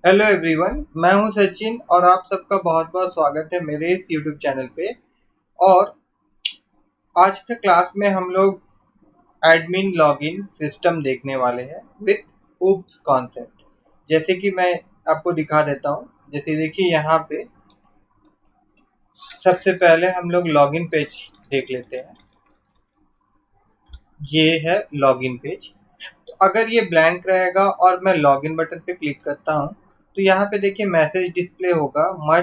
Hello everyone, मैं हूं सचिन और आप सबका बहुत बहुत स्वागत है मेरे इस यूट्यूब चैनल पे। और आज के क्लास में हम लोग एडमिन लॉगिन सिस्टम देखने वाले हैं विथ ऊप्स कॉन्सेप्ट। जैसे कि मैं आपको दिखा देता हूं। जैसे देखिए यहाँ पे सबसे पहले हम लोग लॉगिन पेज देख लेते हैं। ये है लॉगिन पेज। तो अगर ये ब्लैंक रहेगा और मैं लॉगिन बटन पे क्लिक करता हूँ तो यहाँ पे देखिए मैसेज डिस्प्ले होगा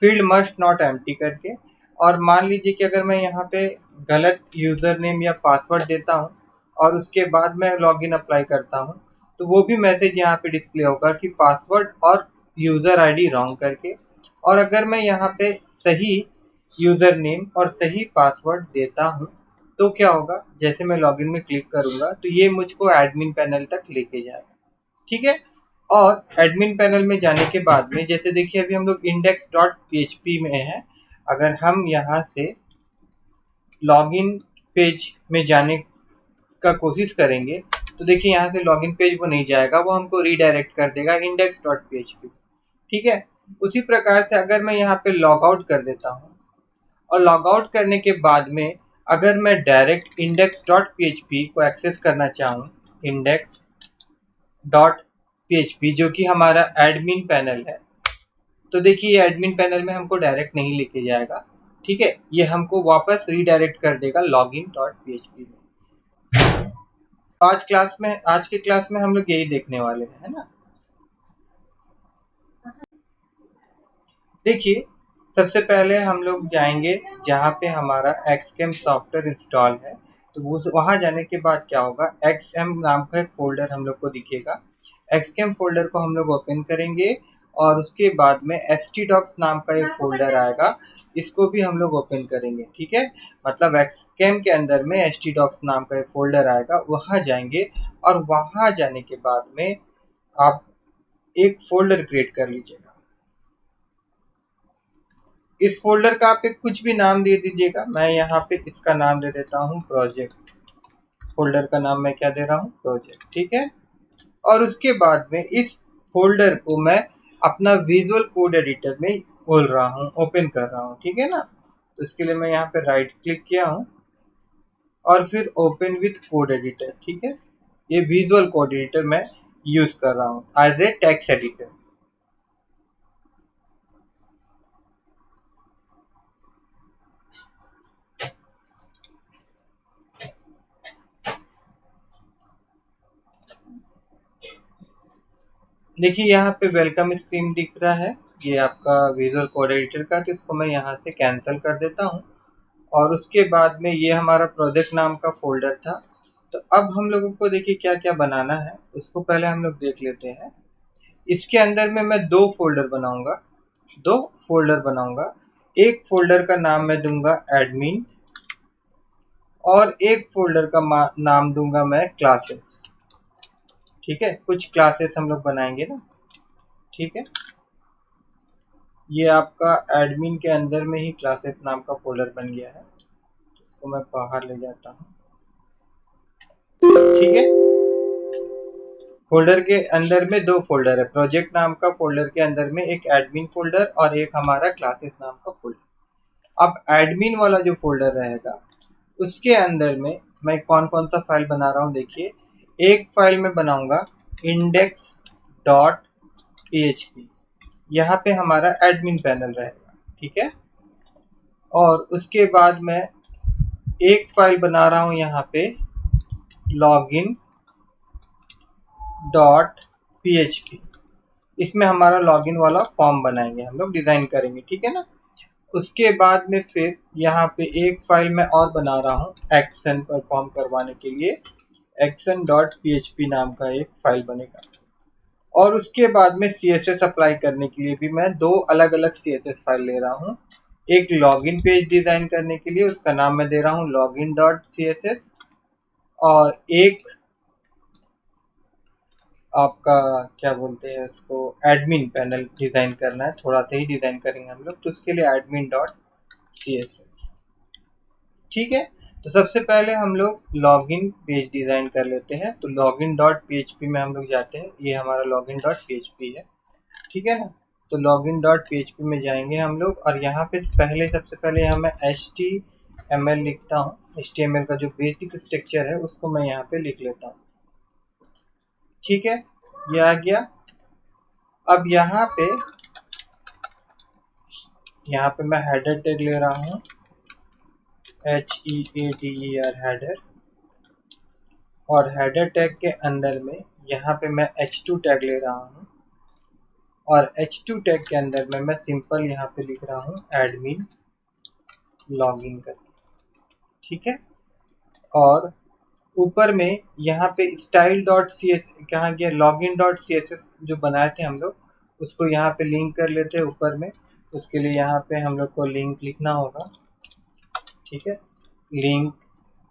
फील्ड मस्ट नॉट एम्प्टी करके। और मान लीजिए कि अगर मैं यहाँ पे गलत यूजर नेम या पासवर्ड देता हूँ और उसके बाद मैं लॉगिन अप्लाई करता हूँ तो वो भी मैसेज यहाँ पे डिस्प्ले होगा कि पासवर्ड और यूजर आईडी रॉन्ग करके। और अगर मैं यहाँ पे सही यूजर नेम और सही पासवर्ड देता हूँ तो क्या होगा, जैसे मैं लॉगिन में क्लिक करूंगा तो ये मुझको एडमिन पैनल तक लेके जाएगा। ठीक है। और एडमिन पैनल में जाने के बाद में जैसे देखिए अभी हम लोग index.php में हैं। अगर हम यहाँ से लॉगिन पेज में जाने का कोशिश करेंगे तो देखिए यहाँ से लॉगिन पेज वो नहीं जाएगा, वो हमको रीडायरेक्ट कर देगा index.php। ठीक है। उसी प्रकार से अगर मैं यहाँ पे लॉग आउट कर देता हूँ और लॉग आउट करने के बाद में अगर मैं डायरेक्ट index.php को एक्सेस करना चाहूँ, index.php जो कि हमारा एडमिन पैनल है, तो देखिए ये एडमिन पैनल में हमको डायरेक्ट नहीं लेके जाएगा। ठीक है, ये हमको वापस रीडायरेक्ट कर देगा login.php में। आज के क्लास में हम लोग यही देखने वाले हैं, है ना। देखिए सबसे पहले हम लोग जाएंगे जहाँ पे हमारा एक्सकेम सॉफ्टवेयर इंस्टॉल है। तो वो वहाँ जाने के बाद क्या होगा, एक्सएम नाम का एक फोल्डर हम लोग को दिखेगा। एक्सकेम फोल्डर को हम लोग ओपन करेंगे और उसके बाद में htdocs नाम का एक फोल्डर आएगा, इसको भी हम लोग ओपन करेंगे। ठीक है, मतलब एक्सकेम के अंदर में htdocs नाम का एक फोल्डर आएगा, वहाँ जाएंगे और वहाँ जाने के बाद में आप एक फोल्डर क्रिएट कर लीजिएगा। इस फोल्डर का आप एक कुछ भी नाम दे दीजिएगा। मैं यहाँ पे इसका नाम दे देता हूँ प्रोजेक्ट। फोल्डर का नाम मैं क्या दे रहा हूँ, प्रोजेक्ट। ठीक है। और उसके बाद में इस फोल्डर को मैं अपना विजुअल कोड एडिटर में खोल रहा हूँ, ओपन कर रहा हूँ। ठीक है ना। तो इसके लिए मैं यहाँ पे राइट क्लिक किया हूँ और फिर ओपन विथ कोड एडिटर। ठीक है, ये विजुअल कोड एडिटर मैं यूज कर रहा हूँ एज ए टेक्स्ट एडिटर। देखिए यहाँ पे वेलकम स्क्रीन दिख रहा है, ये आपका विजुअल कोड एडिटर का। तो इसको मैं यहाँ से कैंसिल कर देता हूँ और उसके बाद में ये हमारा प्रोजेक्ट नाम का फोल्डर था। तो अब हम लोगों को देखिए क्या क्या बनाना है, उसको पहले हम लोग देख लेते हैं। इसके अंदर में मैं दो फोल्डर बनाऊंगा। एक फोल्डर का नाम मैं दूंगा एडमिन और एक फोल्डर का नाम दूंगा मैं क्लासेस। ठीक है, कुछ क्लासेस हम लोग बनाएंगे ना। ठीक है, ये आपका एडमिन के अंदर में ही क्लासेस नाम का फोल्डर बन गया है। इसको मैं बाहर ले जाता हूँ। ठीक है, फोल्डर के अंदर में दो फोल्डर है, प्रोजेक्ट नाम का फोल्डर के अंदर में एक एडमिन फोल्डर और एक हमारा क्लासेस नाम का फोल्डर। अब एडमिन वाला जो फोल्डर रहेगा उसके अंदर में मैं कौन कौन सा फाइल बना रहा हूँ, देखिए। एक फाइल में बनाऊंगा index.php, यहाँ पे हमारा एडमिन पैनल रहेगा। ठीक है, और उसके बाद मैं एक फाइल बना रहा हूँ यहाँ पे login.php, इसमें हमारा लॉगिन वाला फॉर्म बनाएंगे, हम लोग डिजाइन करेंगे। ठीक है ना। उसके बाद में फिर यहाँ पे एक फाइल मैं और बना रहा हूँ एक्शन परफॉर्म करवाने के लिए, action.php नाम का एक फाइल बनेगा। और उसके बाद में CSS अप्लाई करने के लिए भी मैं दो अलग अलग CSS फाइल ले रहा हूँ। एक लॉगिन पेज डिजाइन करने के लिए, उसका नाम मैं दे रहा हूँ login.css, और एक आपका क्या बोलते हैं उसको, एडमिन पैनल डिजाइन करना है, थोड़ा सा ही डिजाइन करेंगे हम लोग, तो उसके लिए admin.css। ठीक है, तो सबसे पहले हम लोग लॉगिन पेज डिजाइन कर लेते हैं। तो login.php में हम लोग जाते हैं, ये हमारा login.php है। ठीक है ना। तो login.php में जाएंगे हम लोग और यहाँ पे सबसे पहले यहाँ मैं HTML लिखता हूँ। HTML का जो बेसिक स्ट्रक्चर है उसको मैं यहाँ पे लिख लेता हूँ। ठीक है, ये आ गया। अब यहाँ पे मैं हेडर टैग ले रहा हूँ, HEADER हेडर, और हेडर टैग के अंदर में यहाँ पे मैं H2 टैग ले रहा हूँ और H2 टैग के अंदर में मैं सिंपल यहाँ पे लिख रहा हूँ एडमिन लॉगिन करके। ठीक है, और ऊपर में यहाँ पे style.css कहाँ गया, login.css जो बनाए थे हम लोग उसको यहाँ पे लिंक कर लेते हैं ऊपर में। उसके लिए यहाँ पे हम लोग को लिंक लिखना होगा। ठीक है, लिंक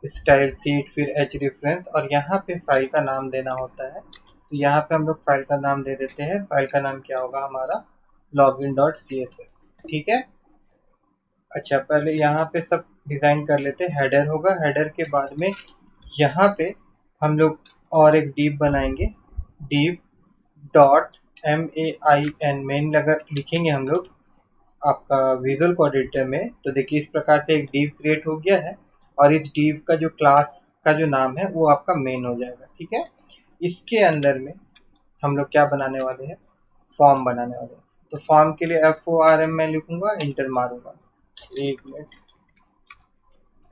स्टाइल सीट फिर h रेफरेंस और यहाँ पे फाइल का नाम देना होता है। तो यहाँ पे हम लोग फाइल का नाम दे देते हैं। फाइल का नाम क्या होगा हमारा, login.css। ठीक है, अच्छा पहले यहाँ पे सब डिजाइन कर लेते हैं। हेडर होगा, हेडर के बाद में यहाँ पे हम लोग और एक div बनाएंगे, div डॉट main मेन अगर लिखेंगे हम लोग आपका विजुअल कोड एडिटर में तो देखिए इस प्रकार से एक div क्रिएट हो गया है और इस div का जो क्लास का जो नाम है वो आपका मेन हो जाएगा। ठीक है, इसके अंदर में हम लोग क्या बनाने वाले हैं, फॉर्म बनाने वाले हैं। तो फॉर्म के लिए FORM मैं लिखूंगा, इंटर मारूंगा, 1 मिनट,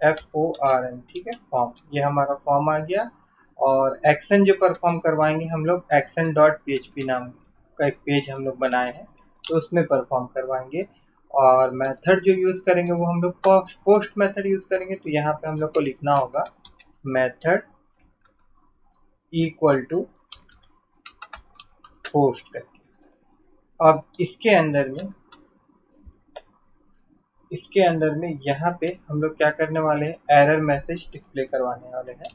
FORM। ठीक है, फॉर्म, ये हमारा फॉर्म आ गया। और एक्शन जो परफॉर्म करवाएंगे हम लोग, action.php नाम का एक पेज हम लोग बनाए हैं तो उसमें परफॉर्म करवाएंगे। और मेथड जो यूज करेंगे वो हम लोग पोस्ट मेथड यूज करेंगे। तो यहाँ पे हम लोग को लिखना होगा मेथड इक्वल टू पोस्ट करके। अब इसके अंदर में यहाँ पे हम लोग क्या करने वाले हैं, एरर मैसेज डिस्प्ले करवाने वाले हैं।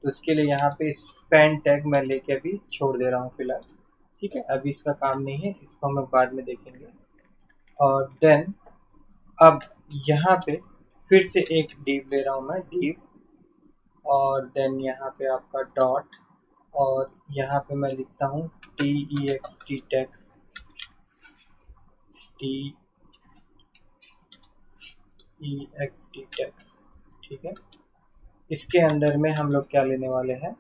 तो इसके लिए यहाँ पे स्पैन टैग मैं लेके अभी छोड़ दे रहा हूँ फिलहाल। ठीक है, अभी इसका काम नहीं है, इसको हम लोग बाद में देखेंगे। और देन अब यहाँ पे फिर से एक div ले रहा हूँ मैं, div, और देन यहाँ पे आपका डॉट, और यहाँ पे मैं लिखता हूँ text text, text। ठीक है, इसके अंदर में हम लोग क्या लेने वाले हैं,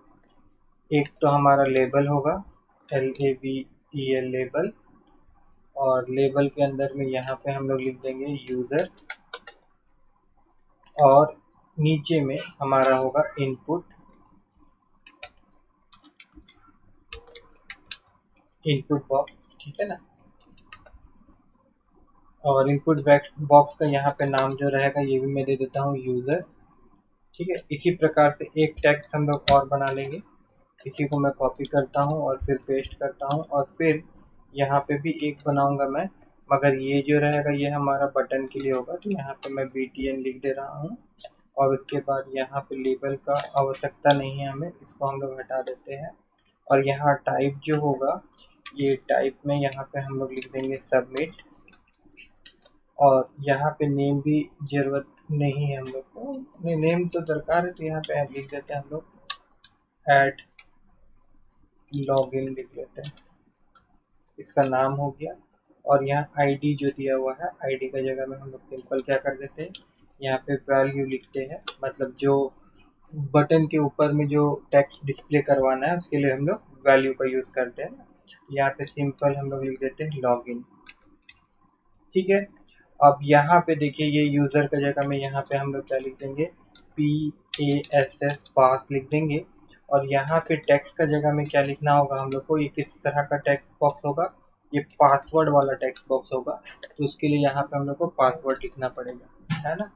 एक तो हमारा लेबल होगा, LABEL लेबल, और लेबल के अंदर में यहाँ पे हम लोग लिख देंगे यूजर, और नीचे में हमारा होगा इनपुट बॉक्स। ठीक है ना, और इनपुट बॉक्स का यहाँ पे नाम जो रहेगा ये भी मैं दे देता हूँ यूजर। ठीक है, इसी प्रकार से एक टेक्स्ट हम लोग और बना लेंगे। इसी को मैं कॉपी करता हूँ और फिर पेस्ट करता हूँ, और फिर यहाँ पे भी एक बनाऊंगा मैं, मगर ये जो रहेगा ये हमारा बटन के लिए होगा। तो यहाँ पे मैं BTN लिख दे रहा हूँ, और उसके बाद यहाँ पे लेबल का आवश्यकता नहीं है हमें, इसको हम लोग हटा देते हैं। और यहाँ टाइप जो होगा, ये टाइप में यहाँ पे हम लोग लिख देंगे सबमिट, और यहाँ पे नेम भी जरूरत नहीं है हम लोग को, नेम तो दरकार है तो यहाँ पे लिख देते हैं हम लोग ऐड लॉगिन लिख लेते हैं, इसका नाम हो गया। और यहाँ आईडी जो दिया हुआ है, आईडी का जगह में हम लोग सिंपल क्या कर देते हैं, यहाँ पे वैल्यू लिखते हैं, मतलब जो बटन के ऊपर में जो टेक्स्ट डिस्प्ले करवाना है उसके लिए हम लोग वैल्यू का यूज करते हैं। यहाँ पे सिंपल हम लोग लिख देते हैं लॉगिन। ठीक है, अब यहाँ पे देखिए ये यूजर का जगह में यहाँ पे हम लोग क्या लिख देंगे, PASS पास लिख देंगे। और यहाँ पे टेक्स्ट का जगह में क्या लिखना होगा हम लोग को, ये किस तरह का टेक्स्ट बॉक्स होगा, ये पासवर्ड वाला टेक्स्ट बॉक्स होगा। तो उसके लिए यहाँ पे हम लोग को पासवर्ड लिखना पड़ेगा, है ना।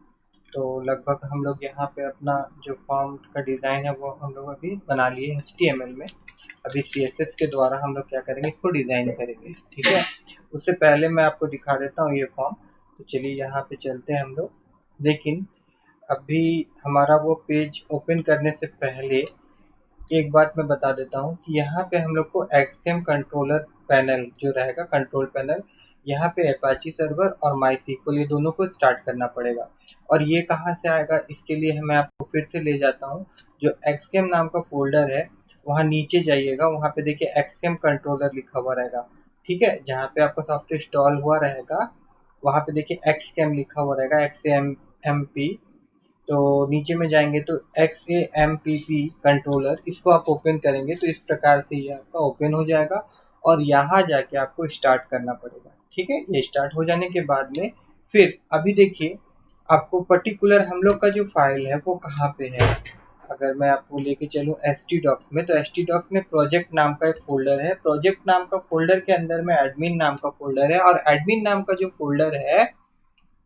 तो लगभग हम लोग यहाँ पे अपना जो फॉर्म का डिज़ाइन है वो हम लोग अभी बना लिए HTML में। अभी CSS के द्वारा हम लोग क्या करेंगे, इसको डिज़ाइन करेंगे। ठीक है, उससे पहले मैं आपको दिखा देता हूँ ये फॉर्म। तो चलिए यहाँ पे चलते हैं हम लोग। लेकिन अभी हमारा वो पेज ओपन करने से पहले एक बात मैं बता देता हूँ कि यहाँ पे हम लोग को XChem कंट्रोलर पैनल जो रहेगा, कंट्रोल पैनल, यहाँ पे अपाची सर्वर और MySQL ये दोनों को स्टार्ट करना पड़ेगा। और ये कहाँ से आएगा, इसके लिए मैं आपको फिर से ले जाता हूँ, जो XChem नाम का फोल्डर है वहाँ नीचे जाइएगा, वहाँ पे देखिए XChem कंट्रोलर लिखा हुआ रहेगा। ठीक है, जहाँ पे आपका सॉफ्टवेयर इंस्टॉल हुआ रहेगा वहाँ पे देखिए XAMPP लिखा हुआ रहेगा, XAMPP। तो नीचे में जाएंगे तो XAMPP कंट्रोलर, इसको आप ओपन करेंगे तो इस प्रकार से ये आपका ओपन हो जाएगा और यहाँ जाके आपको स्टार्ट करना पड़ेगा। ठीक है, ये स्टार्ट हो जाने के बाद में फिर अभी देखिए आपको पर्टिकुलर हम लोग का जो फाइल है वो कहाँ पे है। अगर मैं आपको लेके चलूँ htdocs में, तो htdocs में प्रोजेक्ट नाम का एक फोल्डर है। प्रोजेक्ट नाम का फोल्डर के अंदर में एडमिन नाम का फोल्डर है, और एडमिन नाम का जो फोल्डर है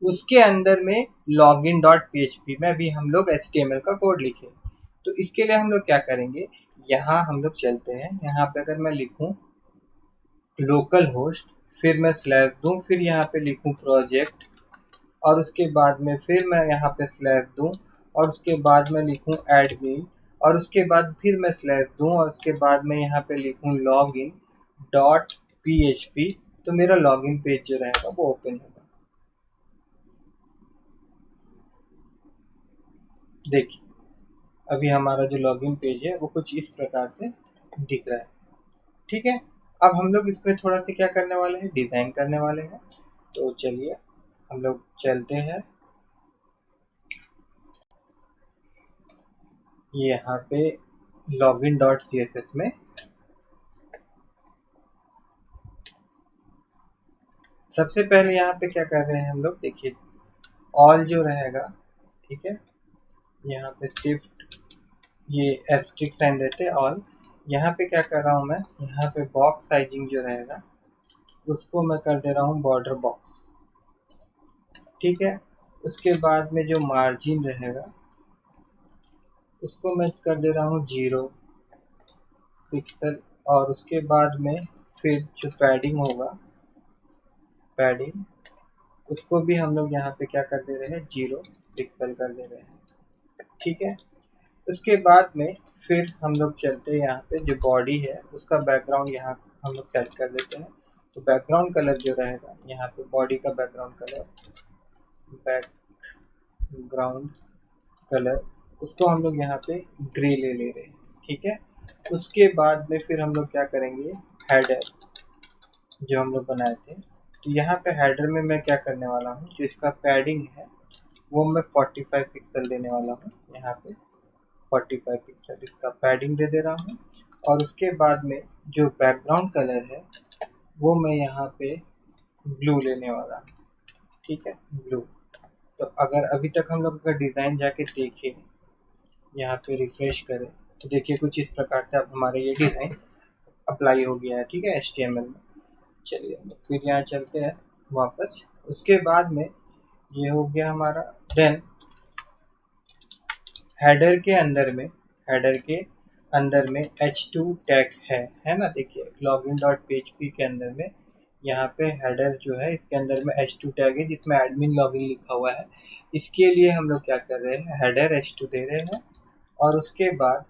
उसके अंदर में login.php में भी हम लोग HTML का कोड लिखे। तो इसके लिए हम लोग क्या करेंगे, यहाँ हम लोग चलते हैं। यहाँ पे अगर मैं लिखूँ लोकल होस्ट, फिर मैं स्लैश दूँ, फिर यहाँ पे लिखूँ प्रोजेक्ट, और उसके बाद में फिर मैं यहाँ पे स्लैश दूँ, और उसके बाद मैं लिखूँ एडमिन, और उसके बाद फिर मैं स्लैश दूँ, और उसके बाद मैं यहाँ पे लिखूँ लॉगिन डॉट php। तो मेरा लॉगिन पेज जो रहेगा वो ओपन होगा। देखिए अभी हमारा जो लॉगिन पेज है वो कुछ इस प्रकार से दिख रहा है। ठीक है, अब हम लोग इसमें थोड़ा सा क्या करने वाले हैं, डिज़ाइन करने वाले हैं। तो चलिए हम लोग चलते हैं यहाँ पे लॉगिन डॉट css में। सबसे पहले यहाँ पे क्या कर रहे हैं हम लोग, देखिए ऑल जो रहेगा, ठीक है, यहाँ पे शिफ्ट ये एस्ट्रिक साइन देते ऑल। यहाँ पे क्या कर रहा हूँ मैं, यहाँ पे बॉक्स साइजिंग जो रहेगा उसको मैं कर दे रहा हूँ बॉर्डर बॉक्स। ठीक है, उसके बाद में जो मार्जिन रहेगा उसको मैं कर दे रहा हूँ 0 पिक्सल, और उसके बाद में फिर जो पैडिंग होगा, पैडिंग उसको भी हम लोग यहाँ पे क्या कर दे रहे हैं, 0 पिक्सल कर दे रहे हैं। ठीक है, उसके बाद में फिर हम लोग चलते हैं यहाँ पे जो बॉडी है उसका बैकग्राउंड यहाँ हम लोग सेट कर देते हैं। तो बैकग्राउंड कलर जो रहेगा यहाँ पे बॉडी का बैकग्राउंड कलर उसको हम लोग यहाँ पे ग्रे ले रहे हैं। ठीक है, उसके बाद में फिर हम लोग क्या करेंगे, हेडर जो हम लोग बनाए थे, तो यहाँ पे हेडर में मैं क्या करने वाला हूँ, जो इसका पैडिंग है वो मैं 45 पिक्सल देने वाला हूँ। यहाँ पे 45 पिक्सल इसका पैडिंग दे रहा हूँ, और उसके बाद में जो बैकग्राउंड कलर है वो मैं यहाँ पे ब्लू लेने वाला हूँ। ठीक है, ब्लू। तो अगर अभी तक हम लोग का डिज़ाइन जाके देखें, यहाँ पे रिफ्रेश करें, तो देखिए कुछ इस प्रकार से अब हमारे ये डिज़ाइन अप्लाई हो गया है। ठीक है, HTML में। चलिए फिर यहाँ चलते हैं वापस। उसके बाद में ये हो गया हमारा। देन हेडर के अंदर में h2 टैग है ना। देखिए login.php के अंदर में यहाँ पे हेडर जो है इसके अंदर में h2 टैग है जिसमें एडमिन लॉगिन लिखा हुआ है। इसके लिए हम लोग क्या कर रहे हैं, हेडर h2 दे रहे हैं, और उसके बाद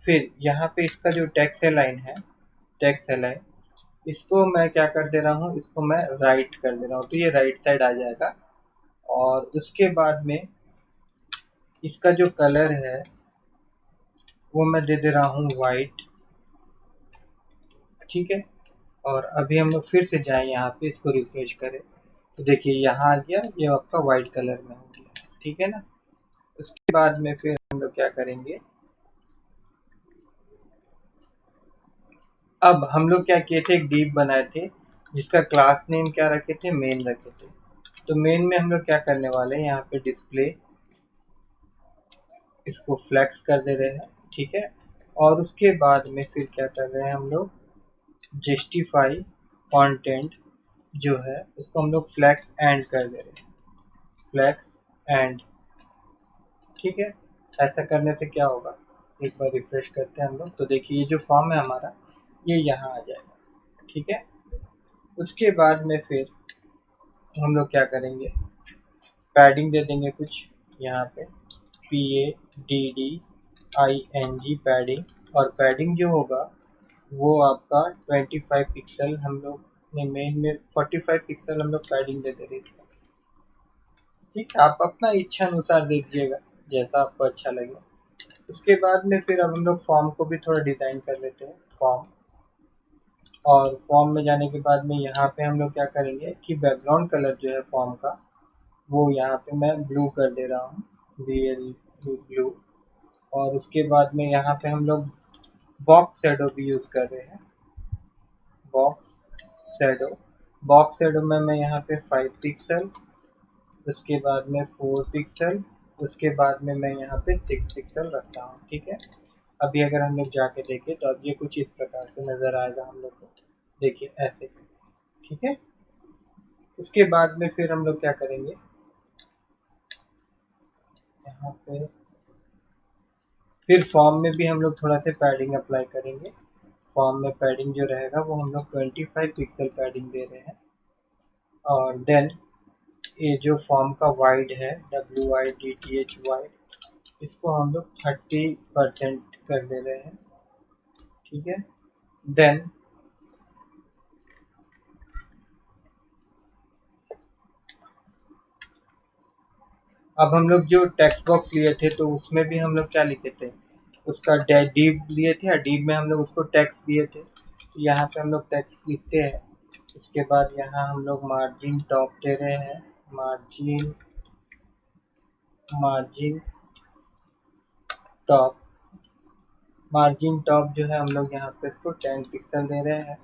फिर यहाँ पे इसका जो टेक्स्ट लाइन है, टेक्स्ट लाइन इसको मैं क्या कर दे रहा हूँ, इसको मैं राइट कर दे रहा हूँ, तो ये राइट साइड आ जाएगा। और उसके बाद में इसका जो कलर है वो मैं दे दे रहा हूँ वाइट। ठीक है, और अभी हम लोग फिर से जाएं यहाँ पे, इसको रिफ्रेश करें, तो देखिए यहाँ आ गया, ये आपका वाइट कलर में हो गया। ठीक है ना, उसके बाद में फिर हम लोग क्या करेंगे, अब हम लोग क्या किए थे, एक डिव बनाए थे जिसका क्लास नेम क्या रखे थे, मेन रखे थे। तो मेन में हम लोग क्या करने वाले हैं, यहाँ पे डिस्प्ले इसको फ्लैक्स कर दे रहे हैं। ठीक है, और उसके बाद में फिर क्या कर रहे हैं हम लोग, जस्टिफाई कंटेंट जो है उसको हम लोग फ्लैक्स एंड कर दे रहे हैं, फ्लैक्स एंड। ठीक है, ऐसा करने से क्या होगा, एक बार रिफ्रेश करते हैं हम लोग, तो देखिए ये जो फॉर्म है हमारा ये यहाँ आ जाएगा। ठीक है, उसके बाद में फिर हम लोग क्या करेंगे, पैडिंग दे देंगे कुछ यहाँ पे PADDING पैडिंग, और पैडिंग जो होगा वो आपका 25 पिक्सल हम लोग ने मेन में 45 पिक्सल हम लोग पैडिंग दे रहे थे। ठीक है, आप अपना इच्छा अनुसार दे दीजिएगा जैसा आपको अच्छा लगे। उसके बाद में फिर अब हम लोग फॉर्म को भी थोड़ा डिज़ाइन कर लेते हैं। फॉर्म और फॉर्म में जाने के बाद में यहाँ पे हम लोग क्या करेंगे कि बैकग्राउंड कलर जो है फॉर्म का वो यहाँ पे मैं ब्लू कर दे रहा हूँ, BL ब्लू। और उसके बाद में यहाँ पे हम लोग बॉक्स शैडो भी यूज़ कर रहे हैं। बॉक्स शैडो, बॉक्स शैडो में मैं यहाँ पे 5 पिक्सल, उसके बाद में 4 पिक्सल, उसके बाद में मैं यहाँ पे 6 पिक्सल रखता हूँ। ठीक है, अभी अगर हम लोग जाके देखें तो अब ये कुछ इस प्रकार से नज़र आएगा हम लोग को, देखिए ऐसे। ठीक है, उसके बाद में फिर हम लोग क्या करेंगे, यहाँ पे फिर फॉर्म में भी हम लोग थोड़ा सा पैडिंग अप्लाई करेंगे। फॉर्म में पैडिंग जो रहेगा वो हम लोग 25 पिक्सल पैडिंग दे रहे हैं। और देन ये जो फॉर्म का वाइड है, WIDTH वाइड, इसको हम लोग 30% कर दे रहे हैं। ठीक है, देन अब हम लोग जो टेक्स्ट बॉक्स लिए थे तो उसमें भी हम लोग क्या लिखे थे, उसका डीप लिए थे, डीप में हम लोग उसको टेक्स्ट दिए थे। तो यहाँ पे हम लोग टेक्स्ट लिखते हैं। उसके बाद यहाँ हम लोग मार्जिन टॉप दे रहे हैं, margin margin top, margin top जो है हम लोग यहाँ पे इसको 10 पिक्सल दे रहे हैं।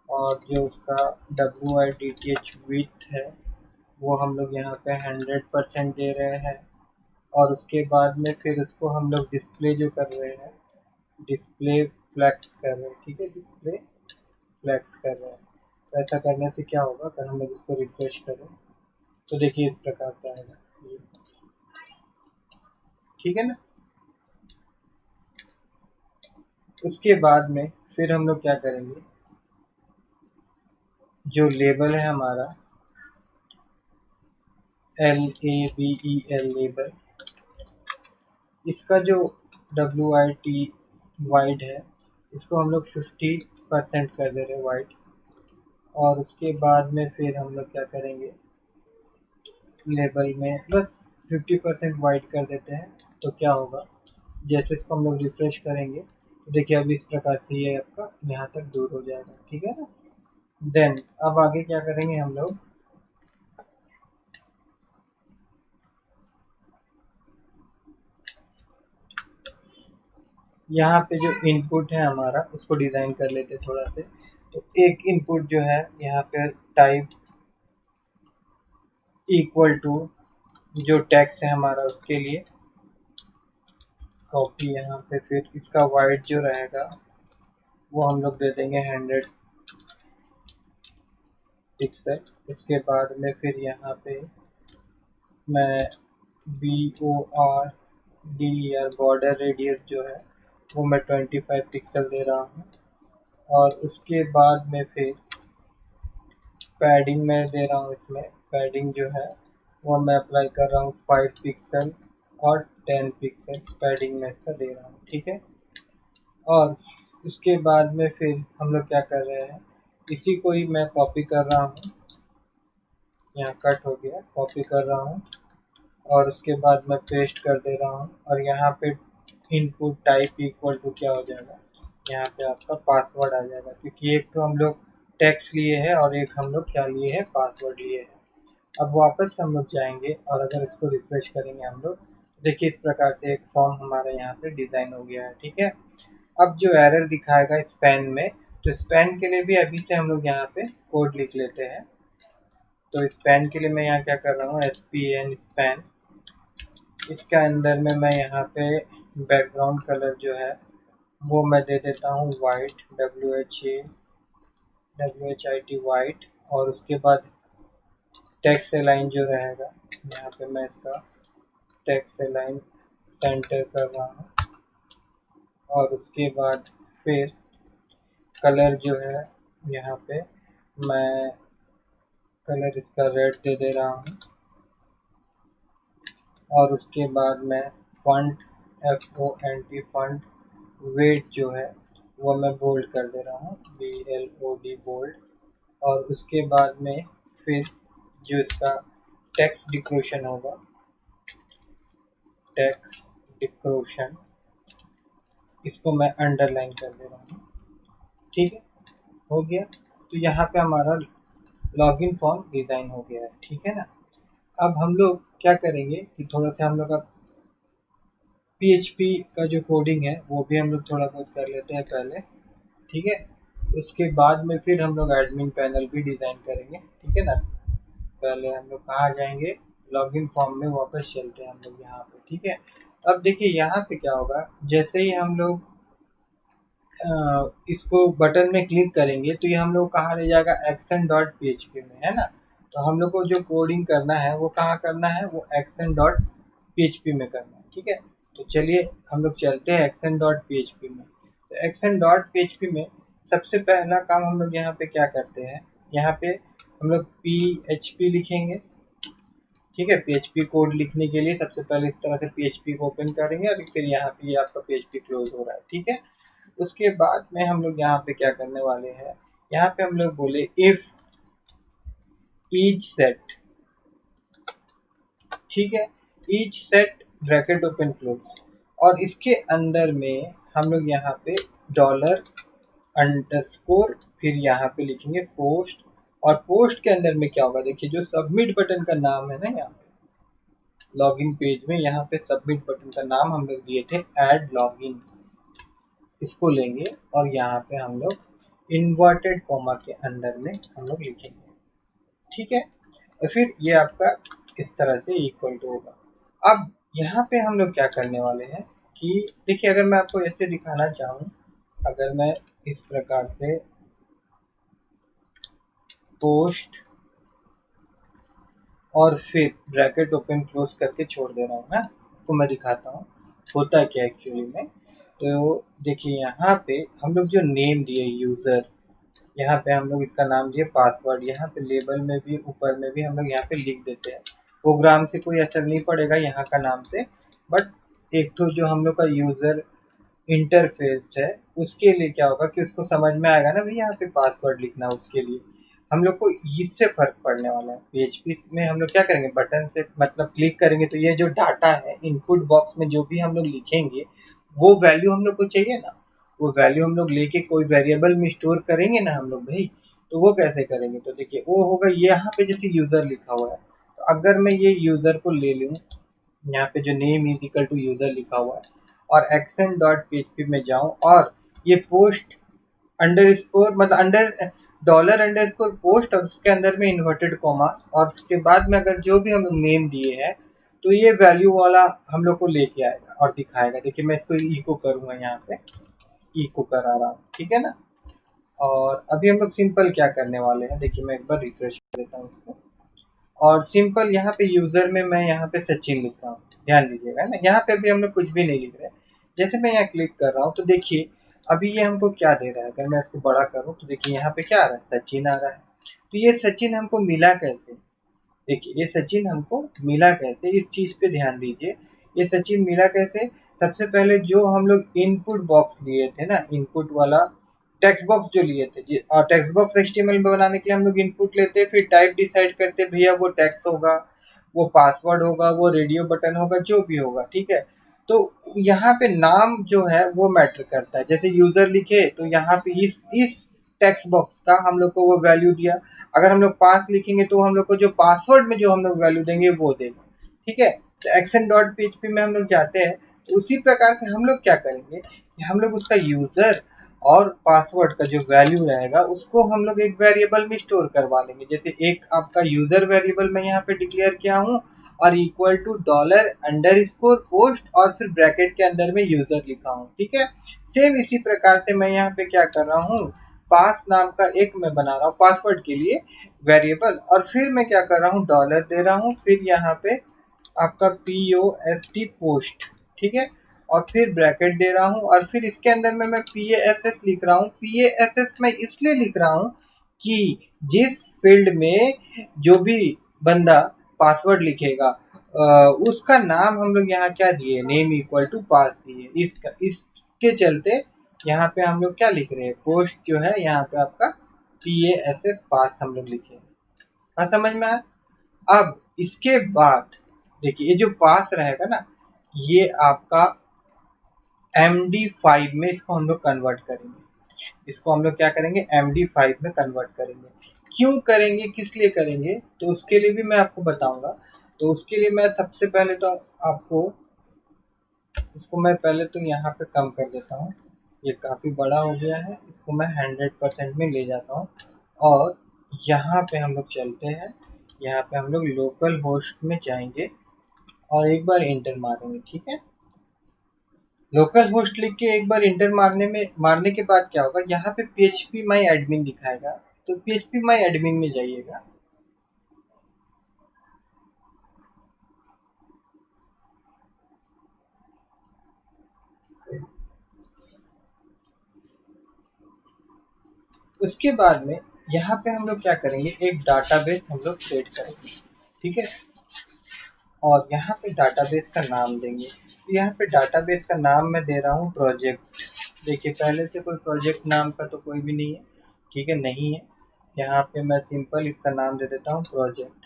और जो उसका WIDTH विड्थ है वो हम लोग यहाँ पे 100% दे रहे हैं। और उसके बाद में फिर उसको हम लोग डिस्प्ले जो कर रहे हैं, डिस्प्ले फ्लैक्स कर रहे हैं। ठीक है, डिस्प्ले फ्लैक्स कर रहे हैं। तो ऐसा करने से क्या होगा, अगर हम लोग इसको रिफ्रेश करें तो देखिए इस प्रकार का आएगा ये। ठीक है ना, उसके बाद में फिर हम लोग क्या करेंगे, जो लेबल है हमारा LABEL लेबल, इसका जो WIT वाइड है इसको हम लोग 50% कर दे रहे हैं वाइड। और उसके बाद में फिर हम लोग क्या करेंगे, लेबल में बस 50% वाइड कर देते हैं। तो क्या होगा, जैसे इसको हम लोग रिफ्रेश करेंगे तो देखिए अब इस प्रकार से ये आपका यहाँ तक दूर हो जाएगा। ठीक है ना, देन अब आगे क्या करेंगे हम लोग, यहाँ पे जो इनपुट है हमारा उसको डिज़ाइन कर लेते थोड़ा से। तो एक इनपुट जो है यहाँ पे टाइप इक्वल टू जो टेक्स्ट है हमारा उसके लिए कॉपी, यहाँ पे फिर इसका वाइड जो रहेगा वो हम लोग दे देंगे 100 पिक्सल। उसके बाद में फिर यहाँ पे मैं बॉर्डर रेडियस जो है वो मैं 25 पिक्सल दे रहा हूँ। और उसके बाद में फिर पैडिंग मैं दे रहा हूँ, इसमें पैडिंग जो है वो मैं अप्लाई कर रहा हूँ 5 पिक्सल और 10 पिक्सल पैडिंग मैं इसका दे रहा हूँ। ठीक है, और उसके बाद में फिर हम लोग क्या कर रहे हैं, इसी को ही मैं कॉपी कर रहा हूँ, यहाँ कट हो गया, कॉपी कर रहा हूँ और उसके बाद मैं पेस्ट कर दे रहा हूँ। और यहाँ पे इनपुट टाइप इक्वल टू क्या हो जाएगा, यहाँ पे आपका पासवर्ड आ जाएगा, क्योंकि एक तो हम लोग टेक्स्ट लिए है और एक हम लोग क्या लिए है, पासवर्ड लिए है। अब वापस हम लोग जाएंगे और अगर इसको रिफ्रेश करेंगे हम लोग, देखिए इस प्रकार से एक फॉर्म हमारा यहाँ पे डिज़ाइन हो गया है। ठीक है, अब जो एरर दिखाएगा स्पैन में, तो स्पैन के लिए भी अभी से हम लोग यहाँ पे कोड लिख लेते हैं। तो स्पैन के लिए मैं यहाँ क्या कर रहा हूँ, SPAN स्पैन, इसके अंदर में मैं यहाँ पे बैकग्राउंड कलर जो है वो मैं दे देता हूँ वाइट, WHIT वाइट। और उसके बाद टेक्स्ट अलाइन जो रहेगा, यहाँ पे मैं इसका टेक्स्ट अलाइन सेंटर कर रहा हूँ। और उसके बाद फिर कलर जो है यहाँ पे मैं कलर इसका रेड दे दे रहा हूँ। और उसके बाद मैं फॉन्ट FONT फॉन्ट वेट जो है वो मैं बोल्ड कर दे रहा हूँ, BLOD बोल्ड। और उसके बाद में फिर जो इसका टेक्स्ट डिक्रोशन होगा, टेक्स्ट डिक्रोशन, इसको मैं अंडरलाइन कर दे रहा हूँ। ठीक है, हो गया। तो यहाँ पे हमारा लॉगिन फॉर्म डिजाइन हो गया है, ठीक है ना। अब हम लोग क्या करेंगे कि थोड़ा सा हम लोग का PHP का जो कोडिंग है वो भी हम लोग थोड़ा बहुत कर लेते हैं पहले, ठीक है। उसके बाद में फिर हम लोग एडमिन पैनल भी डिजाइन करेंगे, ठीक है ना। पहले हम लोग कहाँ जाएंगे, लॉगिन फॉर्म में वापस चलते हैं हम लोग यहाँ पे, ठीक है। अब देखिए यहाँ पे क्या होगा, जैसे ही हम लोग इसको बटन में क्लिक करेंगे तो ये हम लोग कहाँ ले जाएगा, action.php में, है ना। तो हम लोग को जो कोडिंग करना है वो कहाँ करना है, वो action.php में करना है, ठीक है। तो चलिए हम लोग चलते हैं action.php में। तो action.php में सबसे पहला काम हम लोग यहाँ पे क्या करते हैं, यहाँ पे हम लोग PHP लिखेंगे, ठीक है। PHP कोड लिखने के लिए सबसे पहले इस तरह से PHP को ओपन करेंगे और फिर यहाँ पे ये आपका PHP क्लोज हो रहा है, ठीक है। उसके बाद में हम लोग यहाँ पे क्या करने वाले हैं, यहाँ पे हम लोग बोले इफ ईच सेट, ठीक है, each set bracket open close, और इसके अंदर में हम लोग यहाँ पे डॉलर अंडरस्कोर फिर यहाँ पे लिखेंगे पोस्ट, और पोस्ट के अंदर में क्या होगा, देखिए जो सबमिट बटन का नाम है ना, यहाँ पे लॉगिन पेज में यहाँ पे सबमिट बटन का नाम हम लोग दिए थे ऐड लॉगिन, इसको लेंगे और यहाँ पे हम लोग इन्वर्टेड कॉमा के अंदर में हम लोग लिखेंगे, ठीक है। और फिर ये आपका इस तरह से इक्वल टू होगा। अब यहाँ पे हम लोग क्या करने वाले हैं कि देखिए, अगर मैं आपको ऐसे दिखाना चाहूँ, अगर मैं इस प्रकार से पोस्ट और फिर ब्रैकेट ओपन क्लोज करके छोड़ दे रहा हूँ ना, तो मैं दिखाता हूँ होता है क्या एक्चुअली में। तो देखिए यहाँ पे हम लोग जो नेम दिए यूजर, यहाँ पे हम लोग इसका नाम दिए पासवर्ड, यहाँ पे लेबल में भी ऊपर में भी हम लोग यहाँ पे लिख देते हैं। प्रोग्राम से कोई असर नहीं पड़ेगा यहाँ का नाम से, बट एक तो जो हम लोग का यूजर इंटरफेस है उसके लिए क्या होगा कि उसको समझ में आएगा ना भाई यहाँ पे पासवर्ड लिखना, उसके लिए हम लोग को इससे फर्क पड़ने वाला है। PHP में हम लोग क्या करेंगे, बटन से मतलब क्लिक करेंगे तो ये जो डाटा है इनपुट बॉक्स में जो भी हम लोग लिखेंगे वो वैल्यू हम लोग को चाहिए ना, वो वैल्यू हम लोग लेके कोई वेरिएबल में स्टोर करेंगे ना हम लोग भाई। तो वो कैसे करेंगे, तो देखिए वो होगा यहाँ पे जैसे यूजर लिखा हुआ है, तो अगर मैं ये यूजर को ले लूँ, यहाँ पे जो name is equal to user लिखा हुआ है और action.php में जाऊं और ये पोस्ट अंडरस्कोर मतलब अंडर डॉलर अंडरस्कोर पोस्ट और उसके अंदर में इन्वर्टेड कॉमा और उसके बाद में अगर जो भी हम लोग नेम दिए हैं तो ये वैल्यू वाला हम लोग को लेके आएगा और दिखाएगा। देखिए मैं इसको इको करूंगा, यहाँ पे इको करा रहा हूँ, ठीक है ना। और अभी हम लोग सिंपल क्या करने वाले हैं, देखिए मैं एक बार रिफ्रेश कर देता हूँ इसको, और सिंपल यहाँ पे यूजर में मैं यहाँ पे सचिन लिख रहा हूँ, ध्यान दीजिएगा ना, यहाँ पे भी हम लोग कुछ भी नहीं लिख रहे। जैसे मैं यहाँ क्लिक कर रहा हूँ तो देखिए अभी ये हमको क्या दे रहा है, अगर मैं इसको बड़ा करूँ तो देखिए यहाँ पे क्या आ रहा है, सचिन आ रहा है। तो ये सचिन हमको मिला कैसे, देखिए ये सचिन हमको मिला कैसे, इस चीज पे ध्यान दीजिए। ये सचिन मिला कैसे, सबसे पहले जो हम लोग इनपुट बॉक्स लिए थे ना, इनपुट वाला टेक्स्ट बॉक्स जो लिए थे, और टेक्स्ट बॉक्स HTML में बनाने के लिए हम लोग इनपुट लेते हैं, फिर टाइप डिसाइड करते हैं, भैया वो टेक्स्ट होगा, वो पासवर्ड होगा, वो रेडियो बटन होगा, जो भी होगा, ठीक है। तो यहाँ पे नाम जो है वो मैटर करता है, जैसे यूजर लिखे तो यहाँ पे इस टेक्स्ट बॉक्स का हम लोग को वो वैल्यू दिया, अगर हम लोग पास लिखेंगे तो हम लोग को जो पासवर्ड में जो हम लोग वैल्यू देंगे वो देगा, ठीक है। तो action.php में हम लोग जाते हैं, तो उसी प्रकार से हम लोग क्या करेंगे, हम लोग उसका यूजर और पासवर्ड का जो वैल्यू रहेगा उसको हम लोग एक वेरिएबल में स्टोर करवा लेंगे। जैसे एक आपका यूजर वेरिएबल मैं यहाँ पे डिक्लेयर किया हूँ और equal to dollar underscore post और फिर ब्रैकेट के अंदर में यूजर लिखा हूँ, ठीक है। सेम इसी प्रकार से मैं यहाँ पे क्या कर रहा हूँ, पास नाम का एक मैं बना रहा हूँ पासवर्ड के लिए वेरिएबल, और फिर मैं क्या कर रहा हूँ, डॉलर दे रहा हूँ, फिर यहाँ पे आपका POST पोस्ट, ठीक है, और फिर ब्रैकेट दे रहा हूँ, और फिर इसके अंदर में मैं PASS लिख रहा हूँ। PASS मैं इसलिए लिख रहा हूँ कि जिस फील्ड में जो भी बंदा पासवर्ड लिखेगा उसका नाम हम लोग यहाँ क्या दिए, नेम इक्वल टू पास दिए, इसके चलते यहाँ पे हम लोग क्या लिख रहे हैं, पोस्ट जो है यहाँ पे आपका PASS पास हम लोग लिखे। हाँ समझ में आया। अब इसके बाद देखिए ये जो पास रहेगा ना, ये आपका MD5 में इसको हम लोग कन्वर्ट करेंगे। इसको हम लोग क्या करेंगे, MD5 में कन्वर्ट करेंगे। क्यों करेंगे, किस लिए करेंगे, तो उसके लिए भी मैं आपको बताऊंगा। तो उसके लिए मैं सबसे पहले तो आपको इसको मैं पहले तो यहाँ पे कम कर देता हूँ, ये काफ़ी बड़ा हो गया है, इसको मैं 100% में ले जाता हूँ। और यहाँ पे हम लोग चलते हैं, यहाँ पे हम लोग लोकल होस्ट में जाएंगे और एक बार इंटर मारेंगे। ठीक है, लोकल होस्ट लिख के एक बार इंटर मारने के बाद क्या होगा, यहाँ पे PHP माई एडमिन दिखाएगा, तो PHP माई एडमिन में जाइएगा। उसके बाद में यहाँ पे हम लोग क्या करेंगे, एक डाटाबेस हम लोग क्रिएट करेंगे। ठीक है, और यहाँ पे डाटाबेस का नाम देंगे। तो यहाँ पे डाटाबेस का नाम मैं दे रहा हूँ प्रोजेक्ट। देखिए पहले से कोई प्रोजेक्ट नाम का तो कोई भी नहीं है, ठीक है, नहीं है। यहाँ पे मैं सिंपल इसका नाम दे देता हूँ प्रोजेक्ट।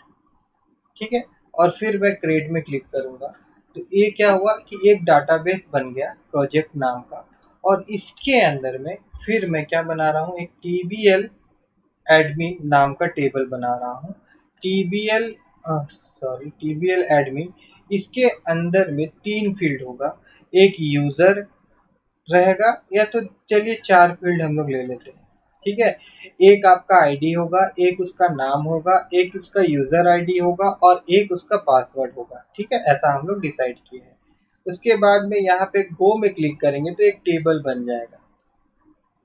ठीक है, और फिर मैं क्रिएट में क्लिक करूँगा। तो ये क्या हुआ कि एक डाटाबेस बन गया प्रोजेक्ट नाम का, और इसके अंदर में फिर मैं क्या बना रहा हूँ, एक TBL एडमिन नाम का टेबल बना रहा हूँ। TBL एडमिन, इसके अंदर में 3 फील्ड होगा, एक यूजर रहेगा, या तो चलिए 4 फील्ड हम लोग ले लेते हैं। ठीक है, एक आपका आईडी होगा, एक उसका नाम होगा, एक उसका यूजर आईडी होगा, और एक उसका पासवर्ड होगा। ठीक है, ऐसा हम लोग डिसाइड किए हैं। उसके बाद में यहाँ पे गो में क्लिक करेंगे तो एक टेबल बन जाएगा,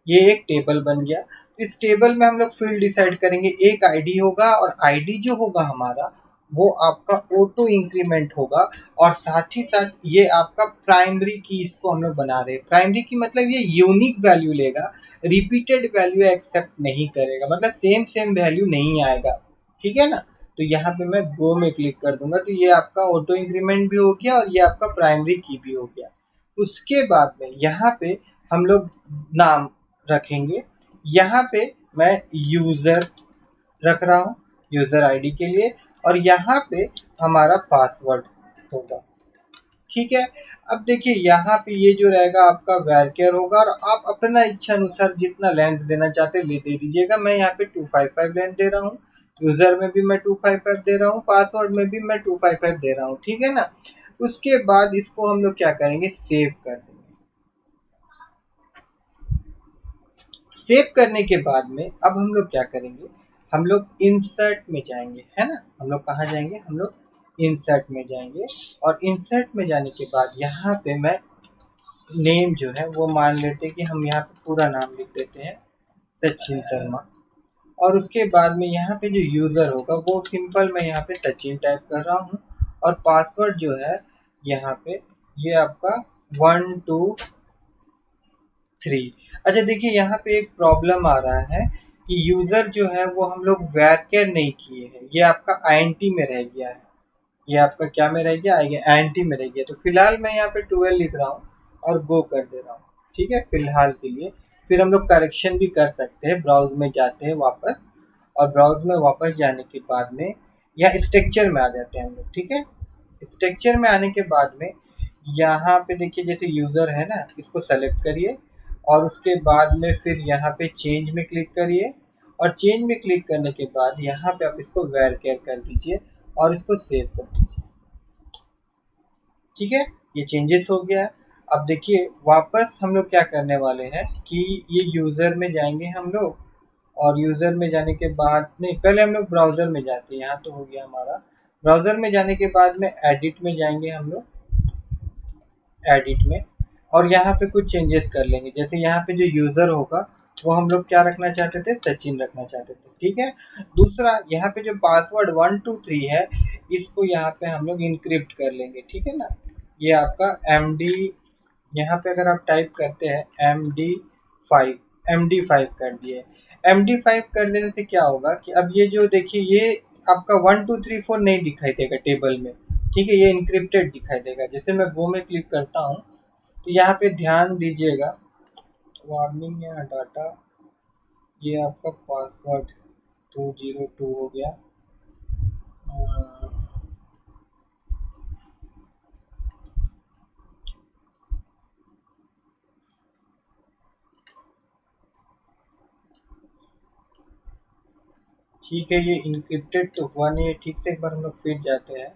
ये एक टेबल बन गया। इस टेबल में हम लोग फील्ड डिसाइड करेंगे, एक आईडी होगा, और आईडी जो होगा हमारा वो आपका ऑटो इंक्रीमेंट होगा, और साथ ही साथ ये आपका प्राइमरी की इसको हम लोग बना रहे हैं। प्राइमरी की मतलब ये यूनिक वैल्यू लेगा, रिपीटेड वैल्यू एक्सेप्ट नहीं करेगा, मतलब सेम सेम वैल्यू नहीं आएगा। ठीक है ना, तो यहाँ पे मैं गो में क्लिक कर दूंगा, तो ये आपका ऑटो इंक्रीमेंट भी हो गया और ये आपका प्राइमरी की भी हो गया। उसके बाद में यहाँ पे हम लोग नाम रखेंगे। यहाँ पे मैं यूजर रख रहा हूँ, यूजर आईडी के लिए, और यहाँ पे हमारा पासवर्ड होगा। ठीक है, अब देखिए यहाँ पे ये जो रहेगा आपका वैरकेयर होगा, और आप अपना इच्छा अनुसार जितना लेंथ देना चाहते ले दे दीजिएगा। मैं यहाँ पे 255 लेंथ दे रहा हूँ, यूजर में भी मैं 255 दे रहा हूँ, पासवर्ड में भी मैं 255 दे रहा हूँ। ठीक है ना, उसके बाद इसको हम लोग क्या करेंगे, सेव कर देंगे। सेव करने के बाद में अब हम लोग क्या करेंगे, हम लोग इंसर्ट में जाएंगे, है ना, हम लोग कहाँ जाएंगे, हम लोग इंसर्ट में जाएंगे। और इंसर्ट में जाने के बाद यहाँ पे मैं नेम जो है वो मान लेते हैं कि हम यहाँ पे पूरा नाम लिख देते हैं, सचिन शर्मा। और उसके बाद में यहाँ पे जो यूजर होगा वो सिंपल मैं यहाँ पे सचिन टाइप कर रहा हूँ, और पासवर्ड जो है यहाँ पे ये आपका 123। अच्छा देखिए यहाँ पे एक प्रॉब्लम आ रहा है कि यूजर जो है वो हम लोग वैरकेर नहीं किए हैं, ये आपका INT में रह गया है। ये आपका क्या में रह गया, INT में रह गया। तो फिलहाल मैं यहाँ पे 12 लिख रहा हूँ और गो कर दे रहा हूँ। ठीक है, फिलहाल के लिए। फिर हम लोग करेक्शन भी कर सकते हैं, ब्राउज में जाते हैं वापस, और ब्राउज में वापस जाने के बाद में यहाँ स्ट्रक्चर में आ जाते हैं हम लोग। ठीक है, स्ट्रक्चर में आने के बाद में यहाँ पे देखिए जैसे यूजर है ना, इसको सेलेक्ट करिए, और उसके बाद में फिर यहाँ पे चेंज में क्लिक करिए, और चेंज में क्लिक करने के बाद यहाँ पे आप इसको वेरकेयर कर दीजिए और इसको सेव कर दीजिए। ठीक है, ये चेंजेस हो गया। अब देखिए वापस हम लोग क्या करने वाले हैं कि ये यूजर में जाएंगे हम लोग, और यूजर में जाने के बाद नहीं, पहले हम लोग ब्राउजर में जाते हैं, यहाँ तो हो गया हमारा। ब्राउजर में जाने के बाद में एडिट में जाएंगे हम लोग, एडिट में, और यहाँ पे कुछ चेंजेस कर लेंगे। जैसे यहाँ पे जो यूजर होगा वो हम लोग क्या रखना चाहते थे, सचिन रखना चाहते थे। ठीक है, दूसरा यहाँ पे जो पासवर्ड 123 है, इसको यहाँ पे हम लोग इनक्रिप्ट कर लेंगे। ठीक है ना, ये आपका MD, यहाँ पे अगर आप टाइप करते हैं MD5 कर दिए। MD5 कर देने से क्या होगा कि अब ये जो देखिए ये आपका 1234 नहीं दिखाई देगा टेबल में। ठीक है, ये इनक्रिप्टेड दिखाई देगा। जैसे मैं गो में क्लिक करता हूँ तो यहाँ पे ध्यान दीजिएगा, वार्निंग या डाटा, ये आपका पासवर्ड 202 हो गया। ठीक है, ये इनक्रिप्टेड तो हुआ नहीं है ठीक से। एक बार हम लोग फिर जाते हैं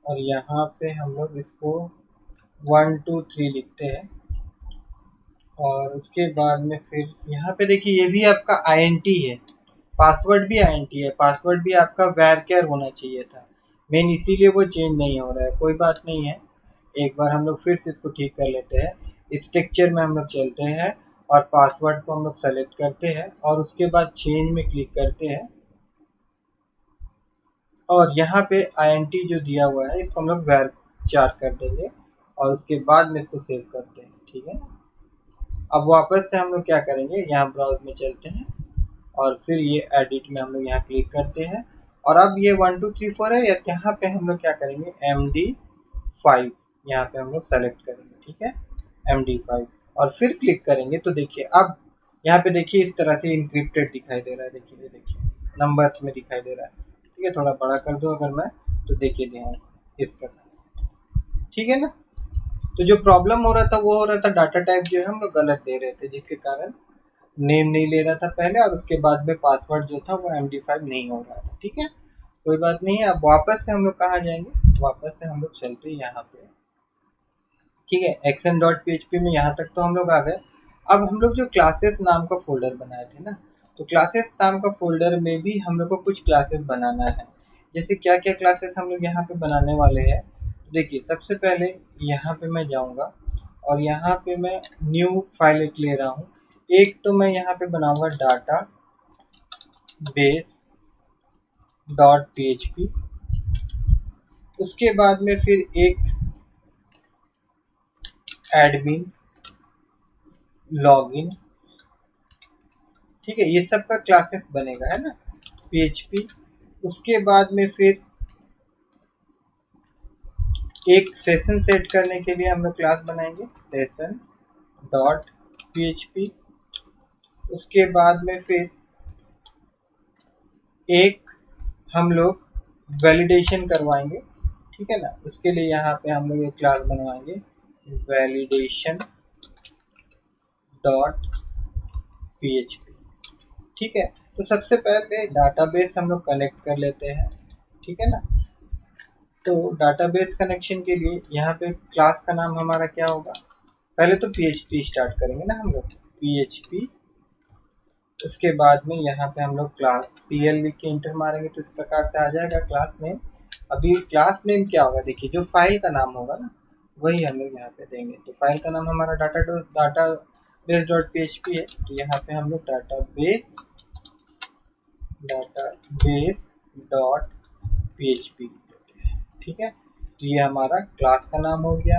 और यहाँ पे हम लोग इसको 1 2 3 लिखते हैं और उसके बाद में फिर यहाँ पे देखिए ये भी आपका INT है, पासवर्ड भी INT है, पासवर्ड भी आपका varchar होना चाहिए था मेन, इसीलिए वो चेंज नहीं हो रहा है। कोई बात नहीं है, एक बार हम लोग फिर से इसको ठीक कर लेते हैं। स्ट्रक्चर में हम लोग चलते हैं और पासवर्ड को हम लोग सेलेक्ट करते हैं और उसके बाद चेंज में क्लिक करते हैं और यहाँ पे INT जो दिया हुआ है इसको हम लोग varchar कर देंगे और उसके बाद में इसको सेव करते हैं। ठीक है ना, अब वापस से हम लोग क्या करेंगे, यहाँ ब्राउज में चलते हैं और फिर ये एडिट में हम लोग यहाँ क्लिक करते हैं और अब ये 1 2 3 4 है, यहाँ पे हम लोग क्या करेंगे MD5 यहाँ पे हम लोग सेलेक्ट करेंगे। ठीक है, MD5 और फिर क्लिक करेंगे तो देखिए अब यहाँ पे देखिए इस तरह से इनक्रिप्टेड दिखाई दे रहा है। देखिए ये देखिए नंबर्स में दिखाई दे रहा है। ठीक है, थोड़ा बड़ा कर दो अगर मैं, तो देखिए ध्यान इस प्रकार। ठीक है ना, तो जो प्रॉब्लम हो रहा था वो हो रहा था डाटा टाइप जो है हम लोग गलत दे रहे थे, जिसके कारण नेम नहीं ले रहा था पहले और उसके बाद में पासवर्ड जो था वो MD5 नहीं हो रहा था। ठीक है, कोई बात नहीं है। अब वापस से हम लोग कहाँ जाएंगे, वापस से हम लोग चलते हैं यहाँ पे। ठीक है, action.php में यहाँ तक तो हम लोग आ गए। अब हम लोग जो क्लासेस नाम का फोल्डर बनाए थे ना, तो क्लासेस नाम का फोल्डर में भी हम लोग को कुछ क्लासेस बनाना है। जैसे क्या क्या क्लासेस हम लोग यहाँ पे बनाने वाले हैं, देखिए सबसे पहले यहाँ पे मैं जाऊँगा और यहाँ पे मैं न्यू फाइल एक ले रहा हूँ। एक तो मैं यहाँ पे बनाऊंगा डाटा बेस डॉट PHP, उसके बाद में फिर एक एडमिन लॉगिन। ठीक है, ये सब का क्लासेस बनेगा है ना PHP। उसके बाद में फिर एक सेशन सेट करने के लिए हम लोग क्लास बनाएंगे सेशन डॉट PHP। उसके बाद में फिर एक हम लोग वैलिडेशन करवाएंगे। ठीक है ना, उसके लिए यहाँ पे हम लोग एक क्लास बनवाएंगे वैलिडेशन डॉट PHP। ठीक है, तो सबसे पहले डाटाबेस हम लोग कनेक्ट कर लेते हैं। ठीक है ना, तो डाटाबेस कनेक्शन के लिए यहाँ पे क्लास का नाम हमारा क्या होगा, पहले तो PHP स्टार्ट करेंगे ना हम लोग PHP। उसके बाद में यहाँ पे हम लोग क्लास CL लिख के इंटर मारेंगे तो इस प्रकार से आ जाएगा क्लास नेम। अभी क्लास नेम क्या होगा, देखिए जो फाइल का नाम होगा ना वही हम लोग यहाँ पे देंगे। तो फाइल का नाम हमारा डाटाबेस डॉट PHP है, तो यहाँ पे हम लोग डाटाबेस डॉट PHP देते हैं। ठीक है, तो ये हमारा क्लास का नाम हो गया।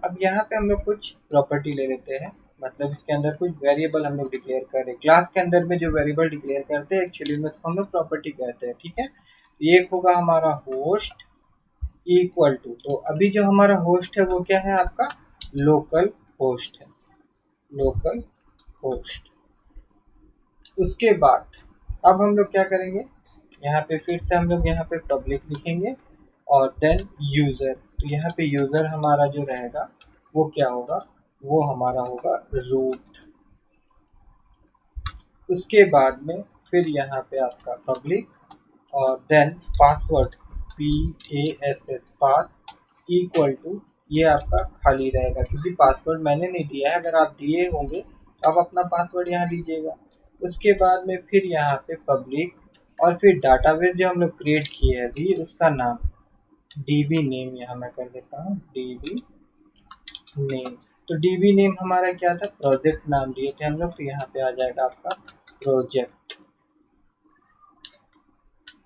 अब यहाँ पे हम लोग कुछ प्रॉपर्टी ले लेते हैं, मतलब इसके अंदर कुछ वेरिएबल हम लोग डिक्लेयर कर रहे हैं। क्लास के अंदर में जो वेरिएबल डिक्लेयर करते हैं एक्चुअली में उसको हम लोग प्रॉपर्टी कहते हैं। ठीक है, ये एक होगा हमारा होस्ट इक्वल टू, तो अभी जो हमारा होस्ट है वो क्या है आपका लोकल होस्ट है, लोकल होस्ट। उसके बाद अब हम लोग क्या करेंगे, यहाँ पे फिर से हम लोग यहाँ पे पब्लिक लिखेंगे और देन यूजर। तो यहाँ पे यूजर हमारा जो रहेगा वो क्या होगा, वो हमारा होगा रूट। उसके बाद में फिर यहाँ पे आपका पब्लिक और then password PASS pass equal to, ये आपका खाली रहेगा क्योंकि पासवर्ड मैंने नहीं दिया है। अगर आप दिए होंगे तो आप अपना पासवर्ड यहाँ दीजिएगा। उसके बाद में फिर यहाँ पे पब्लिक और फिर डाटाबेस जो हम लोग क्रिएट किए हैं अभी उसका नाम DB नेम यहाँ मैं कर देता हूँ DB नेम। तो DB नेम हमारा क्या था, प्रोजेक्ट नाम दिए थे हम लोग, तो यहाँ पे आ जाएगा आपका प्रोजेक्ट।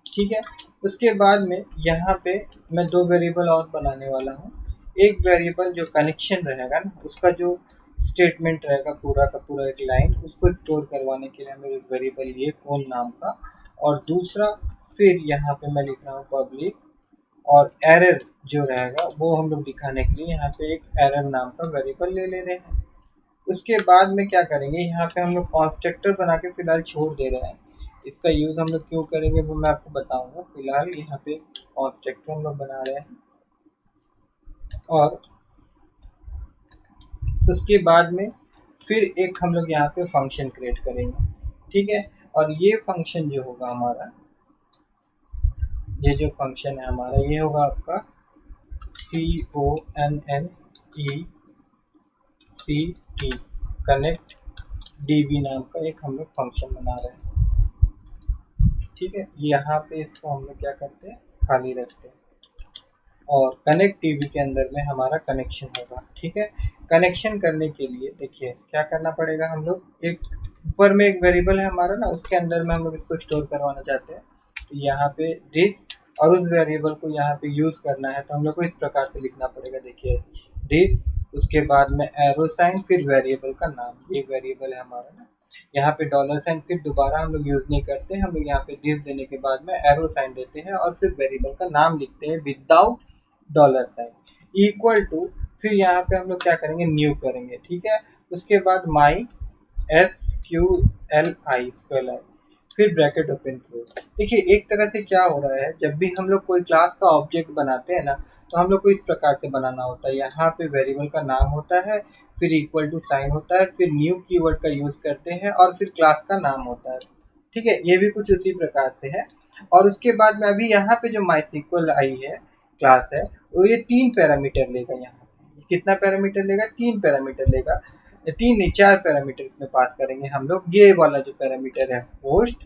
ठीक है, उसके बाद में यहाँ पे मैं दो वेरिएबल और बनाने वाला हूँ। एक वेरिएबल जो कनेक्शन रहेगा ना उसका जो स्टेटमेंट रहेगा पूरा का पूरा एक लाइन, उसको स्टोर करवाने के लिए हमें एक वेरिएबल लिए फोन नाम का। और दूसरा फिर यहाँ पे मैं लिख रहा हूँ पब्लिक और एरर जो रहेगा वो हम लोग दिखाने के लिए यहाँ पे एक एरर नाम का वेरिएबल ले रहे हैं। उसके बाद में क्या करेंगे, यहाँ पे हम लोग कंस्ट्रक्टर बना के फिलहाल छोड़ दे रहे हैं। इसका यूज हम लोग क्यों करेंगे वो मैं आपको बताऊंगा। फिलहाल यहाँ पे कंस्ट्रक्टर हम लोग बना रहे हैं और उसके बाद में फिर एक हम लोग यहाँ पे फंक्शन क्रिएट करेंगे। ठीक है, और ये फंक्शन जो होगा हमारा ये जो फंक्शन है हमारा ये होगा आपका CONNECT कनेक्ट DB नाम का एक हम लोग फंक्शन बना रहे हैं। ठीक है, यहाँ पे इसको हम लोग क्या करते हैं, खाली रखते हैं और कनेक्ट टीवी के अंदर में हमारा कनेक्शन होगा। ठीक है, कनेक्शन करने के लिए देखिए क्या करना पड़ेगा, हम लोग एक ऊपर में एक वेरिएबल है हमारा ना, उसके अंदर में हम लोग इसको स्टोर करवाना चाहते हैं। तो यहाँ पे दिस और उस वेरिएबल को यहाँ पे यूज करना है, तो हम लोग को इस प्रकार से लिखना पड़ेगा। देखिए दिस, उसके बाद में एरो साइन, फिर वेरिएबल का नाम, ये वेरिएबल है हमारा ना। यहाँ पे डॉलर साइन फिर दोबारा हम लोग यूज नहीं करते, हम लोग यहाँ पे दिस देने के बाद में एरो साइन देते हैं और फिर वेरिएबल का नाम लिखते हैं without dollar sign equal to, फिर यहाँ पे हम लोग क्या करेंगे, न्यू करेंगे। ठीक है, उसके बाद माई SQLI, फिर ब्रैकेट ओपन क्लोज। देखिए एक तरह से क्या हो रहा है, जब भी हम लोग कोई क्लास का ऑब्जेक्ट बनाते हैं ना, तो हम लोग को इस प्रकार से बनाना होता है। यहाँ पे वेरिएबल का नाम होता है, फिर इक्वल टू साइन होता है, फिर न्यू कीवर्ड का यूज करते हैं और फिर क्लास का नाम होता है। ठीक है, ये भी कुछ उसी प्रकार से है। और उसके बाद में अभी यहाँ पे जो MySQLi है क्लास है, वो ये 3 पैरामीटर लेगा। यहाँ कितना पैरामीटर लेगा, 3 पैरामीटर लेगा, 3 नहीं 4 पैरामीटर इसमें पास करेंगे हम लोग। ये वाला जो पैरामीटर है होस्ट,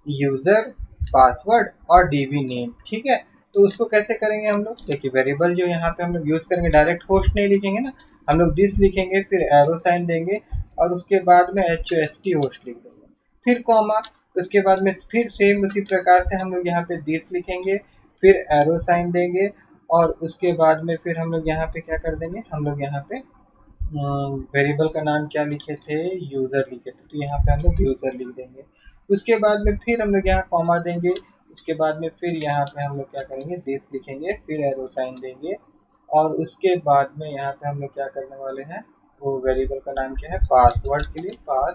यूजर, पासवर्ड और DB नेम। ठीक है, तो उसको कैसे करेंगे हम लोग, देखिए वेरिएबल जो यहाँ पे हम लोग यूज करेंगे, डायरेक्ट होस्ट नहीं लिखेंगे ना, हम लोग दिस लिखेंगे, फिर एरो साइन देंगे और उसके बाद में HOST होस्ट लिख देंगे, फिर कॉमा, उसके बाद में फिर सेम उसी प्रकार से हम लोग यहाँ पे दिस लिखेंगे, फिर एरो साइन देंगे और उसके बाद में फिर हम लोग यहाँ पे क्या कर देंगे, हम लोग यहाँ पे वेरिएबल का नाम क्या लिखे थे, यूजर लिखे थे, तो यहाँ पे हम लोग यूजर लिख देंगे। उसके बाद में फिर हम लोग यहाँ कॉमा देंगे, उसके बाद में फिर यहाँ पे हम लोग क्या करेंगे, दिस लिखेंगे, फिर एरो साइन देंगे और उसके बाद में यहाँ पे हम लोग क्या करने वाले हैं, वो वेरिएबल का नाम क्या है, पासवर्ड के लिए पास,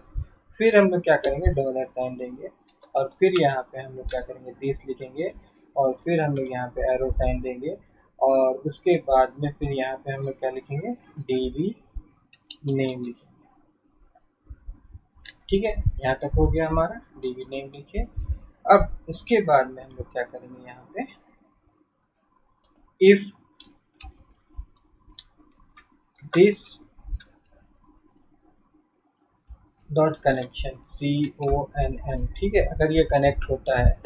फिर हम लोग क्या करेंगे, डॉलर साइन देंगे और फिर यहाँ पे हम लोग क्या करेंगे, दिस लिखेंगे और फिर हम लोग यहाँ पे एरो साइन देंगे और उसके बाद में फिर यहाँ पे हम लोग क्या लिखेंगे, DB नेम लिखेंगे। ठीक है, यहाँ तक हो गया हमारा, DB नेम लिखे। अब उसके बाद में हम लोग क्या करेंगे, यहाँ पे if this dot connection CONN, ठीक है, अगर ये कनेक्ट होता है,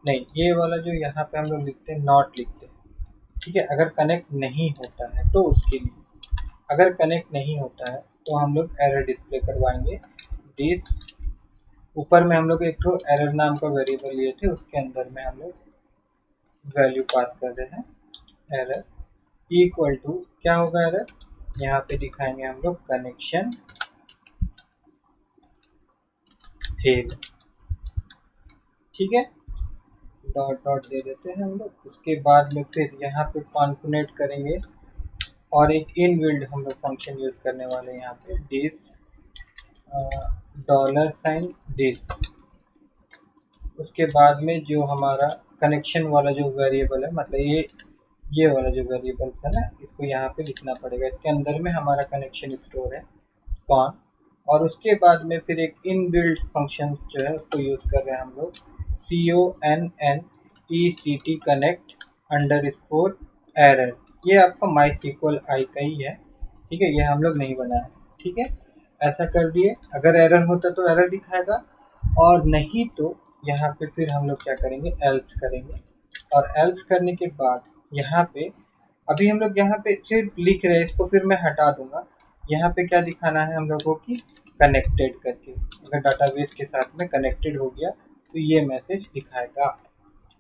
नहीं ये वाला जो यहाँ पे हम लोग लिखते हैं नॉट लिखते हैं। ठीक है, अगर कनेक्ट नहीं होता है तो उसके लिए, अगर कनेक्ट नहीं होता है तो हम लोग एरर डिस्प्ले करवाएंगे। दिस ऊपर में हम लोग एक तो एरर नाम का वेरिएबल लिए थे, उसके अंदर में हम लोग वैल्यू पास कर रहे हैं, एरर इक्वल टू क्या होगा, एरर यहाँ पे दिखाएंगे हम लोग कनेक्शन फेल। ठीक है, डॉट डॉट दे देते हैं हम लोग। उसके बाद में फिर यहाँ पे कॉन्कनेट करेंगे और एक इन बिल्ड हम लोग फंक्शन यूज करने वाले हैं यहाँ पे, दिस डॉलर साइन दिस। उसके बाद में जो हमारा कनेक्शन वाला जो वेरिएबल है, मतलब ये वाला जो वेरिएबल है ना, इसको यहाँ पे लिखना पड़ेगा, इसके अंदर में हमारा कनेक्शन स्टोर है कौन। और उसके बाद में फिर एक इन बिल्ड फंक्शन जो है उसको यूज कर रहे हैं हम लोग, CONNECT connect under score error. ये आपका MySQLi का ही है। ठीक है, ये हम लोग नहीं बनाए। ठीक है, ऐसा कर दिए, अगर एरर होता तो एरर दिखाएगा और नहीं तो यहाँ पे फिर हम लोग क्या करेंगे, एल्स करेंगे। और एल्स करने के बाद यहाँ पे अभी हम लोग यहाँ पे सिर्फ लिख रहे हैं, इसको फिर मैं हटा दूंगा। यहाँ पे क्या दिखाना है हम लोगों की, कनेक्टेड करके, अगर डाटाबेस के साथ में कनेक्टेड हो गया तो ये मैसेज दिखाएगा।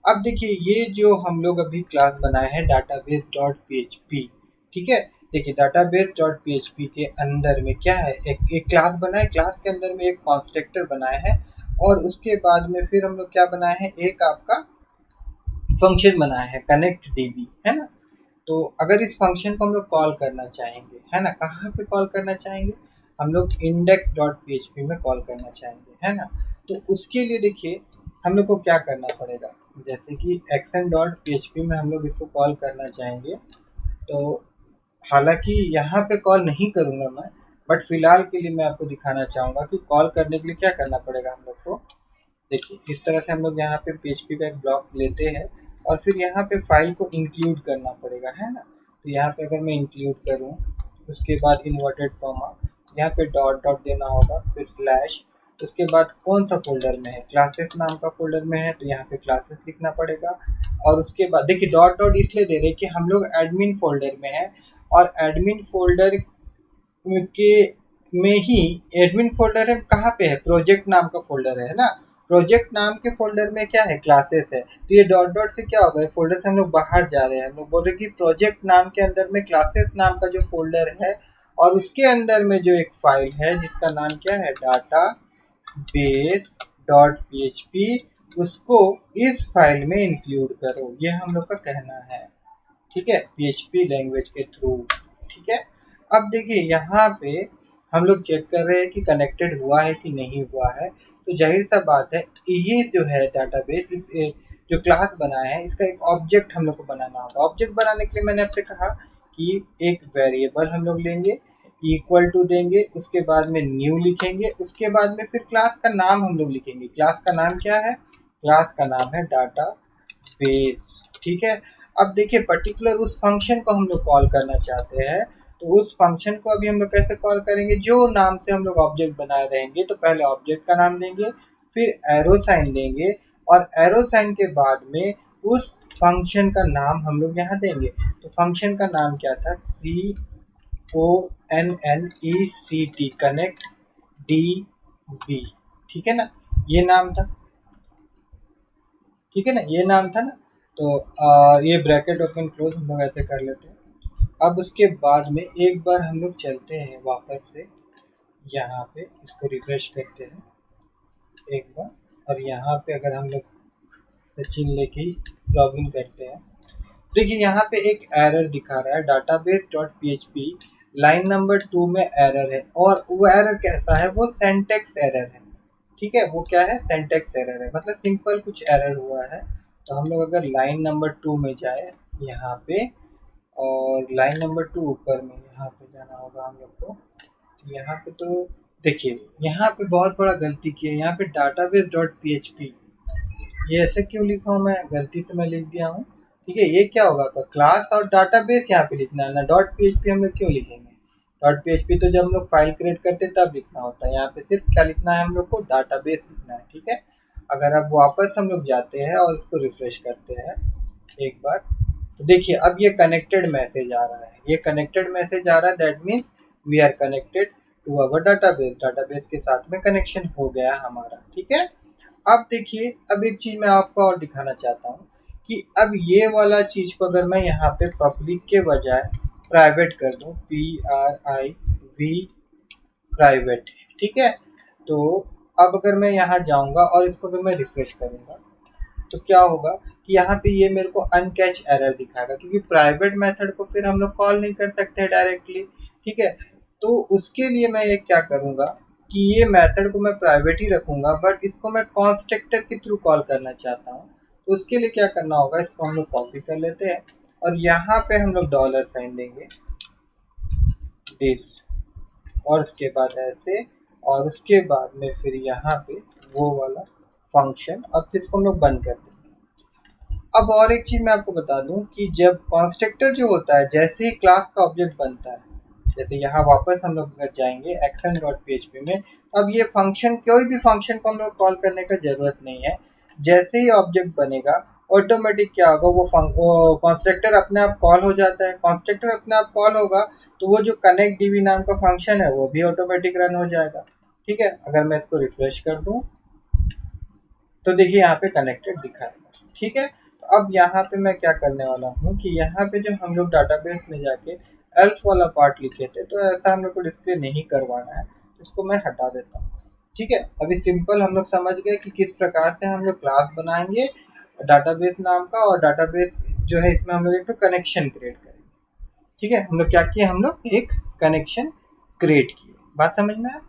अब देखिए ये जो हम लोग अभी क्लास बनाए हैं database.php, ठीक है, देखिए database.php के अंदर में क्या है, एक क्लास बना है, क्लास के अंदर में एक कंस्ट्रक्टर बनाया है और उसके बाद में फिर हम लोग क्या बनाए हैं, एक आपका फंक्शन बनाया है कनेक्ट DB, है ना। तो अगर इस फंक्शन को हम लोग कॉल करना चाहेंगे, है ना, कहाँ पे कॉल करना चाहेंगे, हम लोग index.php में कॉल करना चाहेंगे, है ना। तो उसके लिए देखिए हम लोग को क्या करना पड़ेगा, जैसे कि action.php में हम लोग इसको कॉल करना चाहेंगे, तो हालांकि यहाँ पे कॉल नहीं करूँगा मैं, बट फिलहाल के लिए मैं आपको दिखाना चाहूँगा कि कॉल करने के लिए क्या करना पड़ेगा हम लोग को। देखिए इस तरह से हम लोग यहाँ पे PHP का एक ब्लॉक लेते हैं और फिर यहाँ पे फाइल को इंक्लूड करना पड़ेगा, है ना। तो यहाँ पे अगर मैं इंक्लूड करूँ, उसके बाद इन्वर्टेड कॉमा, यहाँ पे डॉट डॉट देना होगा, फिर स्लैश, उसके बाद कौन सा फोल्डर में है, क्लासेस नाम का फोल्डर में है तो यहाँ पे क्लासेस लिखना पड़ेगा। और उसके बाद देखिए डॉट डॉट इसलिए दे रहे कि हम लोग एडमिन फोल्डर में है, और एडमिन फोल्डर के में ही एडमिन फोल्डर है कहाँ पे है, प्रोजेक्ट नाम का फोल्डर है ना। प्रोजेक्ट नाम के फोल्डर में क्या है, क्लासेस है। तो ये डॉट डॉट से क्या होगा, फोल्डर से हम लोग बाहर जा रहे हैं, हम लोग बोल रहे हैं कि प्रोजेक्ट नाम के अंदर में क्लासेस नाम का जो फोल्डर है, और उसके अंदर में जो एक फाइल है जिसका नाम क्या है, डाटा बेस डॉट php, उसको इस फाइल में इंक्लूड करो, ये हम लोग का कहना है। ठीक है, PHP लैंग्वेज के थ्रू। ठीक है, अब देखिए यहाँ पे हम लोग चेक कर रहे हैं कि कनेक्टेड हुआ है कि नहीं हुआ है। तो जाहिर सा बात है ये जो है डाटाबेस, इस जो क्लास बनाया है इसका एक ऑब्जेक्ट हम लोग को बनाना होगा। ऑब्जेक्ट बनाने के लिए मैंने आपसे कहा कि एक वेरिएबल हम लोग लेंगे, इक्वल टू देंगे, उसके बाद में न्यू लिखेंगे, उसके बाद में फिर क्लास का नाम हम लोग लिखेंगे। क्लास का नाम क्या है, क्लास का नाम है डाटा बेस। ठीक है, अब देखिए पर्टिकुलर उस फंक्शन को हम लोग कॉल करना चाहते हैं, तो उस फंक्शन को अभी हम लोग कैसे कॉल करेंगे, जो नाम से हम लोग ऑब्जेक्ट बनाए रहेंगे, तो पहले ऑब्जेक्ट का नाम देंगे, फिर एरो साइन देंगे, और एरो साइन के बाद में उस फंक्शन का नाम हम लोग यहाँ देंगे। तो फंक्शन का नाम क्या था, CONNECT, कनेक्ट DB। ठीक है ना, ये नाम था, ठीक है ना, ये नाम था ना। तो ये ब्रैकेट ओपन क्लोज हम लोग ऐसे कर लेते हैं। अब उसके बाद में एक बार हम लोग चलते हैं वापस से यहाँ पे, इसको रिफ्रेश करते हैं एक बार, और यहाँ पे अगर हम लोग सचिन लेके लॉग इन करते हैं, देखिए यहाँ पे एक एरर दिखा रहा है, database dot php line number 2 में एरर है। और वो एरर कैसा है, वो सेंटेक्स एरर है। ठीक है, वो क्या है, सेंटेक्स एरर है, मतलब सिंपल कुछ एरर हुआ है। तो हम लोग अगर लाइन नंबर 2 में जाए यहाँ पे, और लाइन नंबर 2 ऊपर में यहाँ पे जाना होगा हम लोग को। यहाँ पे तो देखिए यहाँ पे बहुत बड़ा गलती की है, यहाँ पे डाटाबेस डॉट php, ये ऐसे क्यों लिखा हूँ, मैं गलती से मैं लिख दिया हूँ। ठीक है, ये क्या होगा आपका, क्लास और डाटाबेस यहाँ पे लिखना है ना, डॉट php हम लोग क्यों लिखेंगे। डॉट php तो जब हम लोग फाइल क्रिएट करते तब लिखना होता है, यहाँ पे सिर्फ क्या लिखना है, हम लोग को डाटाबेस लिखना है। ठीक है, अगर अब वापस हम लोग जाते हैं और इसको रिफ्रेश करते हैं एक बार, तो देखिए अब ये कनेक्टेड मैसेज आ रहा है, ये कनेक्टेड मैसेज आ रहा है, that means we are connected to our database, database के साथ में कनेक्शन हो गया हमारा। ठीक है, अब देखिए अब एक चीज मैं आपको और दिखाना चाहता हूँ कि अब ये वाला चीज को अगर मैं यहाँ पे पब्लिक के बजाय प्राइवेट कर दूँ, PRIV प्राइवेट। ठीक है, तो अब अगर मैं यहाँ जाऊँगा और इसको अगर मैं रिफ्रेश करूँगा, तो क्या होगा कि यहाँ पे ये मेरे को अनकैच एरर दिखाएगा, क्योंकि प्राइवेट मेथड को फिर हम लोग कॉल नहीं कर सकते डायरेक्टली। ठीक है, तो उसके लिए मैं ये क्या करूँगा कि ये मेथड को मैं प्राइवेट ही रखूँगा, बट इसको मैं कॉन्स्ट्रक्टर के थ्रू कॉल करना चाहता हूँ। तो उसके लिए क्या करना होगा, इसको हम लोग कॉपी कर लेते हैं, और यहाँ पे हम लोग डॉलर साइन देंगे दिस, और उसके बाद ऐसे, और उसके बाद में फिर यहाँ पे वो वाला फंक्शन, और फिर इसको हम लोग बंद कर देंगे। अब और एक चीज मैं आपको बता दूं कि जब कॉन्स्ट्रक्टर जो होता है, जैसे ही क्लास का ऑब्जेक्ट बनता है, जैसे यहाँ वापस हम लोग अगर जाएंगे action.php में, अब ये फंक्शन, कोई भी फंक्शन को हम लोग कॉल करने का जरूरत नहीं है। जैसे ही ऑब्जेक्ट बनेगा ऑटोमेटिक क्या होगा, वो कॉन्स्ट्रक्टर अपने आप कॉल हो जाता है। कॉन्स्ट्रक्टर अपने आप कॉल होगा तो वो जो कनेक्ट डीबी नाम का फंक्शन है वो भी ऑटोमेटिक रन हो जाएगा। ठीक है, अगर मैं इसको रिफ्रेश कर दूं तो देखिए यहाँ पे कनेक्टेड दिखाएगा। ठीक है, तो अब यहाँ पे मैं क्या करने वाला हूँ कि यहाँ पे जो हम लोग डाटाबेस में जाके एल्स वाला पार्ट लिखे थे, तो ऐसा हम लोग को डिस्प्ले नहीं करवाना है, इसको मैं हटा देता हूँ। ठीक है, अभी सिंपल हम लोग समझ गए कि किस प्रकार से हम लोग क्लास बनाएंगे डाटाबेस नाम का, और डाटाबेस जो है इसमें हम लोग एक तो कनेक्शन क्रिएट करेंगे। ठीक है, हम लोग क्या किए, हम लोग एक कनेक्शन क्रिएट किए, बात समझ में आया।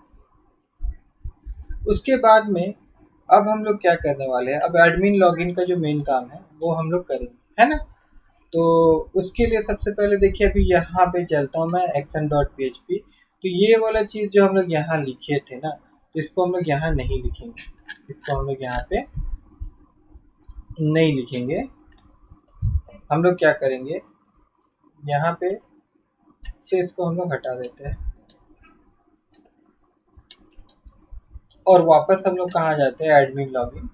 उसके बाद में अब हम लोग क्या करने वाले हैं, अब एडमिन लॉगिन का जो मेन काम है वो हम लोग करेंगे, है ना। तो उसके लिए सबसे पहले देखिए अभी यहाँ पे चलता हूँ मैं action.php। तो ये वाला चीज़ जो हम लोग यहाँ लिखे थे ना, तो इसको हम लोग यहाँ नहीं लिखेंगे, इसको हम लोग यहाँ पे नहीं लिखेंगे। हम लोग क्या करेंगे, यहाँ पे से इसको हम लोग हटा देते हैं और वापस हम लोग कहाँ जाते हैं, एडमिन लॉगिन,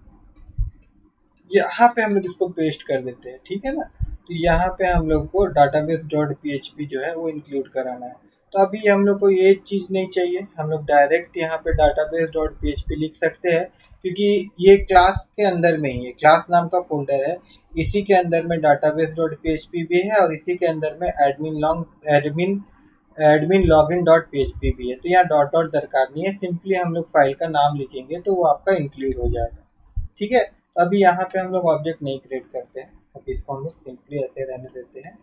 यहाँ पे हम लोग इसको पेस्ट कर देते हैं, ठीक है ना। तो यहाँ पे हम लोग को database.php जो है वो इंक्लूड कराना है। तो अभी हम लोग को ये चीज़ नहीं चाहिए, हम लोग डायरेक्ट यहाँ पे database.php लिख सकते हैं, क्योंकि ये क्लास के अंदर में ही है, क्लास नाम का फोल्डर है, इसी के अंदर में database.php भी है और इसी के अंदर में एडमिन लॉगिन डॉट php भी है। तो यहाँ डॉट डॉट दरकार नहीं है, सिंपली हम लोग फाइल का नाम लिखेंगे तो वो आपका इंक्लूड हो जाएगा, ठीक है। अभी यहाँ पे हम लोग ऑब्जेक्ट नहीं क्रिएट करते हैं, अभी इसको हम लोग सिंपली ऐसे रहने देते हैं।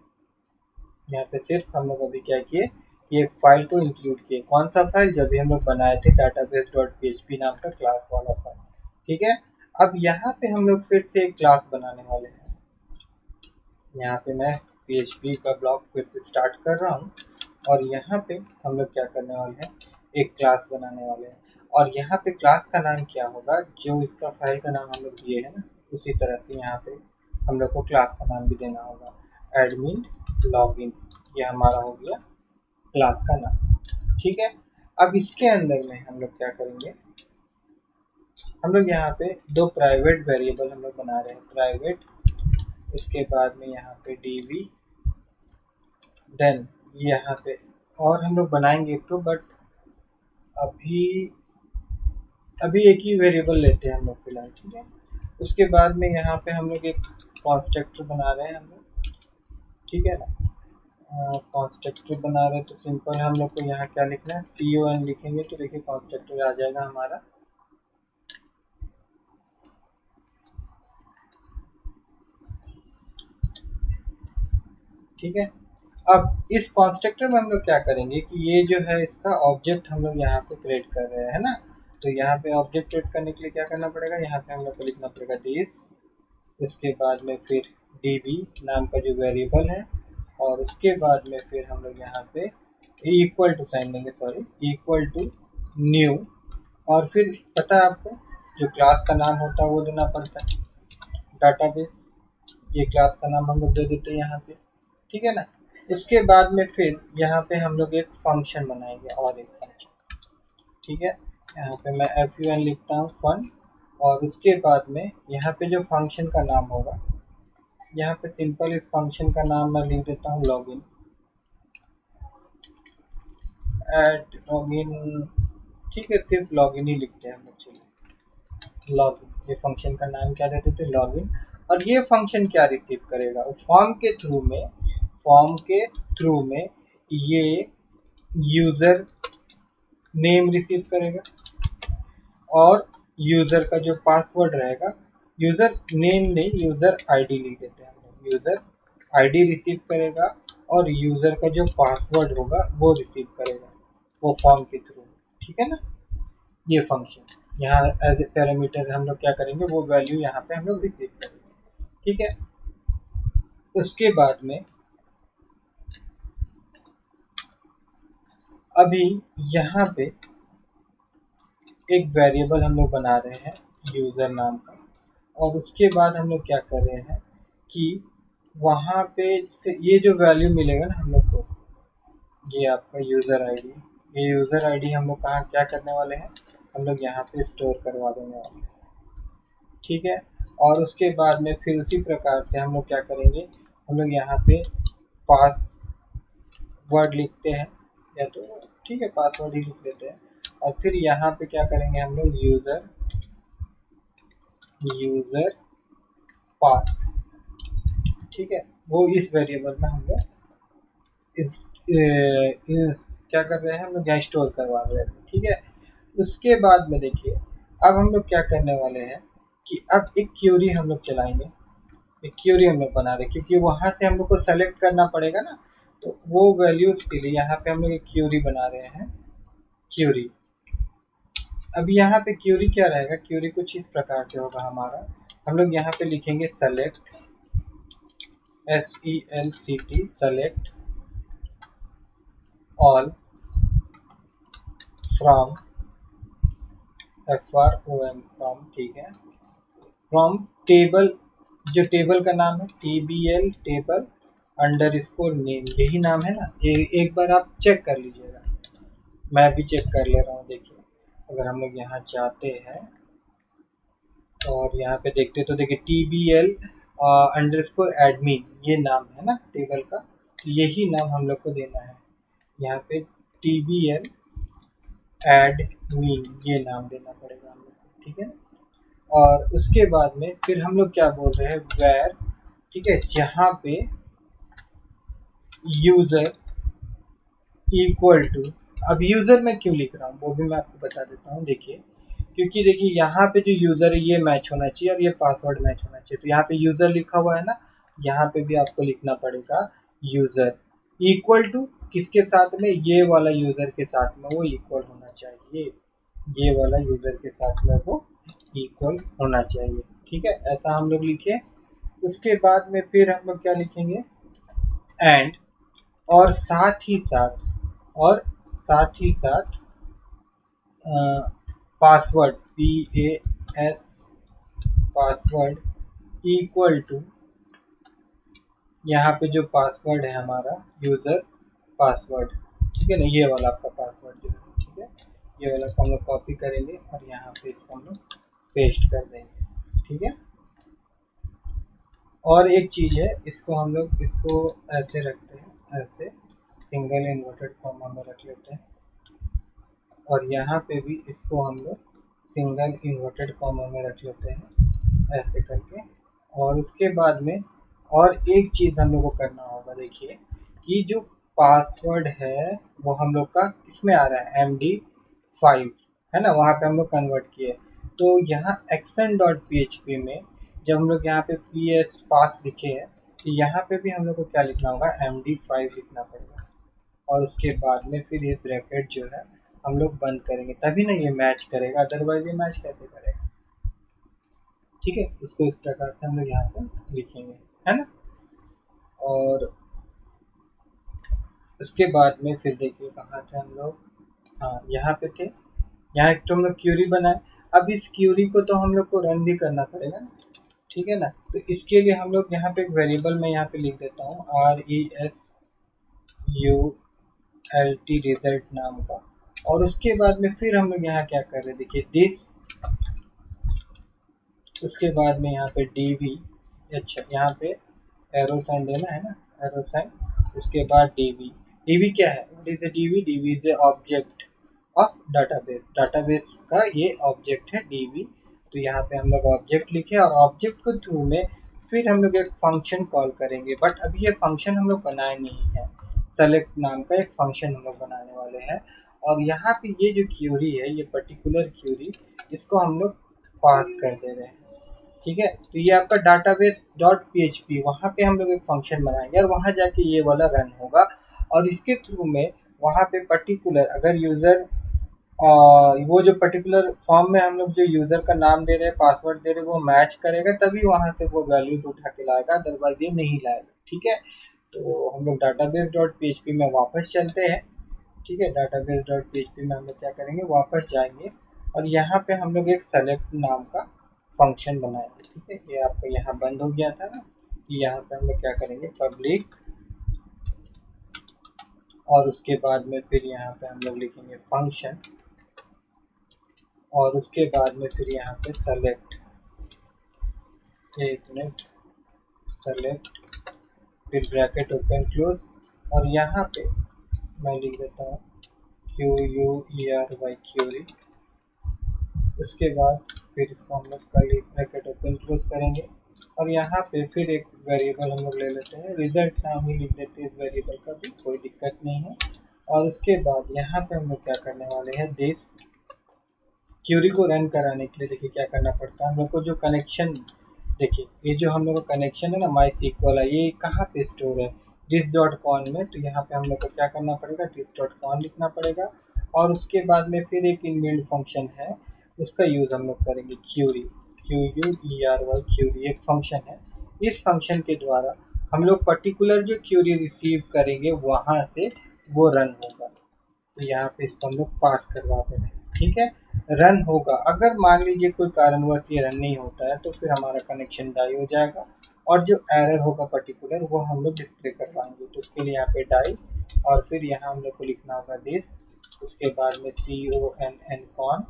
यहाँ पे सिर्फ हम लोग अभी क्या किए कि एक फाइल को इंक्लूड किए, कौन सा फाइल, जब भी हम लोग बनाए थे database.php नाम का क्लास वाला फाइल, ठीक है। अब यहाँ पे हम लोग फिर से एक क्लास बनाने वाले हैं। यहाँ पे मैं PHP का ब्लॉक फिर से स्टार्ट कर रहा हूँ और यहाँ पे हम लोग क्या करने वाले हैं, एक क्लास बनाने वाले हैं। और यहाँ पे क्लास का नाम क्या होगा, जो इसका फाइल का नाम हम लोग दिए है ना, उसी तरह से यहाँ पे हम लोग को क्लास का नाम भी देना होगा, एडमिन लॉगिन, ये हमारा हो गया क्लास का नाम, ठीक है। अब इसके अंदर में हम लोग क्या करेंगे, हम लोग यहाँ पे दो प्राइवेट वेरिएबल हम लोग बना रहे हैं, प्राइवेट, उसके बाद में यहाँ पे db, देन यहाँ पे और हम लोग बनाएंगे एक तो, बट अभी अभी एक ही वेरिएबल लेते हैं हम लोग फिलहाल, ठीक है। उसके बाद में यहाँ पे हम लोग एक कॉन्स्ट्रक्टर बना रहे हैं हम लोग, ठीक है ना। कॉन्स्ट्रक्टर बना रहे हैं तो सिंपल हम लोग को यहाँ क्या लिखना है, con लिखेंगे तो देखिए कॉन्स्ट्रक्टर आ जाएगा हमारा, ठीक है। अब इस कॉन्स्ट्रक्टर में हम लोग क्या करेंगे कि ये जो है इसका ऑब्जेक्ट हम लोग यहाँ पे क्रिएट कर रहे हैं, है ना। तो यहाँ पे ऑब्जेक्ट क्रिएट करने के लिए क्या करना पड़ेगा, यहाँ पे हम लोग को लिखना पड़ेगा दिस, उसके बाद में फिर db नाम का जो वेरिएबल है, और उसके बाद में फिर हम लोग यहाँ पे इक्वल टू साइन देंगे, सॉरी, इक्वल टू न्यू, और फिर पता है आपको जो क्लास का नाम होता है वो देना पड़ता है, डाटाबेस, ये क्लास का नाम हम लोग दे देते हैं यहाँ पे, ठीक है ना। उसके बाद में फिर यहाँ पे हम लोग एक फंक्शन बनाएंगे, और एक फंक्शन, ठीक है। यहाँ पे मैं fun लिखता हूँ, फन, और उसके बाद में यहाँ पे जो फंक्शन का नाम होगा, यहाँ पे सिंपल इस फंक्शन का नाम मैं लिख देता हूँ लॉगिन, एट लॉगिन, ठीक है, सिर्फ लॉगिन ही लिखते हैं हम लोग, चलिए लॉगिन, ये फंक्शन का नाम क्या देते थे, लॉगिन। और ये फंक्शन क्या रिसीव करेगा, फॉर्म के थ्रू में ये यूजर नेम रिसीव करेगा, और यूजर का जो पासवर्ड रहेगा, यूजर नेम नहीं, यूजर आईडी लिख देते हैं हम लोग, यूजर आईडी रिसीव करेगा, और यूजर का जो पासवर्ड होगा वो रिसीव करेगा, वो फॉर्म के थ्रू, ठीक है ना। ये फंक्शन यहाँ एज ए पैरामीटर हम लोग क्या करेंगे, वो वैल्यू यहाँ पे हम लोग रिसीव करेंगे, ठीक है। उसके बाद में अभी यहाँ पे एक वेरिएबल हम लोग बना रहे हैं यूजर नाम का, और उसके बाद हम लोग क्या कर रहे हैं कि वहाँ पे से ये जो वैल्यू मिलेगा ना हम लोग को, ये आपका यूज़र आईडी, ये यूज़र आईडी हम लोग कहाँ क्या करने वाले हैं, हम लोग यहाँ पे स्टोर करवा देने वाले हैं, ठीक है। और उसके बाद में फिर उसी प्रकार से हम लोग क्या करेंगे, हम लोग यहाँ पे पासवर्ड लिखते हैं, या तो ठीक है पासवर्ड ही लिख लेते हैं, और फिर यहाँ पे क्या करेंगे हम लोग, यूज़र पास, ठीक है। वो इस वेरिएबल में हम लोग क्या कर रहे हैं, हम लोग यहाँ स्टोर करवा रहे हैं, ठीक है। उसके बाद में देखिए अब हम लोग क्या करने वाले हैं कि अब एक क्यूरी हम लोग चलाएंगे, एक क्यूरी हम लोग बना रहे हैं, क्योंकि वहां से हम लोग को सेलेक्ट करना पड़ेगा ना, तो वो वैल्यूज के लिए यहाँ पे हम लोग एक क्यूरी बना रहे हैं, क्यूरी। अब यहाँ पे क्यूरी क्या रहेगा, क्यूरी कुछ इस प्रकार से होगा हमारा, हम लोग यहाँ पे लिखेंगे select, SELCT, select all from, FROM, from, ठीक है, फ्रॉम टेबल जो टेबल का नाम है TBL टेबल अंडरस्कोर नेम, यही नाम है ना। एक बार आप चेक कर लीजिएगा, मैं भी चेक कर ले रहा हूँ। देखिए अगर हम लोग यहाँ जाते हैं और यहाँ पे देखते तो देखिए TBL अंडरस्कोर एडमिन, ये नाम है ना टेबल का, तो यही नाम हम लोग को देना है। यहाँ पे TBL एडमिन ये नाम देना पड़ेगा हम लोग को, ठीक है। और उसके बाद में फिर हम लोग क्या बोल रहे हैं, वेर, ठीक है, जहाँ पे यूजर इक्वल टू, अब यूजर मैं क्यों लिख रहा हूँ वो भी मैं आपको बता देता हूँ। देखिए क्योंकि देखिए यहाँ पे जो यूजर है ये मैच होना चाहिए और ये पासवर्ड मैच होना चाहिए, तो यहाँ पे यूजर लिखा हुआ है ना, यहाँ पे भी आपको लिखना पड़ेगा यूजर इक्वल टू किसके साथ में, ये वाला यूजर के साथ में वो इक्वल होना चाहिए, ये वाला यूजर के साथ में वो इक्वल होना चाहिए, ठीक है। ऐसा हम लोग लिखे। उसके बाद में फिर हम लोग क्या लिखेंगे, एंड, और साथ ही साथ, और साथ ही साथ password PAS password equal to, यहाँ पे जो पासवर्ड है हमारा यूजर पासवर्ड, ठीक है ना, ये वाला आपका पासवर्ड जो है, ठीक है, ये वाला को हम लोग कॉपी करेंगे और यहाँ पे इसको हम लोग पेस्ट कर देंगे, ठीक है। और एक चीज है, इसको हम लोग इसको ऐसे रखते हैं, ऐसे सिंगल इन्वर्टेड कॉमा में रख लेते हैं, और यहाँ पे भी इसको हम लोग सिंगल इन्वर्टेड कॉमा में रख लेते हैं ऐसे करके। और उसके बाद में और एक चीज हम लोग को करना होगा, देखिए कि जो पासवर्ड है वो हम लोग का किसमें आ रहा है, MD5 है ना, वहाँ पे हम लोग कन्वर्ट किए। तो यहाँ action.php में जब हम लोग यहाँ पे PS पास लिखे हैं, तो यहाँ पे भी हम लोग को क्या लिखना होगा, MD5 लिखना पड़ेगा। और उसके बाद में फिर ये ब्रैकेट जो है हम लोग बंद करेंगे, तभी ना ये मैच करेगा, अदरवाइज ये मैच कैसे करेगा, ठीक है। इसको इस प्रकार से हम लोग यहाँ पे लिखेंगे, है ना। और उसके बाद में फिर देखिए कहाँ थे हम लोग, हाँ यहाँ पे थे। यहाँ एक तो हम लोग क्यूरी बनाए, अब इस क्यूरी को तो हम लोग को रन भी करना पड़ेगा ना, ठीक है ना। तो इसके लिए हम लोग यहाँ पे एक वेरिएबल मैं यहाँ पे लिख देता हूँ RESULT रिजल्ट नाम का। और उसके बाद में फिर हम लोग यहाँ क्या कर रहे हैं, देखिए दिस, उसके बाद में यहाँ पे DV, अच्छा यहाँ पे एरो साइन देना है ना, एरो साइन, उसके बाद DV क्या है, what is the DV is the object of database, database का ये ऑब्जेक्ट है DV। तो यहाँ पे हम लोग ऑब्जेक्ट लिखे और ऑब्जेक्ट को थ्रू में फिर हम लोग एक फंक्शन कॉल करेंगे, बट अभी ये फंक्शन हम लोग बनाए नहीं है, सेलेक्ट नाम का एक फंक्शन हम लोग बनाने वाले हैं। और यहाँ पे ये जो क्यूरी है, ये पर्टिकुलर क्यूरी, इसको हम लोग पास कर दे रहे हैं, ठीक है। तो ये आपका डाटाबेस डॉट PHP, वहाँ पे हम लोग एक फंक्शन बनाएंगे और वहाँ जाके ये वाला रन होगा। और इसके थ्रू में वहाँ पे पर्टिकुलर अगर यूज़र वो जो पर्टिकुलर फॉर्म में हम लोग जो यूज़र का नाम दे रहे हैं, पासवर्ड दे रहे हैं, वो मैच करेगा, तभी वहाँ से वो वैल्यूज उठा के लाएगा, अदरवाइज ये नहीं लाएगा, ठीक है। तो हम लोग डाटाबेस डॉट PHP में वापस चलते हैं, ठीक है। डाटाबेस डॉट PHP में हम लोग क्या करेंगे, वापस जाएंगे और यहाँ पे हम लोग एक सेलेक्ट नाम का फंक्शन बनाएंगे, ठीक है। ये आपका यहाँ बंद हो गया था ना, यहाँ पे हम लोग क्या करेंगे, पब्लिक, और उसके बाद में फिर यहाँ पे हम लोग लिखेंगे फंक्शन, और उसके बाद में फिर यहाँ पे सेलेक्ट, एक मिनट, सेलेक्ट, फिर ब्रैकेट ओपन क्लोज, और यहाँ पे मैं लिख देता हूँ QUERY क्यूरी। उसके बाद फिर इसको हम लोग कर्ली ब्रैकेट ओपन क्लोज करेंगे और यहाँ पे फिर एक वेरिएबल हम लोग ले लेते हैं, रिजल्ट नाम ही लिख देते हैं इस वेरिएबल का भी, कोई दिक्कत नहीं है। और उसके बाद यहाँ पे हम लोग क्या करने वाले हैं, दिस क्यूरी को रन कराने के लिए देखिए क्या करना पड़ता है हम लोग को, जो कनेक्शन, देखिए ये जो हम लोग का कनेक्शन है ना MySQL है, ये कहाँ पे स्टोर है, this.con में। तो यहाँ पे हम लोग को क्या करना पड़ेगा, this.con लिखना पड़ेगा। और उसके बाद में फिर एक इनबिल्ट फंक्शन है, उसका यूज़ हम लोग करेंगे, क्यूरी, QUERY क्यूरी एक फंक्शन है। इस फंक्शन के द्वारा हम लोग पर्टिकुलर जो क्यूरी रिसीव करेंगे वहाँ से वो रन होगा। तो यहाँ पे इसको हम लोग पास करवा दे रहे हैं, ठीक है। रन होगा, अगर मान लीजिए कोई कारणवश ये रन नहीं होता है तो फिर हमारा कनेक्शन डाई हो जाएगा और जो एरर होगा पर्टिकुलर वो हम लोग डिस्प्ले करवाएंगे। तो उसके लिए यहाँ पे डाई और फिर यहाँ हम लोग को लिखना होगा दिस, उसके बाद में CONN कॉन,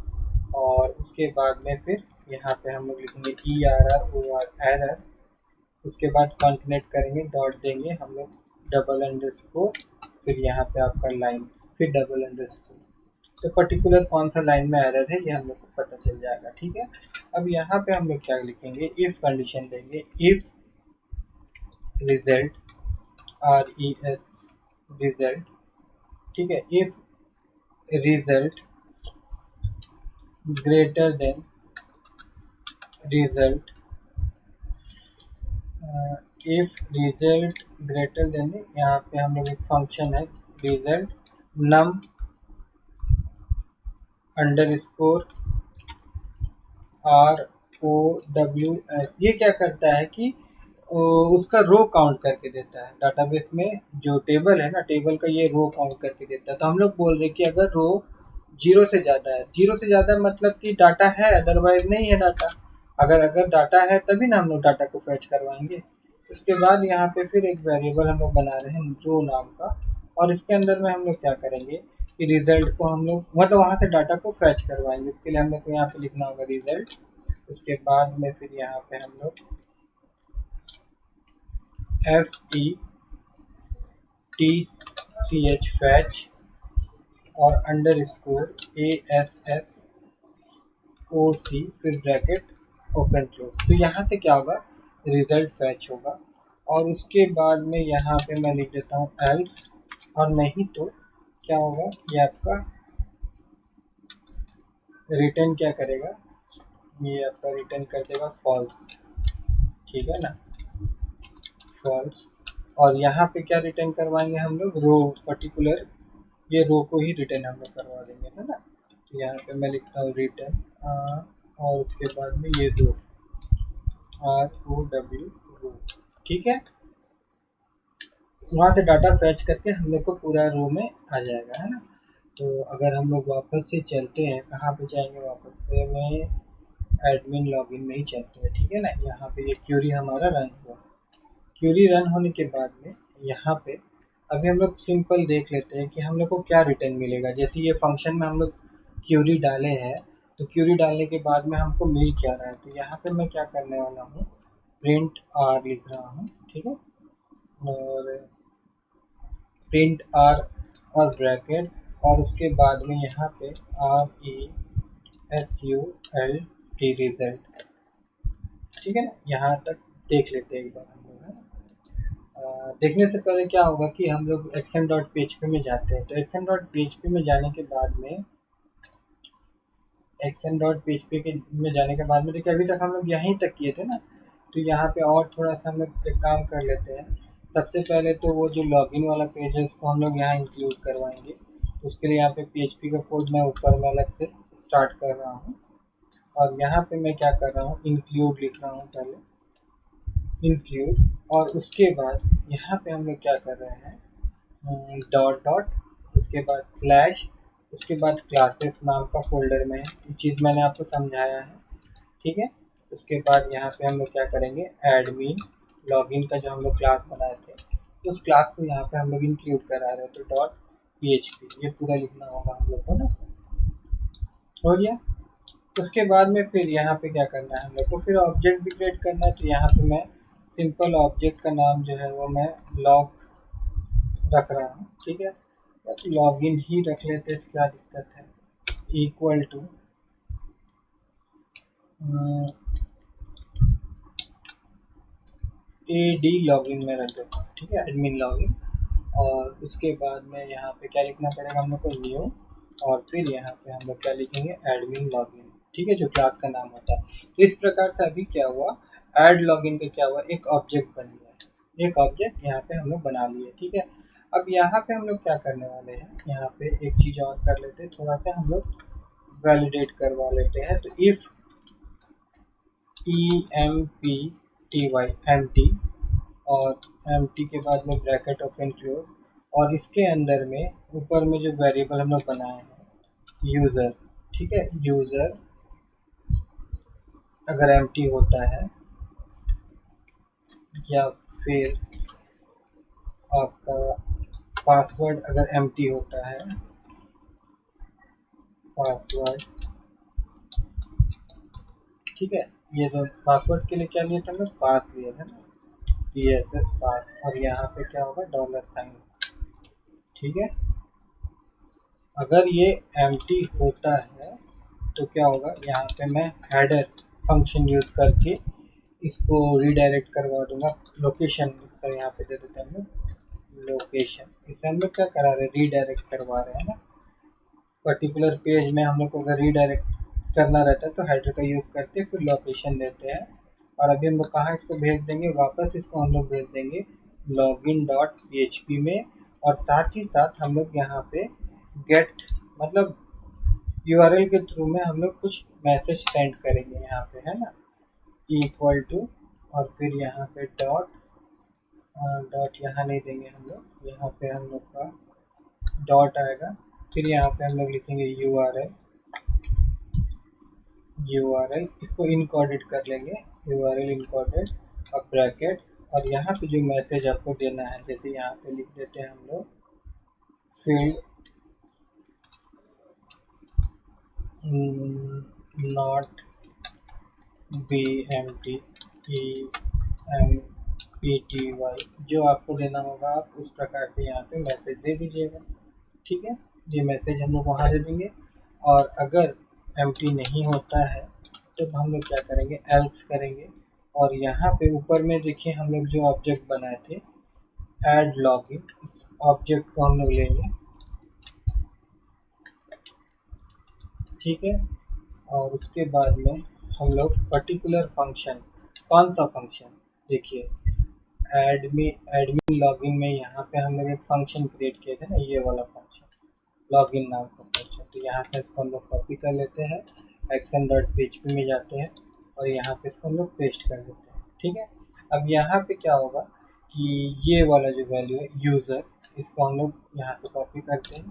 और उसके बाद में फिर यहाँ पे हम लोग लिखेंगे ERROR एरर, उसके बाद कॉन्टिनेट करेंगे, डॉट देंगे हम लोग, डबल अंडरस्कोर, फिर यहाँ पे आपका लाइन, फिर डबल अंडरस्कोर। तो पर्टिकुलर कौन सा लाइन में एरर है ये हम लोग को पता चल जाएगा। ठीक है, अब यहाँ पे हम लोग क्या लिखेंगे, इफ कंडीशन देंगे, इफ रिजल्ट RES रिजल्ट, ठीक है, if result greater than result, if result greater than, यहाँ पे हम लोग एक फंक्शन है रिजल्ट नम अंडरस्कोर ROWS, ये क्या करता है कि उसका रो काउंट करके देता है। डाटाबेस में जो टेबल है ना, टेबल का ये रो काउंट करके देता है। तो हम लोग बोल रहे हैं कि अगर रो 0 से ज़्यादा है, 0 से ज़्यादा मतलब कि डाटा है, अदरवाइज नहीं है डाटा। अगर डाटा है तभी ना हम लोग डाटा को फैच करवाएंगे। उसके बाद यहाँ पे फिर एक वेरिएबल हम लोग बना रहे हैं रो नाम का, और इसके अंदर में हम लोग क्या करेंगे कि रिजल्ट को हम लोग मतलब वहाँ से डाटा को फैच करवाएंगे। उसके लिए हम लोग को यहाँ पे लिखना होगा रिजल्ट, उसके बाद में फिर यहाँ पे हम लोग FETCH फैच और अंडरस्कोर ASSOC फिर ब्रैकेट ओपन क्लोज। तो यहाँ से क्या होगा, रिजल्ट फैच होगा, और उसके बाद में यहाँ पे मैं लिख देता हूँ एल्स, और नहीं तो क्या होगा, ये आपका रिटर्न क्या करेगा, ये आपका रिटर्न कर देगा फॉल्स। ठीक है ना, फॉल्स। और यहाँ पे क्या रिटर्न करवाएंगे हम लोग, रो पर्टिकुलर, ये रो को ही रिटर्न हम लोग करवा देंगे, है ना। तो यहाँ पे मैं लिखता हूँ रिटर्न, और उसके बाद में ये रो ROW रो, ठीक है। वहाँ से डाटा फैच करके हम लोग को पूरा रो में आ जाएगा, है ना। तो अगर हम लोग वापस से चलते हैं, कहाँ पे जाएंगे वापस से, मैं एडमिन लॉगिन में ही चलते हैं, ठीक है ना। यहाँ पे ये क्यूरी हमारा रन हुआ, क्यूरी रन होने के बाद में यहाँ पे अभी हम लोग सिंपल देख लेते हैं कि हम लोग को क्या रिटर्न मिलेगा। जैसे ये फंक्शन में हम लोग क्यूरी डाले हैं, तो क्यूरी डालने के बाद में हमको मिल क्या रहा है। तो यहाँ पे मैं क्या करने वाला हूँ, प्रिंट R लिख रहा हूँ, ठीक है, और प्रिंट R और ब्रैकेट, और उसके बाद में यहाँ पे RESULT रिजल्ट, ठीक है ना। यहाँ तक देख लेते हैं एक बार हम लोग, है ना। देखने से पहले क्या होगा कि हम लोग action.php में जाते हैं। तो action.php में जाने के बाद में में जाने के बाद में देखिए अभी तक हम लोग यहीं तक किए थे ना। तो यहाँ पे और थोड़ा सा हम लोग एक काम कर लेते हैं। सबसे पहले तो वो जो लॉगिन वाला पेज है उसको हम लोग यहाँ इंक्लूड करवाएंगे। तो उसके लिए यहाँ पे PHP का कोड मैं ऊपर में अलग से स्टार्ट कर रहा हूँ, और यहाँ पे मैं क्या कर रहा हूँ, इंक्लूड लिख रहा हूँ पहले, इंक्लूड, और उसके बाद यहाँ पे हम लोग क्या कर रहे हैं, डॉट डॉट, उसके बाद स्लैश, उसके बाद क्लासेस नाम का फोल्डर में है। ये चीज़ मैंने आपको समझाया है, ठीक है। उसके बाद यहाँ पे हम लोग क्या करेंगे, एडमिन लॉगिन का जो हम लोग क्लास बनाए थे उस क्लास को यहाँ पे हम लोग इंक्लूड करा रहे हैं। तो डॉट PHP ये पूरा लिखना होगा हम लोग को ना, हो गया। उसके बाद में फिर यहाँ पे क्या करना है हम लोग को, फिर ऑब्जेक्ट भी क्रिएट करना है। तो यहाँ पे मैं सिंपल ऑब्जेक्ट का नाम जो है वो मैं लॉग रख रहा हूँ, ठीक है। तो लॉगिन ही रख लेते हैं, क्या दिक्कत है, इक्वल टू AD लॉगिन में रख देता हूँ, ठीक है, एडमिन लॉगिन। और उसके बाद में यहाँ पे क्या लिखना पड़ेगा हम लोग को, न्यू, और फिर यहाँ पे हम लोग क्या लिखेंगे, एडमिन लॉगिन, ठीक है, जो क्लास का नाम होता है। तो इस प्रकार से अभी क्या हुआ, ऐड लॉगिन का क्या हुआ, एक ऑब्जेक्ट बन गया, एक ऑब्जेक्ट यहाँ पे हम लोग बना लिए, ठीक है। अब यहाँ पे हम लोग क्या करने वाले हैं, यहाँ पे एक चीज़ और कर लेते हैं, थोड़ा सा हम लोग वैलिडेट करवा लेते हैं। तो इफ empty और empty के बाद में ब्रैकेट ओपन क्लोज, और इसके अंदर में ऊपर में जो वेरिएबल हम लोग बनाए हैं यूज़र, ठीक है, यूज़र, अगर empty होता है या फिर आपका पासवर्ड अगर एम्प्टी होता है, पासवर्ड, ठीक है, ये जो पासवर्ड के लिए क्या लिया था हमने, पास लिया था ना, PSS पास, और यहाँ पे क्या होगा, डॉलर साइन, ठीक है। अगर ये एम्प्टी होता है तो क्या होगा, यहाँ पे मैं हेडर फंक्शन यूज करके इसको रीडायरेक्ट करवा दूंगा लोकेशन पर, यहाँ पे दे देते हैं हम लोग लोकेशन, इसे हम लोग क्या करा रहे हैं, रीडायरेक्ट करवा रहे हैं ना, पर्टिकुलर पेज में हम लोग को अगर रीडायरेक्ट करना रहता है तो हेडर का यूज करते फिर लोकेशन देते हैं। और अभी हम लोग कहाँ इसको भेज देंगे, वापस इसको हम लोग भेज देंगे login.php में, और साथ ही साथ हम लोग यहाँ पे गेट मतलब URL के थ्रू में हम लोग कुछ मैसेज सेंड करेंगे यहाँ पे, है ना, इक्वल टू, और फिर यहाँ पे डॉट यहाँ नहीं देंगे हम लोग, यहाँ पे हम लोग का डॉट आएगा, फिर यहाँ पे हम लोग लिखेंगे URL, इसको इनकोडेड कर लेंगे, URL इनकोडेड, और ब्रैकेट, और यहाँ पे जो मैसेज आपको देना है, जैसे यहाँ पे लिख देते हैं हम लोग field not be empty EMPTY, जो आपको देना होगा आप उस प्रकार से यहाँ पे मैसेज दे दीजिएगा, ठीक है। ये मैसेज हम लोग वहाँ दे देंगे, और अगर एम्प्टी नहीं होता है तो हम लोग क्या करेंगे, एल्स करेंगे, और यहाँ पे ऊपर में देखिए हम लोग जो ऑब्जेक्ट बनाए थे ऐड लॉगिन, इस ऑब्जेक्ट को हम लोग लेंगे, ठीक है, और उसके बाद में हम लोग पर्टिकुलर फंक्शन, कौन सा फंक्शन, देखिए एडमिन लॉगिन में यहाँ पे हम लोग एक फंक्शन क्रिएट किए थे ना, ये वाला फंक्शन लॉगिन नाम का फंक्शन, तो यहाँ से इसको हम लोग कॉपी कर लेते हैं, action.php में जाते हैं और यहाँ पे इसको हम लोग पेस्ट कर देते हैं, ठीक है। अब यहाँ पे क्या होगा कि ये वाला जो वैल्यू है यूज़र, इसको हम लोग यहाँ से कॉपी करते हैं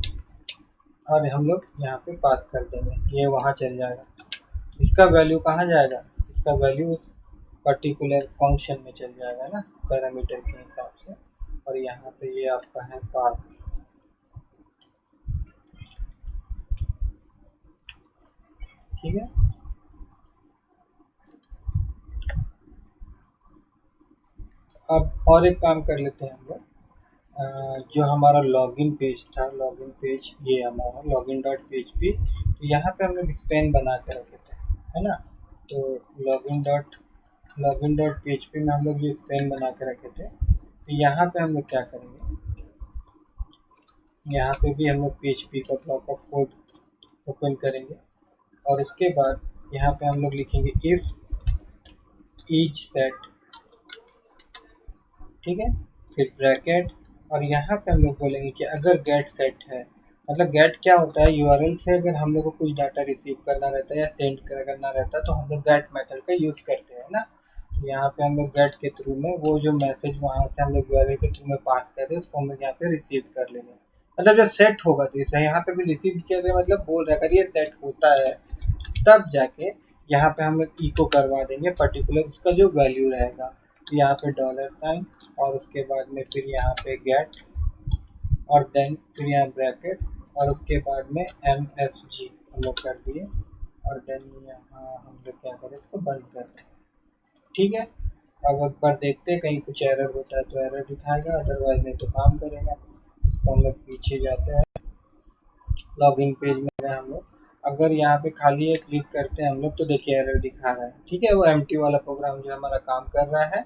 और हम लोग यहाँ पे पास कर देंगे, ये वहाँ चल जाएगा, इसका वैल्यू कहाँ जाएगा, इसका वैल्यू पर्टिकुलर फंक्शन में चल जाएगा ना, पैरामीटर के हिसाब से, और यहाँ पे ये आपका है पास, ठीक है। अब और एक काम कर लेते हैं हम लोग, जो हमारा लॉगिन पेज था, लॉगिन पेज ये हमारा login.php, तो यहाँ पे हम लोग स्पेन बना के रखे थे, है ना, तो login.php में हम लोग जो स्पेन बना के रखे थे, तो यहाँ पे हम लोग क्या करेंगे, यहाँ पे भी हम लोग PHP का ब्लॉक ऑफ कोड ओपन करेंगे, और उसके बाद यहाँ पे हम लोग लिखेंगे इफ ईच सेट, ठीक है, फिर ब्रैकेट, और यहाँ पे हम लोग बोलेंगे कि अगर गेट सेट है, मतलब गेट क्या होता है, URL से अगर हम लोग को कुछ डाटा रिसीव करना रहता है या सेंड करना रहता है तो हम लोग गेट मेथड का यूज करते हैं ना, तो यहाँ पे हम लोग गेट के थ्रू में वो जो मैसेज वहाँ से हम लोग URL के थ्रू में पास कर रहे हैं उसको हम लोग यहाँ पे रिसीव कर लेंगे, मतलब जब सेट होगा तो इसे यहाँ पे भी रिसीव कर रहे हैं, मतलब बोल रहे अगर ये सेट होता है तब जाके यहाँ पे हम लोग इको करवा देंगे पर्टिकुलर उसका जो वैल्यू रहेगा, तो यहाँ पे डॉलर साइन, और उसके बाद में फिर यहाँ पे गेट, और देन फिर यहाँ ब्रैकेट, और उसके बाद में MSG हम लोग कर दिए, और देन यहाँ हम लोग क्या करें, इसको बंद कर दें, ठीक है। अब एक बार देखते हैं कहीं कुछ एरर होता है तो एरर दिखाएगा, अदरवाइज नहीं तो काम करेगा। इसको हम लोग पीछे जाते हैं, लॉगिन पेज में गए हम लोग, अगर यहाँ पे खाली है क्लिक करते हैं हम लोग तो देखिए एरर दिखा रहा है, ठीक है, वो एम्प्टी वाला प्रोग्राम जो हमारा काम कर रहा है,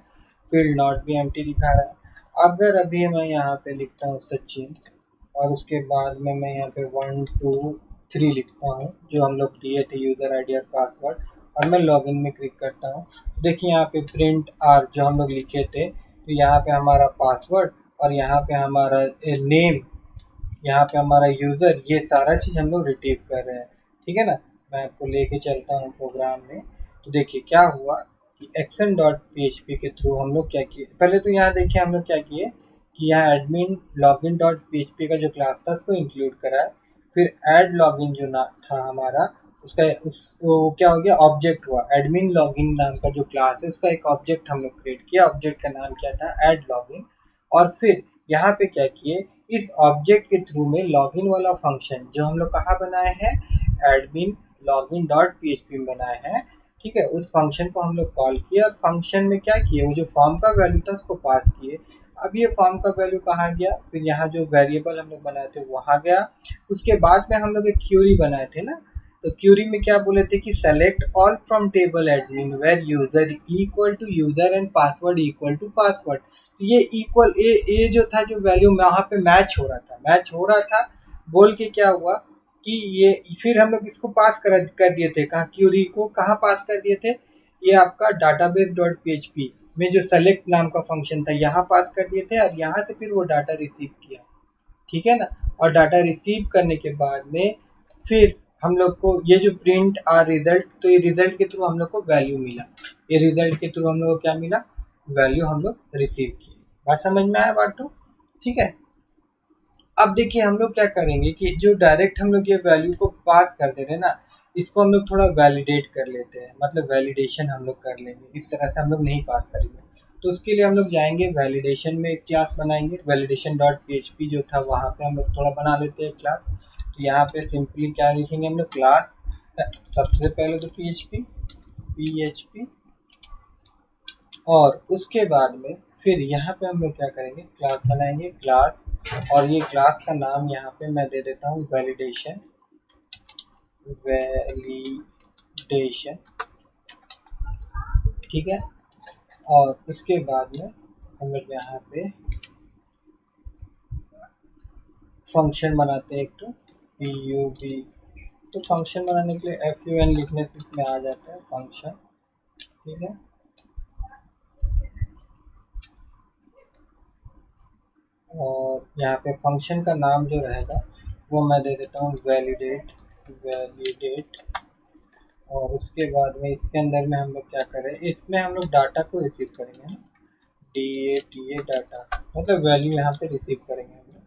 फील्ड नॉट भी एम्प्टी दिखा रहा है। अगर अभी मैं यहाँ पे लिखता हूँ सचिन, और उसके बाद में मैं यहाँ पे 1 2 3 लिखता हूँ जो हम लोग दिए थे यूज़र आईडी और पासवर्ड, और मैं लॉगिन में क्लिक करता हूँ, तो देखिए यहाँ पे प्रिंट आर जो हम लोग लिखे थे, तो यहाँ पे हमारा पासवर्ड और यहाँ पे हमारा नेम, यहाँ पे हमारा यूज़र, ये सारा चीज़ हम लोग रिट्रीव कर रहे हैं, ठीक है ना। मैं आपको लेके चलता हूँ प्रोग्राम में, तो देखिए क्या हुआ कि action.php के थ्रू हम लोग क्या किए, पहले तो यहाँ देखिए हम लोग क्या किए कि यहाँ एडमिन login.php का जो क्लास था उसको इंक्लूड करा है, फिर ऐड लॉगिन जो ना था हमारा वो क्या हो गया, ऑब्जेक्ट हुआ। एडमिन लॉगिन नाम का जो क्लास है उसका एक ऑब्जेक्ट हम लोग क्रिएट किया। ऑब्जेक्ट का नाम क्या था, ऐड लॉगिन। और फिर यहाँ पे क्या किए, इस ऑब्जेक्ट के थ्रू में लॉगिन वाला फंक्शन जो हम लोग कहाँ बनाए हैं, एडमिन लॉगिन डॉट पीएचपी में बनाए हैं। ठीक है, उस फंक्शन को हम लोग कॉल किए और फंक्शन में क्या किए, वो जो फॉर्म का वैल्यू था उसको पास किए। अब ये फॉर्म का वैल्यू कहाँ गया, फिर यहाँ जो वेरिएबल हम लोग बनाए थे वहाँ गया। उसके बाद में हम लोग एक क्यूरी बनाए थे ना, तो क्यूरी में क्या बोले थे कि select all from table admin where user equal to user and password equal to password. ये इक्वल ए जो था, जो वैल्यू वहाँ पे मैच हो रहा था बोल के क्या हुआ कि ये फिर हम लोग इसको पास कर दिए थे, कहाँ क्यूरी को कहाँ पास कर दिए थे, ये आपका डाटाबेस डॉट पीएचपी में जो सेलेक्ट नाम का फंक्शन था यहाँ पास कर दिए थे, और यहाँ से फिर वो डाटा रिसीव किया। ठीक है ना, और डाटा रिसीव करने के बाद में फिर हम लोग को ये जो प्रिंट आर रिजल्ट, तो ये रिजल्ट के थ्रू हम लोग को वैल्यू मिला। ये रिजल्ट के थ्रू हम लोग को क्या मिला, वैल्यू हम लोग रिसीव किए। बात समझ में आया बाटू? ठीक है, अब देखिए हम लोग क्या करेंगे कि जो डायरेक्ट हम लोग ये वैल्यू को पास कर दे रहे हैं ना, इसको हम लोग थोड़ा वैलिडेट कर लेते हैं, मतलब वैलिडेशन हम लोग कर लेंगे। इस तरह से हम लोग नहीं पास करेंगे। तो उसके लिए हम लोग जाएंगे वैलिडेशन में, एक क्लास बनाएंगे वैलिडेशन डॉट पीएचपी जो था वहाँ पे हम लोग थोड़ा बना लेते हैं क्लास। तो यहाँ पे सिंपली क्या लिखेंगे हम लोग, क्लास सबसे पहले तो पीएचपी और उसके बाद में फिर यहाँ पे हम लोग क्या करेंगे, क्लास बनाएंगे क्लास, और ये क्लास का नाम यहाँ पे मैं दे देता हूँ वैलिडेशन। ठीक है, और उसके बाद में हम लोग यहाँ पे फंक्शन बनाते हैं एक, तो pub, तो फंक्शन बनाने के लिए fun लिखने से इसमें आ जाता है फंक्शन। ठीक है, और यहाँ पे फंक्शन का नाम जो रहेगा वो मैं दे देता हूँ वैलिडेट। और उसके बाद में इसके अंदर में हम लोग क्या करें, इसमें हम लोग डाटा को रिसीव करेंगे, डी ए डाटा, मतलब वैल्यू यहाँ पे रिसीव करेंगे हम लोग।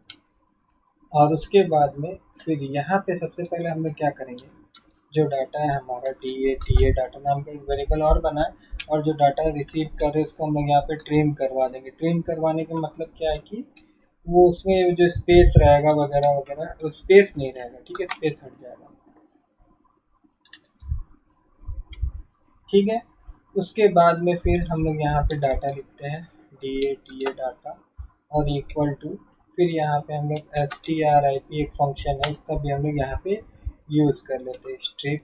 और उसके बाद में फिर यहाँ पे सबसे पहले हम लोग क्या करेंगे, जो डाटा है हमारा डी ए डाटा नाम का एक वेरिएबल और बना है, और जो डाटा रिसीव कर रहे हैं उसको हम लोग यहाँ पे ट्रिम करवा देंगे। ट्रिम करवाने का मतलब क्या है कि वो उसमें जो स्पेस रहेगा वगैरह वगैरह, वो स्पेस नहीं रहेगा। ठीक है, स्पेस हट जाएगा। ठीक है, उसके बाद में फिर हम लोग यहाँ पे डाटा लिखते हैं डी ए डाटा और इक्वल टू, फिर यहाँ पे हम लोग strip एक फंक्शन है, इसका भी हम लोग यहाँ पे यूज कर लेते हैं, स्ट्रिप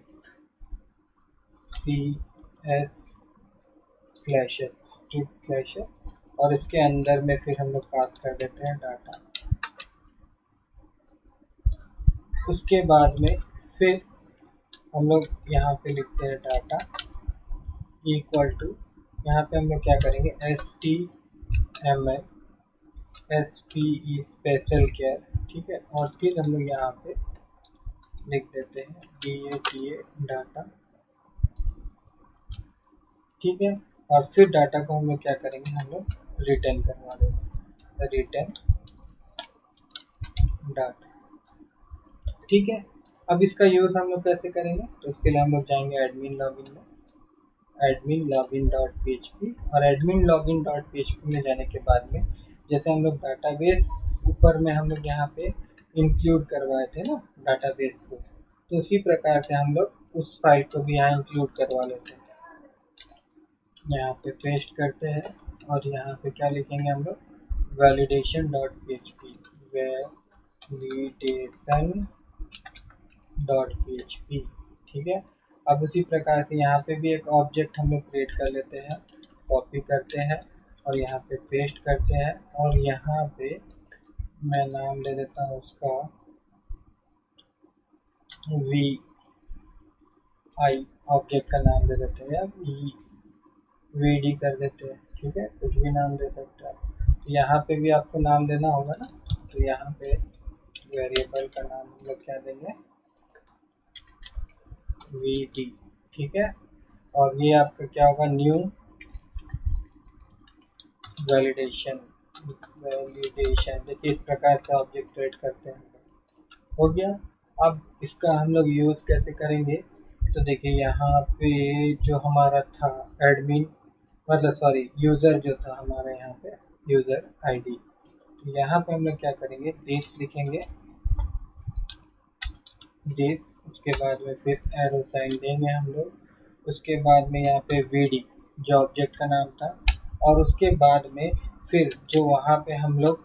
स्लैश, और इसके अंदर में फिर हम लोग पास कर देते हैं डाटा। उसके बाद में फिर हम लोग यहाँ पे लिखते हैं डाटा इक्वल टू, यहाँ पे हम लोग क्या करेंगे, HTML SPE स्पेशल केयर। ठीक है, और फिर हम लोग यहाँ पे लिख देते हैं DATA डाटा। ठीक है, और फिर डाटा को हम लोग क्या करेंगे, हम लोग रिटर्न करवा देंगे, रिटर्न डाटा। ठीक है, अब इसका यूज़ हम लोग कैसे करेंगे, तो उसके लिए हम लोग जाएंगे एडमिन लॉगिन में, एडमिन लॉगिन डॉट पीएचपी, और एडमिन लॉगिन डॉट पीएचपी में जाने के बाद में जैसे हम लोग डाटाबेस ऊपर में हम लोग यहाँ पे इंक्लूड करवाए थे ना डाटाबेस को, तो उसी प्रकार से हम लोग उस फाइल को भी यहाँ इंक्लूड करवा लेते हैं। यहाँ पे पेस्ट करते हैं और यहाँ पे क्या लिखेंगे हम लोग, validation dot PHP, validation dot PHP. ठीक है, अब उसी प्रकार से यहाँ पे भी एक ऑब्जेक्ट हम लोग क्रिएट कर लेते हैं, कॉपी करते हैं और यहाँ पे पेस्ट करते हैं, और यहाँ पे मैं नाम दे देता हूँ उसका वी आई, ऑब्जेक्ट का नाम दे देते हैं, या वीडी कर देते हैं। ठीक है, कुछ भी नाम दे सकते हैं। तो यहाँ पे भी आपको नाम देना होगा ना, तो यहाँ पे वेरिएबल का नाम हम लोग क्या देंगे, वीडी। ठीक है, और ये आपका क्या होगा, न्यू वैलिडेशन। देखिए इस प्रकार से ऑब्जेक्ट क्रिएट करते हैं। हो गया। अब इसका हम लोग यूज़ कैसे करेंगे तो देखिए यहाँ पे जो हमारा था एडमिन, मतलब सॉरी यूज़र जो था हमारा यहाँ पे यूज़र आईडी, तो यहाँ पे हम लोग क्या करेंगे, दिस लिखेंगे, दिस, उसके बाद में फिर एरो साइन देंगे हम लोग, उसके बाद में यहाँ पे वीडी जो ऑब्जेक्ट का नाम था, और उसके बाद में फिर जो वहाँ पे हम लोग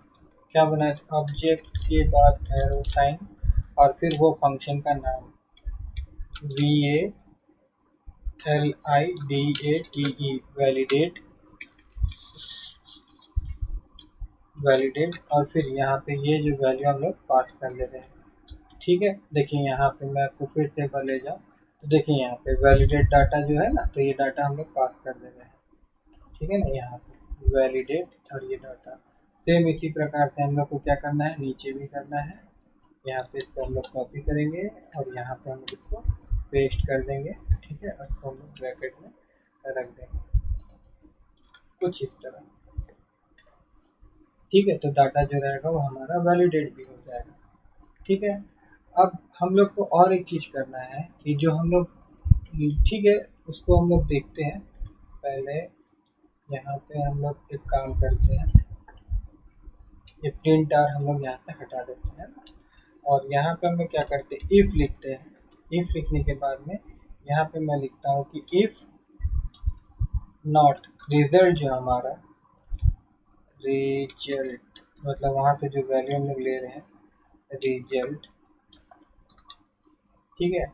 क्या बनाए थे, ऑब्जेक्ट के बाद एरो साइन और फिर वो फंक्शन का नाम VALIDATE वैलिडेट, और फिर यहाँ पे ये जो वैल्यू हम लोग पास कर ले रहे हैं। ठीक है, देखिए यहाँ पे मैं आपको फिर से एक बार ले जाऊँ, तो देखिए यहाँ पे वैलिडेट डाटा जो है ना, तो ये डाटा हम लोग पास कर दे रहे हैं। ठीक है ना, यहाँ पे वैलिडेट और ये डाटा सेम इसी प्रकार से हम लोग को क्या करना है, नीचे भी करना है। यहाँ पे इसको हम लोग कॉपी करेंगे और यहाँ पे हम लोग इसको पेस्ट कर देंगे। ठीक है, इसको हम लोग ब्रैकेट में रख देंगे कुछ इस तरह। ठीक है, तो डाटा जो रहेगा वो हमारा वैलिडेट भी हो जाएगा। ठीक है, अब हम लोग को और एक चीज़ करना है कि जो हम लोग, ठीक है, उसको हम लोग देखते हैं। पहले यहाँ पे हम लोग एक काम करते हैं, ये प्रिंट आर हम लोग यहाँ पे हटा देते हैं और यहाँ पे हम लोग क्या करते हैं, इफ लिखते हैं। इफ लिखने के बाद में यहाँ पे मैं लिखता हूँ कि इफ नॉट रिजल्ट, जो हमारा रिजल्ट मतलब वहाँ से जो वैल्यू हम लोग ले रहे हैं रिजल्ट, ठीक है,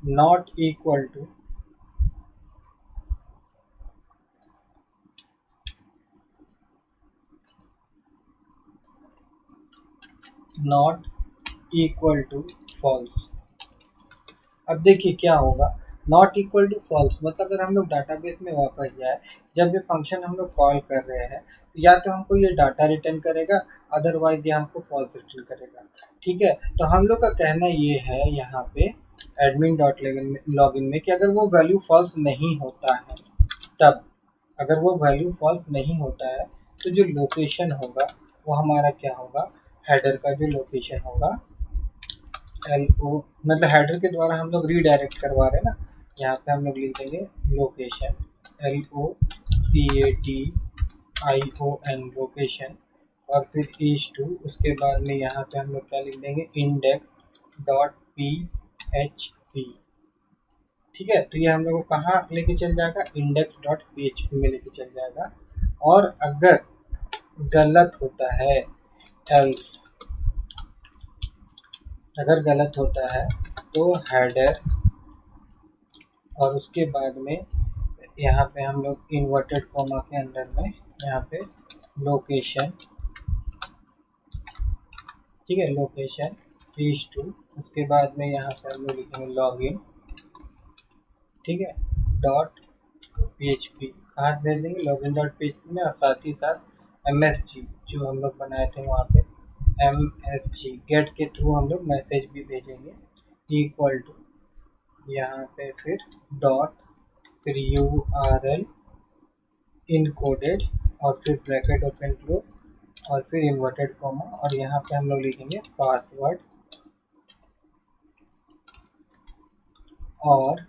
नॉट इक्वल टू फॉल्स। अब देखिए क्या होगा, नॉट इक्वल टू फॉल्स मतलब अगर हम लोग डाटाबेस में वापस जाए, जब ये फंक्शन हम लोग कॉल कर रहे हैं, तो या तो हमको ये डाटा रिटर्न करेगा, अदरवाइज ये हमको फॉल्स रिटर्न करेगा। ठीक है, तो हम लोग का कहना ये है यहाँ पे एडमिन डॉट लॉगिन में कि अगर वो वैल्यू फॉल्स नहीं होता है, तब अगर वो वैल्यू फॉल्स नहीं होता है तो जो लोकेशन होगा वो हमारा क्या होगा, हेडर का जो लोकेशन होगा LO, मतलब हेडर के द्वारा हम लोग रीडायरेक्ट करवा रहे हैं ना, यहाँ पे हम लोग लिख देंगे लोकेशन, LOCATION लोकेशन, और फिर इज टू, उसके बाद में यहाँ पे हम लोग क्या लिख देंगे, इंडेक्स डॉट PHP। ठीक है, तो ये हम लोग को कहाँ लेके चल जाएगा, इंडेक्स डॉट PHP में लेके चल जाएगा। और अगर गलत होता है, एल्स अगर गलत होता है तो हेडर, और उसके बाद में यहाँ पे हम लोग इन्वर्टेड कॉमा के अंदर में यहाँ पे लोकेशन, ठीक है, लोकेशन इज टू, उसके बाद में यहाँ पे हम लोग लिखेंगे लॉगिन, ठीक है, डॉट PHP, कहाँ भेज देंगे, लॉगिन डॉट PHP में, और साथ ही साथ MSG जो हम लोग बनाए थे वहाँ पे MSG गेट के थ्रू हम लोग मैसेज भी भेजेंगे, इक्वल टू यहाँ पे फिर डॉट, फिर URL इनकोडेड, और फिर ब्रैकेट ओपन क्लोज, और फिर इन्वर्टेड कॉमा, और यहाँ पे हम लोग लिखेंगे पासवर्ड और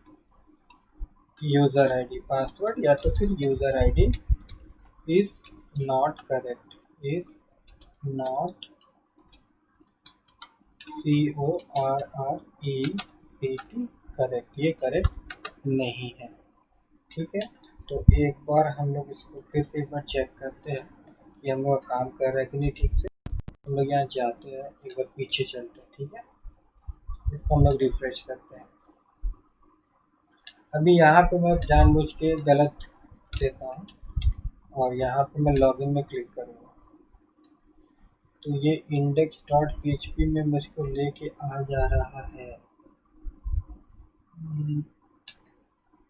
यूज़र आईडी, पासवर्ड या तो फिर user ID is not correct, is not CORRECT correct, ये करेक्ट नहीं है। ठीक है, तो एक बार हम लोग इसको फिर से एक बार चेक करते हैं कि हम लोग काम कर रहे हैं कि नहीं ठीक से। हम लोग यहाँ जाते हैं, एक बार पीछे चलते हैं, ठीक है, इसको हम लोग रिफ्रेश करते हैं। अभी यहाँ पे मैं जानबूझ के गलत देता हूँ और यहाँ पे मैं लॉगिन में क्लिक करूँगा, तो ये इंडेक्स डॉट PHP में मुझको लेके आ जा रहा है।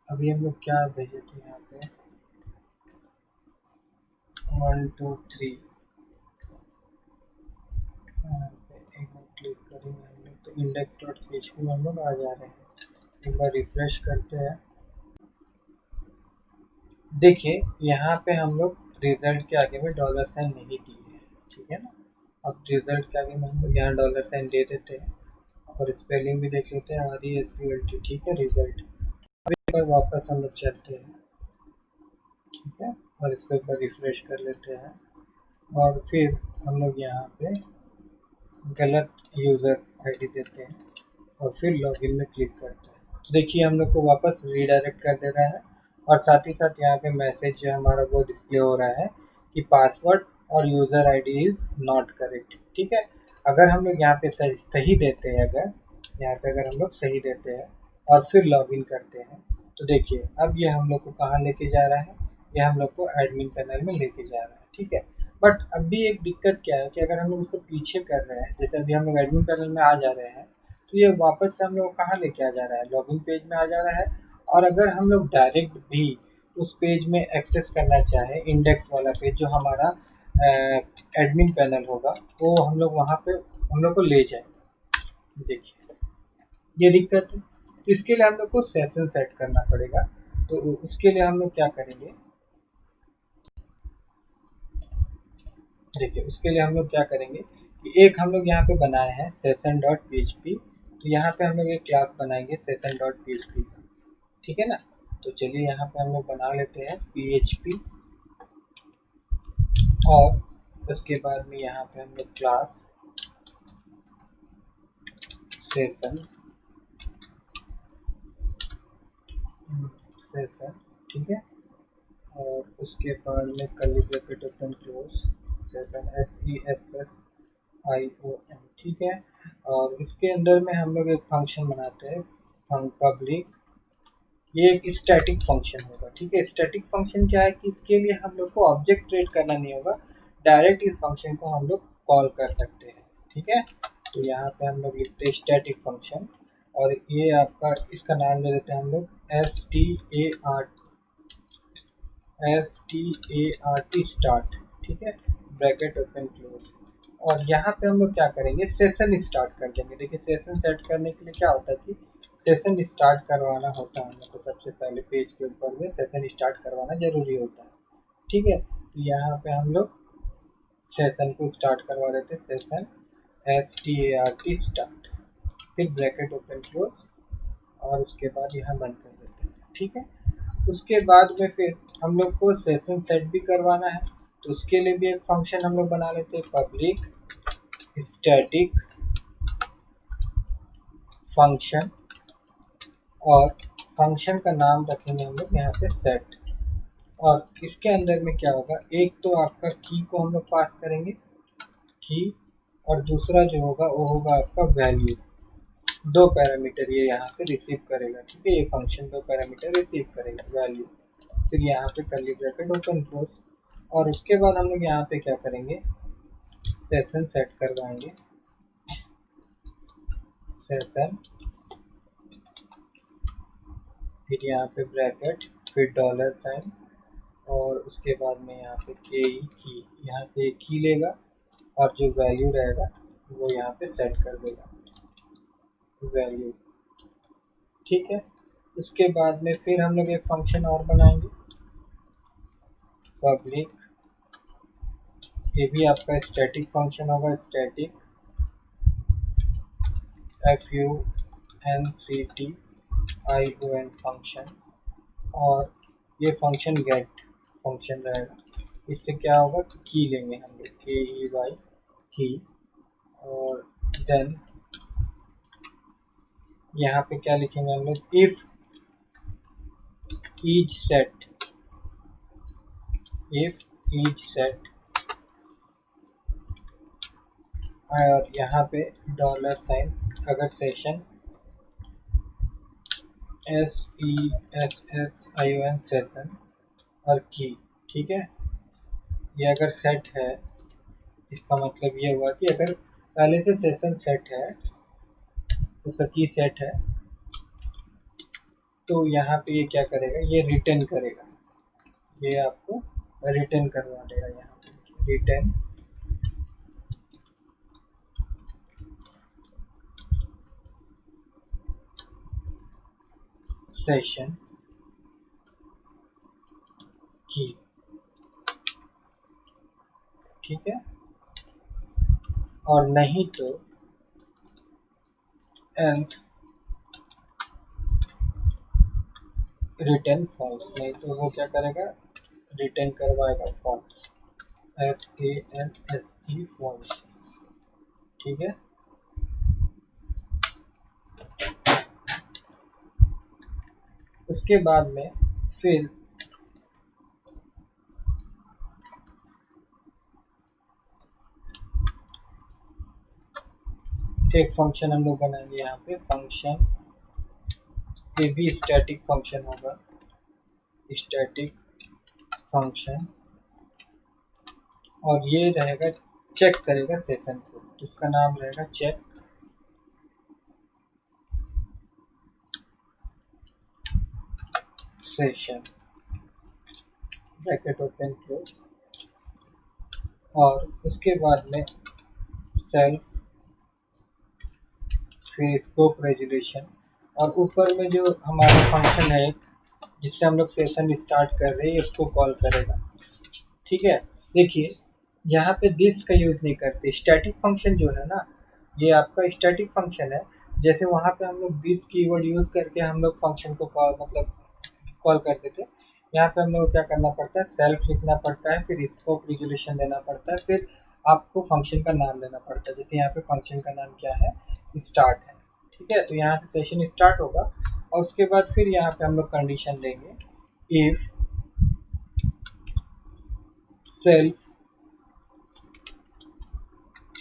अभी हम लोग क्या भेजे थे यहाँ पे, 1 2 3, एक बार क्लिक करेंगे हम लोग तो इंडेक्स डॉट PHP में हम लोग आ जा रहे हैं। एक बार रिफ्रेश करते हैं, देखिए यहाँ पे हम लोग रिजल्ट के आगे में डॉलर साइन नहीं दिए हैं, ठीक है ना। अब रिजल्ट के आगे में हम लोग यहाँ डॉलर साइन दे देते हैं और स्पेलिंग भी देख लेते हैं, RESULT, ठीक है, रिजल्ट। अभी एक बार वापस हम लोग चलते हैं, ठीक है, और इसको एक बार रिफ्रेश कर लेते हैं, और फिर हम लोग यहाँ पे गलत यूज़र आईडी देते हैं और फिर लॉगिन में क्लिक करते हैं। तो देखिए हम लोग को वापस रीडायरेक्ट कर दे रहा है, और साथ ही साथ यहाँ पे मैसेज जो हमारा वो डिस्प्ले हो रहा है कि पासवर्ड और user ID is not correct, ठीक है। अगर हम लोग यहाँ पे सही देते हैं, अगर यहाँ पे अगर हम लोग सही देते हैं और फिर लॉगिन करते हैं, तो देखिए अब ये हम लोग को कहाँ लेके जा रहा है, ये हम लोग को एडमिन पैनल में लेके जा रहा है, ठीक है। बट अभी एक दिक्कत क्या है कि अगर हम लोग इसको पीछे कर रहे हैं, जैसे अभी हम लोग एडमिन पैनल में आ जा रहे हैं, तो ये वापस से हम लोग कहाँ लेके आ जा रहा है, लॉगिन पेज में आ जा रहा है। और अगर हम लोग डायरेक्ट भी उस पेज में एक्सेस करना चाहे, इंडेक्स वाला पेज जो हमारा एडमिन पैनल होगा, वो हम लोग वहाँ पे हम लोग को ले जाए। देखिए ये दिक्कत है, तो इसके लिए हम लोग को सेशन सेट करना पड़ेगा। तो उसके लिए हम लोग क्या करेंगे, देखिए उसके लिए हम लोग क्या करेंगे कि एक हम लोग यहाँ पे बनाए हैं session.php, तो यहाँ पे हम लोग एक क्लास बनाएंगे session.php का, ठीक है ना। तो चलिए यहाँ पे हम लोग बना लेते हैं php, और उसके बाद में यहाँ पे हम लोग क्लास सेशन सेशन, ठीक है, और उसके बाद में curly bracket open close session SESSION, ठीक है। और इसके अंदर में हम लोग एक फंक्शन बनाते हैं पब्लिक, ये एक स्टैटिक फंक्शन होगा, ठीक है। स्टैटिक फंक्शन क्या है कि इसके लिए हम लोग को ऑब्जेक्ट क्रिएट करना नहीं होगा, डायरेक्ट इस फंक्शन को हम लोग कॉल कर सकते हैं, ठीक है। तो यहाँ पे हम लोग लिखते हैं स्टैटिक फंक्शन, और ये आपका इसका नाम दे देते हैं हम लोग START स्टार्ट, ठीक है, ब्रैकेट ओपन क्लोज। और यहाँ पे हम लोग क्या करेंगे, सेशन स्टार्ट कर देंगे। देखिए सेशन सेट करने के लिए क्या होता है कि सेशन स्टार्ट करवाना होता है हम लोग को, सबसे पहले पेज के ऊपर में सेशन स्टार्ट करवाना जरूरी होता है, ठीक है। तो यहाँ पे हम लोग सेशन को स्टार्ट करवा देते हैं, सेशन START स्टार्ट, फिर ब्रैकेट ओपन क्लोज, और उसके बाद यहाँ बंद कर देते हैं, ठीक है। उसके बाद में फिर हम लोग को सेशन सेट भी करवाना है, तो उसके लिए भी एक फंक्शन हम लोग बना लेते हैं पब्लिक स्टैटिक फंक्शन, और फंक्शन का नाम रखेंगे हम लोग यहाँ पे सेट। और इसके अंदर में क्या होगा, एक तो आपका की को हम लोग पास करेंगे की, और दूसरा जो होगा वो होगा आपका वैल्यू। दो पैरामीटर ये यहाँ से रिसीव करेगा, ठीक है, ये फंक्शन दो पैरामीटर रिसीव करेगा, वैल्यू, फिर यहाँ पे कर्ली ब्रैकेट ओपन क्लोज। और उसके बाद हम लोग यहाँ पे क्या करेंगे, सेशन सेट करवाएंगे, सेशन, फिर यहाँ पे ब्रैकेट, फिर डॉलर साइन, और उसके बाद में यहाँ पे की, यहाँ से की लेगा, और जो वैल्यू रहेगा वो यहाँ पे सेट कर देगा, वैल्यू, ठीक है। उसके बाद में फिर हम लोग एक फंक्शन और बनाएंगे पब्लिक, ये भी आपका स्टैटिक फंक्शन होगा, स्टैटिक FUNCTION फंक्शन, और ये फंक्शन गेट फंक्शन रहेगा। इससे क्या होगा कि की लेंगे हम लोग, KEY की, और देन यहाँ पे क्या लिखेंगे हम लोग, if each set, if each set, और यहाँ पे डॉलर साइन, अगर सेशन SESSION सेशन, और की, ठीक है। ये अगर सेट है, इसका मतलब ये हुआ कि अगर पहले से सेशन सेट है, उसका की सेट है, तो यहाँ पे ये क्या करेगा, ये रिटर्न करेगा, ये आपको रिटर्न करवा देगा, यहाँ पे रिटर्न सेशन की, ठीक है। और नहीं तो एल्स रिटर्न फॉल्स, नहीं तो वो क्या करेगा, रिटर्न करवाएगा फॉल्स, FALSE फॉल्स। ठीक है, उसके बाद में फिर एक फंक्शन हम लोग बनाएंगे यहाँ पे, फंक्शन ये भी स्टैटिक फंक्शन होगा, स्टैटिक फंक्शन, और ये रहेगा चेक करेगा सेशन को, तो इसका नाम रहेगा check session, bracket open close, और उसके बाद में सेल्फ, फिर स्कोप रेजुलेशन, और ऊपर में जो हमारा फंक्शन है जिससे हम लोग सेशन स्टार्ट कर रहे हैं उसको कॉल करेगा। ठीक है, देखिए यहाँ पे दिस का यूज नहीं करते, स्टैटिक फंक्शन जो है ना ये आपका स्टैटिक फंक्शन है, जैसे वहाँ पे हम लोग दिस कीवर्ड यूज करके हम लोग फंक्शन को कॉल मतलब कॉल करते थे, यहाँ पे हम लोग क्या करना पड़ता है, सेल्फ लिखना पड़ता है, फिर स्कोप रेजुलेशन देना पड़ता है, फिर आपको फंक्शन का नाम देना पड़ता है, जैसे यहाँ पे फंक्शन का नाम क्या है, स्टार्ट है। ठीक है, तो यहाँ से सेशन स्टार्ट होगा, और उसके बाद फिर यहाँ पे हम लोग कंडीशन देंगे, इफ सेल्फ,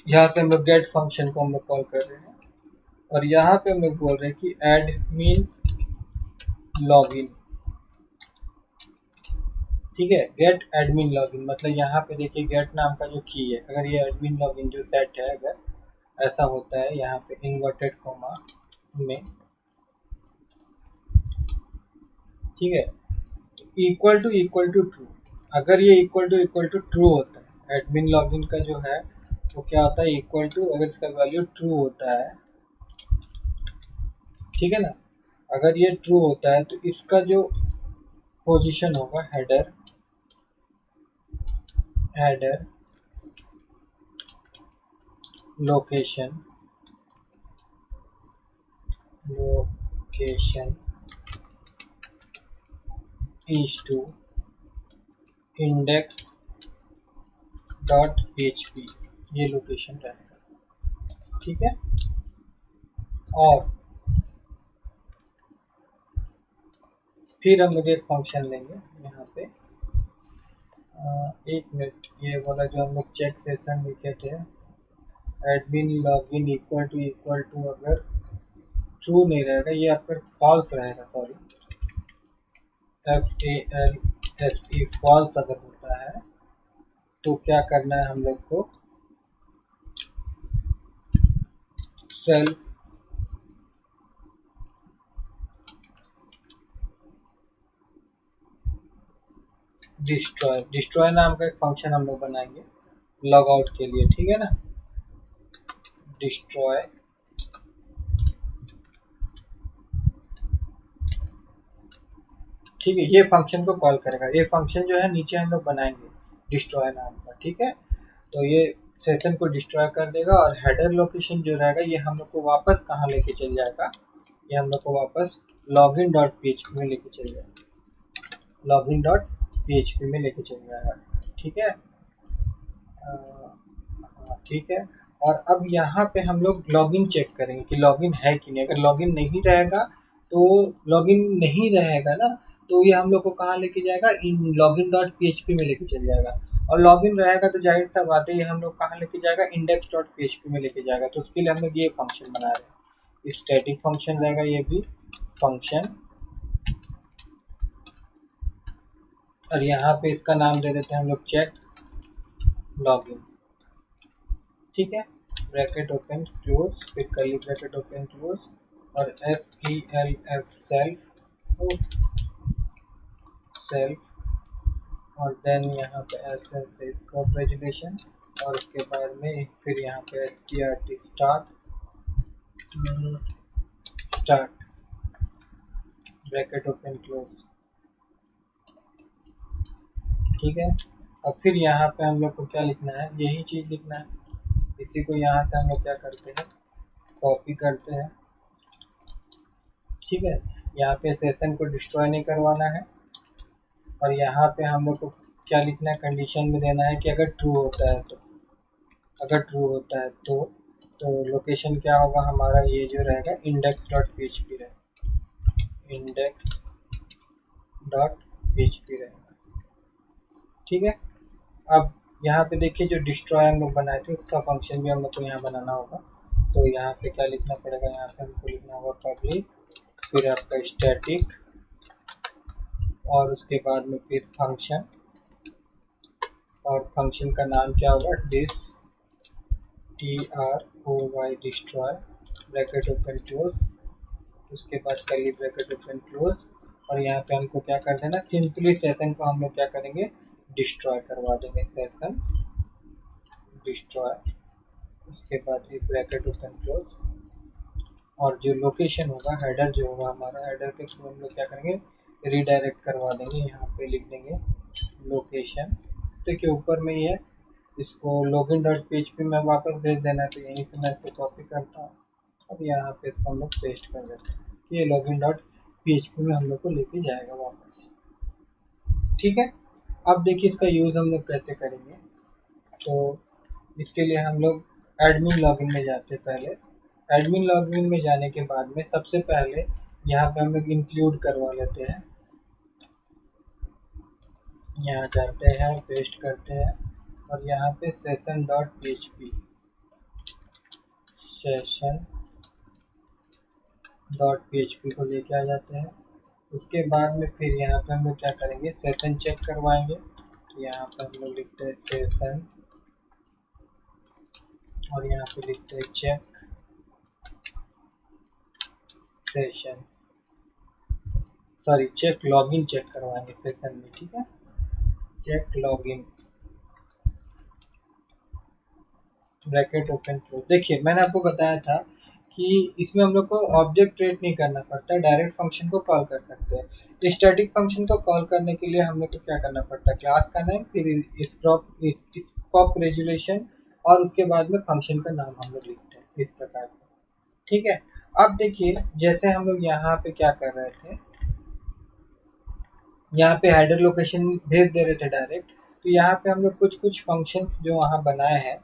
यहाँ से हम लोग गेट फंक्शन को हम लोग कॉल कर रहे हैं, और यहाँ पे हम लोग बोल रहे हैं कि एडमिन लॉगिन। ठीक है, गेट एडमिन लॉगिन, मतलब यहाँ पे देखिए गेट नाम का जो की है, अगर ये एडमिन लॉगिन जो सेट है, अगर ऐसा होता है यहाँ पे इन्वर्टेड कॉमा में, ठीक है, तो इक्वल टू ट्रू, अगर ये इक्वल टू ट्रू होता है, एडमिन लॉगिन का जो है वो क्या होता है, इक्वल टू, अगर इसका वैल्यू ट्रू होता है, ठीक है ना, अगर ये ट्रू होता है तो इसका जो पोजीशन होगा, header location is to index dot php, ये लोकेशन रहेगा। ठीक है, और फिर हम लोग एक फंक्शन लेंगे यहाँ पे, एक मिनट, ये वाला जो हम लोग चेक सेशन लिखे थे, एडमिन लॉगिन इक्वल टू अगर ट्रू नहीं रहेगा, ये आपका फॉल्स रहेगा, सॉरी, FALSE फॉल्स अगर होता है तो क्या करना है हम लोग को, सेल्फ डिस्ट्रॉय नाम का एक फंक्शन हम लोग बनाएंगे लॉग आउट के लिए। ठीक है ना, डिस्ट्रॉय, ठीक है, ये फंक्शन को कॉल करेगा, ये फंक्शन जो है नीचे हम लोग बनाएंगे डिस्ट्रॉय नाम का। ठीक है, तो ये सेशन को डिस्ट्रॉय कर देगा, और हेडर लोकेशन जो रहेगा ये हम लोग को वापस कहाँ लेके चल जाएगा, ये हम लोग को वापस लॉगिन डॉट php में लेके चल जाएगा, लॉगिन डॉट php में लेके चल जाएगा। ठीक है, ठीक है, और अब यहाँ पे हम लोग लॉगिन चेक करेंगे कि लॉगिन है कि नहीं, अगर लॉगिन नहीं रहेगा तो लॉगिन नहीं रहेगा ना, तो ये हम लोग को कहाँ लेके जाएगा, इन लॉगिन डॉट php में लेके चल जाएगा, और लॉगिन रहेगा तो जाहिर सा बात है ये हम लोग कहाँ लेके जाएगा, इंडेक्स डॉट php में लेके जाएगा। तो उसके लिए हम लोग ये फंक्शन बना रहे हैं, स्टैटिक फंक्शन रहेगा ये भी फंक्शन, और यहाँ पे इसका नाम दे देते हैं हम लोग चेक लॉगिन। ठीक है, ब्रैकेट ओपन क्लोज, फिर कर्ली ब्रैकेट ओपन क्लोज, और SELF सेल्फ, और देन यहाँ पे ऐसे स्कोप रेजुलेशन, और उसके बाद में फिर यहाँ पे STRT start bracket open close. ठीक है, और फिर यहाँ पे हम लोग को क्या लिखना है, यही चीज़ लिखना है, इसी को यहाँ से हम लोग क्या करते हैं, कॉपी करते हैं, ठीक है। यहाँ पे सेशन को डिस्ट्रॉय नहीं करवाना है, और यहाँ पे हम लोग को क्या लिखना है, कंडीशन में देना है कि अगर ट्रू होता है तो, अगर ट्रू होता है तो लोकेशन क्या होगा हमारा, ये जो रहेगा index.php रहेगा, index.php रहेगा, ठीक है। अब यहाँ पे देखिए जो डिस्ट्रॉय हम लोग बनाए थे उसका फंक्शन भी हम लोग को यहाँ बनाना होगा। तो यहाँ पे क्या लिखना पड़ेगा, यहाँ पे हमको लिखना होगा पब्लिक, फिर आपका स्टैटिक, और उसके बाद में फिर फंक्शन, और फंक्शन का नाम क्या होगा, डिस्ट्रॉय, ब्रैकेट ओपन क्लोज, उसके बाद कर्ली ब्रैकेट ओपन क्लोज, और यहाँ पे हमको क्या कर देना, सिंपली सेशन को हम लोग क्या करेंगे, डिस्ट्रॉय करवा देंगे, सेशन डिस्ट्रॉय, उसके बाद एक ब्रैकेट ओपन क्लोज, और जो लोकेशन होगा, हेडर जो होगा हमारा, हेडर के थ्रू हम लोग क्या करेंगे, रीडायरेक्ट करवा देंगे, यहाँ पे लिख देंगे लोकेशन, देखिए ऊपर में ही है, इसको login.php में वापस भेज देना है, तो यहीं पे मैं इसको कॉपी करता हूँ, अब यहाँ पे इसको हम लोग पेस्ट कर देते हैं, ये login.php में हम लोग को लेके जाएगा वापस, ठीक है। अब देखिए इसका यूज़ हम लोग कैसे करेंगे, तो इसके लिए हम लोग एडमिन लॉगिन में जाते हैं। पहले एडमिन लॉगिन में जाने के बाद में सबसे पहले यहाँ पे हम लोग इंक्लूड करवा लेते हैं, यहाँ जाते हैं, पेस्ट करते हैं, और यहाँ पे session.php, session.php को लेके आ जाते हैं। उसके बाद में फिर यहाँ पे हम लोग क्या करेंगे, सेशन चेक करवाएंगे, तो यहाँ पे हम लोग लिखते हैं सेशन, और यहाँ पे लिखते हैं check session, sorry check login check करवाएंगे सेशन में, ठीक है, check login, bracket open close. देखिए मैंने आपको बताया था कि इसमें हम लोग को ऑब्जेक्ट क्रिएट नहीं करना पड़ता है, डायरेक्ट फंक्शन को कॉल कर सकते हैं। स्टैटिक फंक्शन को कॉल करने के लिए हम लोग को क्या करना पड़ता है, क्लास का नेम, फिर स्कोप रेजुलेशन, और उसके बाद में फंक्शन का नाम हम लोग लिखते हैं इस प्रकार से, ठीक है। अब देखिए जैसे हम लोग यहाँ पे क्या कर रहे थे, यहाँ पे हेडर लोकेशन भेज दे रहे थे डायरेक्ट, तो यहाँ पे हम लोग कुछ कुछ फंक्शंस जो वहाँ बनाए हैं,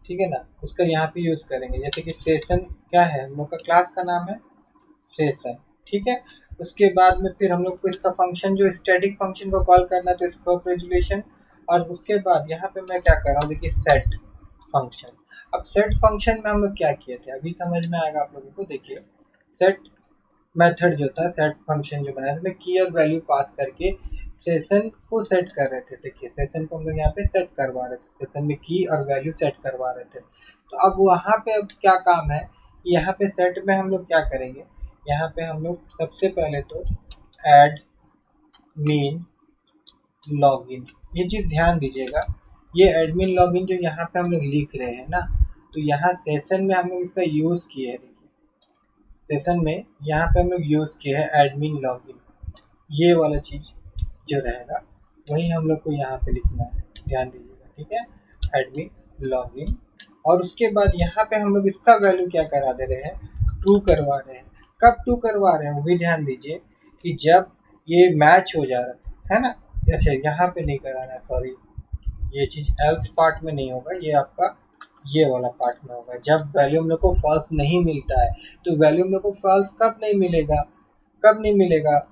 ठीक है ना, उसका यहाँ पे यूज करेंगे। जैसे कि सेशन क्या है, हम लोग का क्लास का नाम है सेशन, ठीक है। उसके बाद में फिर हम लोग को इसका फंक्शन, जो स्टैटिक फंक्शन को कॉल करना है, तो स्कोप रेजुलेशन, और उसके बाद यहाँ पे मैं क्या कर रहा हूँ, देखिए सेट फंक्शन। अब सेट फंक्शन में हम लोग क्या किए थे, अभी समझ में आएगा आप लोगों को। देखिए सेट मेथड जो था, सेट फंक्शन जो बनाया था, मैं की और वैल्यू पास करके सेशन को सेट कर रहे थे। देखिए सेशन को हम लोग यहाँ पे सेट करवा रहे थे, सेशन में की और वैल्यू सेट करवा रहे थे। तो अब वहाँ पे अब क्या काम है, यहाँ पे सेट में हम लोग क्या करेंगे, यहाँ पे हम लोग सबसे पहले तो ऐड मीन लॉगिन, ये चीज़ ध्यान दीजिएगा, ये एडमिन लॉगिन जो यहाँ पे हम लोग लिख रहे हैं ना, तो यहाँ सेशन में हम लोग इसका यूज़ किए हैं। सेशन में यहाँ पे हम लोग यूज़ किए हैं एडमिन लॉगिन, ये वाला चीज़ जो रहेगा वही हम लोग को यहाँ पे लिखना है, ध्यान दीजिएगा, ठीक है, एडमिन लॉगिन। और उसके बाद यहाँ पे हम लोग इसका वैल्यू क्या करा दे रहे हैं, ट्रू करवा रहे हैं। कब ट्रू करवा रहे हैं वो भी ध्यान दीजिए, कि जब ये मैच हो जा रहा है ना, अच्छा यहाँ पे नहीं कराना है, सॉरी, ये चीज़ एल्स पार्ट में नहीं होगा, ये आपका ये वाला पार्ट में होगा। जब वैल्यू हम लोग को फॉल्स नहीं मिलता है, तो वैल्यू हम लोग को फॉल्स कब नहीं मिलेगा, कब नहीं मिलेगा,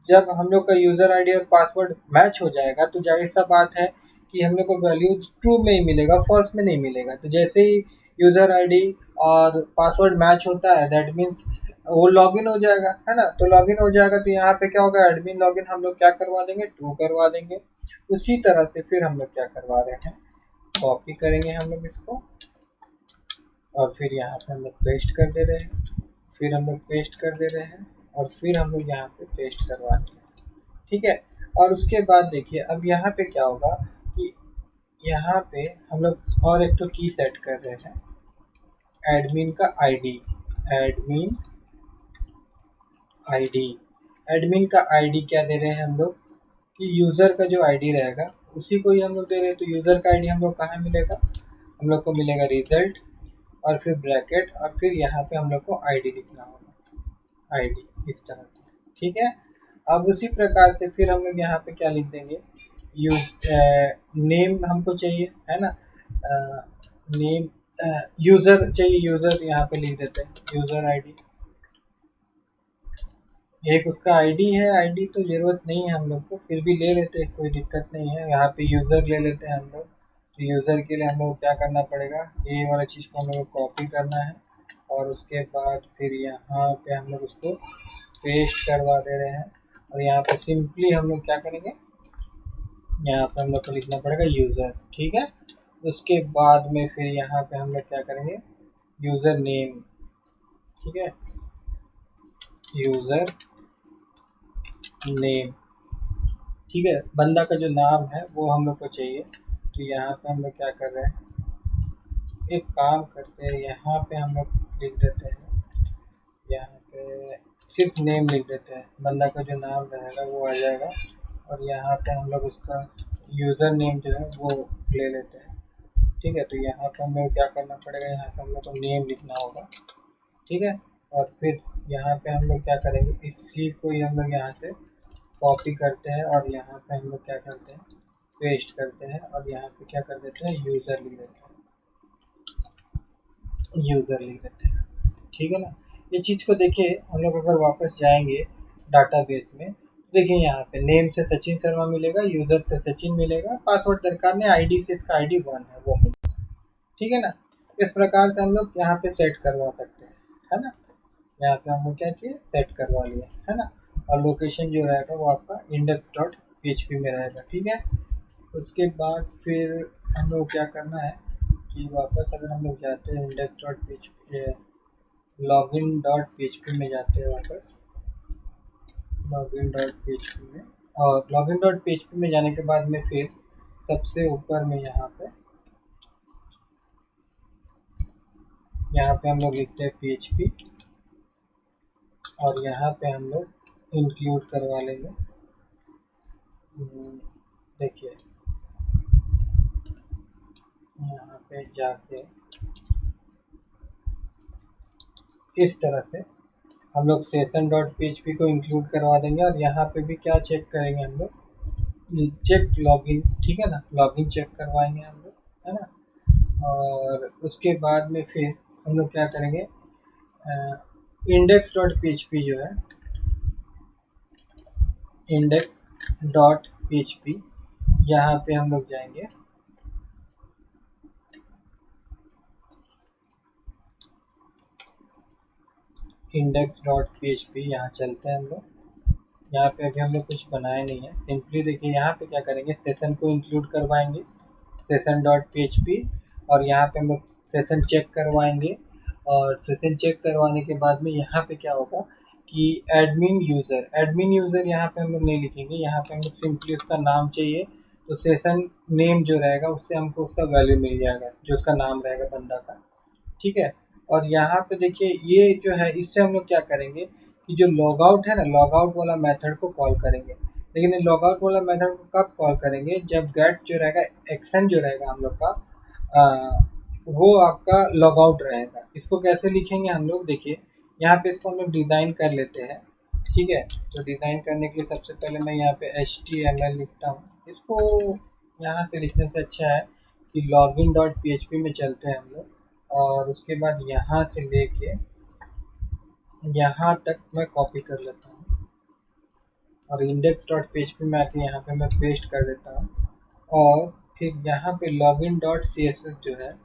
जब हम लोग का यूज़र आईडी और पासवर्ड मैच हो जाएगा, तो जाहिर सा बात है कि हम लोग को वैल्यू ट्रू में ही मिलेगा, फॉल्स में नहीं मिलेगा। तो जैसे ही यूज़र आईडी और पासवर्ड मैच होता है, दैट मीन्स वो लॉगिन हो जाएगा, है ना। तो लॉगिन हो जाएगा, तो यहाँ पे क्या होगा, एडमिन लॉगिन हम लोग क्या करवा देंगे, ट्रू करवा देंगे। उसी तरह से फिर हम लोग क्या करवा रहे हैं, कॉपी करेंगे हम लोग इसको, और फिर यहाँ पे हम लोग पेस्ट कर दे रहे हैं, फिर हम लोग पेस्ट कर दे रहे हैं, और फिर हम लोग यहाँ पे पेस्ट करवाते हैं, ठीक है। और उसके बाद देखिए अब यहाँ पे क्या होगा, कि यहाँ पे हम लोग और एक तो की सेट कर रहे हैं, एडमिन का आईडी, एडमिन आईडी, एडमिन का आईडी क्या दे रहे हैं हम लोग, कि यूज़र का जो आईडी रहेगा उसी को ही हम लोग दे रहे हैं। तो यूज़र का आईडी हम लोग कहाँ मिलेगा, हम लोग को मिलेगा रिजल्ट, और फिर ब्रैकेट, और फिर यहाँ पे हम लोग को आईडी लिखना होगा, आईडी, इस तरह से, ठीक है। अब उसी प्रकार से फिर हम लोग यहाँ पे क्या लिख देंगे, यूज नेम हमको चाहिए है ना, नेम यूजर चाहिए, यूजर यहाँ पे लिख देते हैं यूजर आईडी, एक उसका आईडी है, आईडी तो जरूरत नहीं है हम लोग को, फिर भी ले लेते हैं, कोई दिक्कत नहीं है। यहाँ पे यूजर ले लेते हैं हम लोग, तो यूजर के लिए हम लोग क्या करना पड़ेगा, ये वाला चीज़ को हम लोग कॉपी करना है और उसके बाद फिर यहाँ पे हम लोग उसको पेस्ट करवा दे रहे हैं और यहाँ पे सिंपली हम लोग क्या करेंगे, यहाँ पे हम लोग को लिखना पड़ेगा यूजर, ठीक है। उसके बाद में फिर यहाँ पे हम लोग क्या करेंगे, यूजर नेम, ठीक है, यूजर नेम, ठीक है। बंदा का जो नाम है वो हम लोग को चाहिए, तो यहाँ पे हम लोग क्या कर रहे हैं, एक काम करते हैं, यहाँ पे हम लोग लिख देते हैं, यहाँ पे सिर्फ नेम लिख देते हैं, बंदा का जो नाम रहेगा वो आ जाएगा और यहाँ पे हम लोग उसका यूज़र नेम जो है वो ले लेते हैं, ठीक है। तो यहाँ पे हम लोग क्या करना पड़ेगा, यहाँ पे हम लोग को नेम लिखना होगा, ठीक है। और फिर यहाँ पे हम लोग क्या करेंगे, इसी को ही हम लोग यहाँ से कॉपी करते हैं और यहाँ पे हम लोग क्या करते हैं, पेस्ट करते हैं और यहाँ पे क्या कर देते हैं, यूज़र लिख देते हैं, यूज़र लिख देते हैं, ठीक है ना। ये चीज़ को देखिए, हम लोग अगर वापस जाएंगे डाटाबेस में, देखिए यहाँ पे नेम से सचिन शर्मा मिलेगा, यूज़र से सचिन मिलेगा, पासवर्ड दरकार ने आईडी से इसका आईडी 1 है वो मिलेगा, ठीक है ना। इस प्रकार से हम लोग यहाँ पे सेट करवा सकते हैं, है ना। यहाँ पे हम लोग क्या किए, सेट करवा लिए, है ना। और लोकेशन जो रहेगा वो आपका index.php में रहेगा, ठीक है। उसके बाद फिर हम लोग क्या करना है कि वापस अगर हम लोग जाते हैं index.php, login.php में जाते हैं वापस login.php में, और login.php में जाने के बाद में फिर सबसे ऊपर में यहाँ पे हम लोग लिखते हैं php और यहाँ पे हम लोग इंक्लूड करवा लेंगे, देखिए यहाँ पे जाके इस तरह से हम लोग session.php को इंक्लूड करवा देंगे और यहाँ पे भी क्या चेक करेंगे हम लोग, चेक लॉगिन, ठीक है ना, लॉगिन चेक करवाएंगे हम लोग, है ना। और उसके बाद में फिर हम लोग क्या करेंगे, index.php जो है, index.php यहाँ पे हम लोग जाएंगे, index.php यहाँ चलते हैं हम लोग, यहाँ पे अभी हम लोग कुछ बनाए नहीं है, सिंपली देखिए यहाँ पे क्या करेंगे, सेशन को इंक्लूड करवाएंगे session.php और यहाँ पे हम लोग सेशन चेक करवाएंगे और सेशन चेक करवाने के बाद में यहाँ पे क्या होगा कि एडमिन यूज़र यहाँ पे हम लोग नहीं लिखेंगे, यहाँ पे हम लोग सिंपली उसका नाम चाहिए, तो सेशन नेम जो रहेगा उससे हमको उसका वैल्यू मिल जाएगा, जो उसका नाम रहेगा बंदा का, ठीक है। और यहाँ पे देखिए ये जो है, इससे हम लोग क्या करेंगे कि जो लॉग आउट है ना, लॉग आउट वाला मेथड को कॉल करेंगे, लेकिन ये लॉग आउट वाला मेथड को कब कॉल करेंगे, जब गेट जो रहेगा, एक्शन जो रहेगा हम लोग का, वो आपका लॉग आउट रहेगा। इसको कैसे लिखेंगे हम लोग, देखिए यहाँ पे इसको हम लोग डिज़ाइन कर लेते हैं, ठीक है। तो डिज़ाइन करने के लिए सबसे पहले मैं यहाँ पे HTML लिखता हूँ, इसको यहाँ से लिखने से अच्छा है कि login.php में चलते हैं हम लोग और उसके बाद यहाँ से लेके यहाँ तक मैं कॉपी कर लेता हूँ और index.php में आके यहाँ पे मैं पेस्ट कर देता हूँ और फिर यहाँ पे login.css जो है,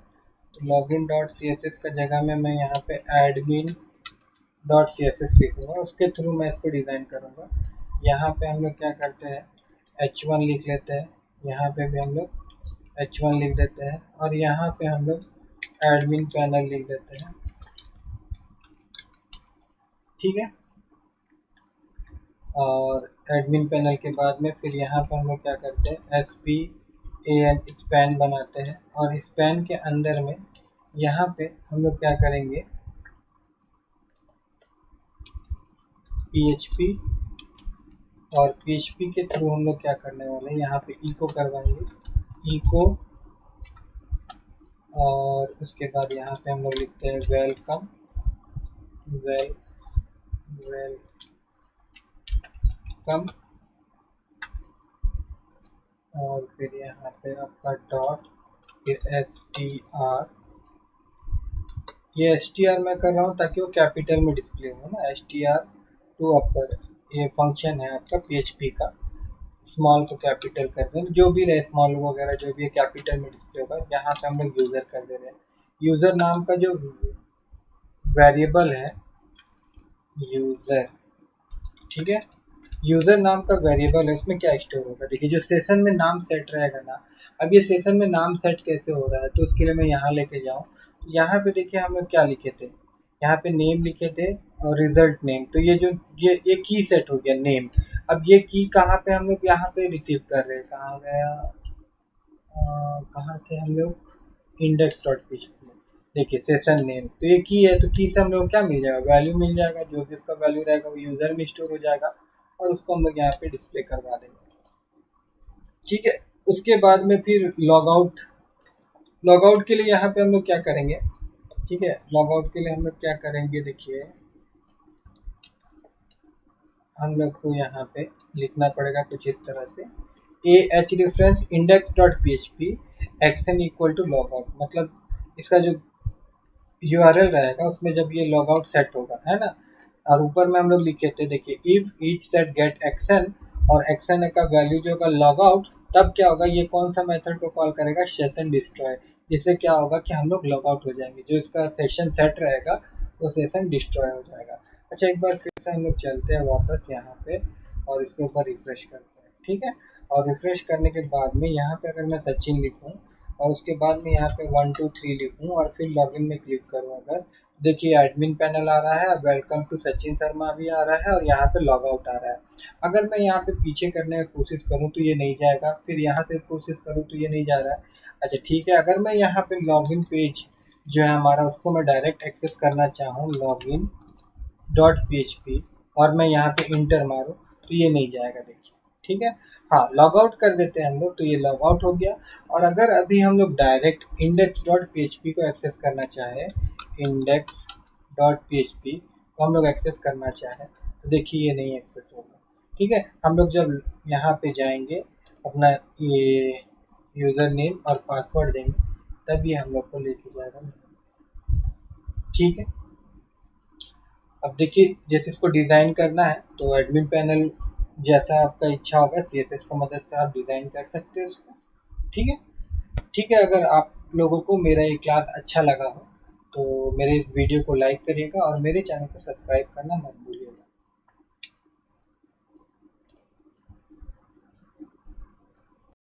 तो login.css का जगह में मैं यहाँ पे admin.css लिखूँगा, उसके थ्रू मैं इसको डिज़ाइन करूँगा। यहाँ पे हम लोग क्या करते हैं, h1 लिख लेते हैं, यहाँ पे भी हम लोग h1 लिख देते हैं और यहाँ पे हम लोग एडमिन पैनल लिख देते हैं, ठीक है। और एडमिन पैनल के बाद में फिर यहाँ पे हम लोग क्या करते हैं, SPAN स्पैन बनाते हैं और स्पैन के अंदर में यहाँ पे हम लोग क्या करेंगे, PHP और PHP के थ्रू हम लोग क्या करने वाले हैं, यहाँ पे इको करवाएंगे, इको, और उसके बाद यहाँ पे हम लोग लिखते हैं वेलकम, वेलकम, और फिर यहाँ पे आपका डॉट, फिर str। ये str मैं कर रहा हूँ ताकि वो कैपिटल में डिस्प्ले हो ना, str टू अपर। ये फंक्शन है आपका PHP का, स्मॉल को कैपिटल कर दें, जो भी रहे स्मॉल वगैरह जो भी है कैपिटल में डिस्प्ले होगा। यहाँ पे हम लोग यूज़र कर दे रहे हैं। यूज़र नाम का जो वेरिएबल है यूज़र, ठीक है, यूज़र नाम का वेरिएबल है, उसमें क्या स्टोर होगा। देखिए जो सेशन में नाम सेट रहेगा ना, अब ये सेशन में नाम सेट कैसे हो रहा है, तो उसके लिए मैं यहाँ लेके जाऊँ। यहाँ पे देखिए हम लोग क्या लिखे थे, यहाँ पे नेम लिखे थे और रिजल्ट नेम। तो ये जो ये की सेट हो गया नेम। अब ये की कहाँ पे हम लोग यहाँ पे रिसीव कर रहे हैं, कहाँ गया, कहाँ थे हम लोग, इंडेक्स डॉट पीएचपी में। देखिए सेशन नेम, तो ये की है, तो की से हम लोग क्या मिल जाएगा, वैल्यू मिल जाएगा। जो भी उसका वैल्यू रहेगा वो यूजर में स्टोर हो जाएगा और उसको हम लोग यहाँ पे डिस्प्ले करवा देंगे। ठीक है, उसके बाद में फिर लॉग आउट। लॉग आउट के लिए यहाँ पे हम लोग क्या करेंगे, ठीक है, लॉग आउट के लिए हम लोग क्या करेंगे, देखिए हम लोग को यहाँ पे लिखना पड़ेगा कुछ इस तरह से, A H reference index dot P H P action equal to log out. मतलब इसका जो यूआरएल रहेगा उसमें जब ये लॉग आउट सेट होगा, है ना। और ऊपर में हम लोग लिखे थे, देखिए if each set get action, और एक्शन का वैल्यू जो होगा लॉग आउट, तब क्या होगा, ये कौन सा मेथड को कॉल करेगा, सेशन डिस्ट्रॉय। जिससे क्या होगा कि हम लोग लॉग आउट हो जाएंगे, जो इसका सेशन सेट रहेगा वो सेशन डिस्ट्रॉय हो जाएगा। अच्छा एक बार फिर से हम लोग चलते हैं वापस यहाँ पे और इसके ऊपर रिफ्रेश करते हैं, ठीक है। और रिफ्रेश करने के बाद में यहाँ पे अगर मैं सचिन लिखूँ और उसके बाद में यहाँ पे 1 2 3 लिखूँ और फिर लॉगिन में क्लिक करूँ, अगर देखिए एडमिन पैनल आ रहा है, वेलकम टू सचिन शर्मा भी आ रहा है और यहाँ पे लॉग आउट आ रहा है। अगर मैं यहाँ पे पीछे करने की कोशिश करूँ तो ये नहीं जाएगा, फिर यहाँ से कोशिश करूँ तो ये नहीं जा रहा है। अच्छा ठीक है, अगर मैं यहाँ पे लॉगिन पेज जो है हमारा उसको मैं डायरेक्ट एक्सेस करना चाहूँ, लॉगिन डॉट पी और मैं यहाँ पे इंटर मारूँ तो ये नहीं जाएगा, देखिए, ठीक है। हाँ लॉग आउट कर देते हैं हम लोग, तो ये लॉग आउट हो गया। और अगर अभी हम लोग डायरेक्ट इंडेक्स डॉट पी को एक्सेस करना चाहें, इंडेक्स डॉट पी को हम लोग एक्सेस करना चाहें तो देखिए ये नहीं एक्सेस होगा, ठीक है। हम लोग जब यहाँ पे जाएंगे अपना ये यूज़र नेम और पासवर्ड देंगे तब ये हम लोग को लेके जाएगा, ठीक है। अब देखिए जैसे इसको डिज़ाइन करना है तो एडमिन पैनल जैसा आपका इच्छा होगा CSS की मदद से आप डिज़ाइन कर सकते हैं उसको, ठीक है। ठीक है, अगर आप लोगों को मेरा ये क्लास अच्छा लगा हो तो मेरे इस वीडियो को लाइक करिएगा और मेरे चैनल को सब्सक्राइब करना मत भूलिएगा।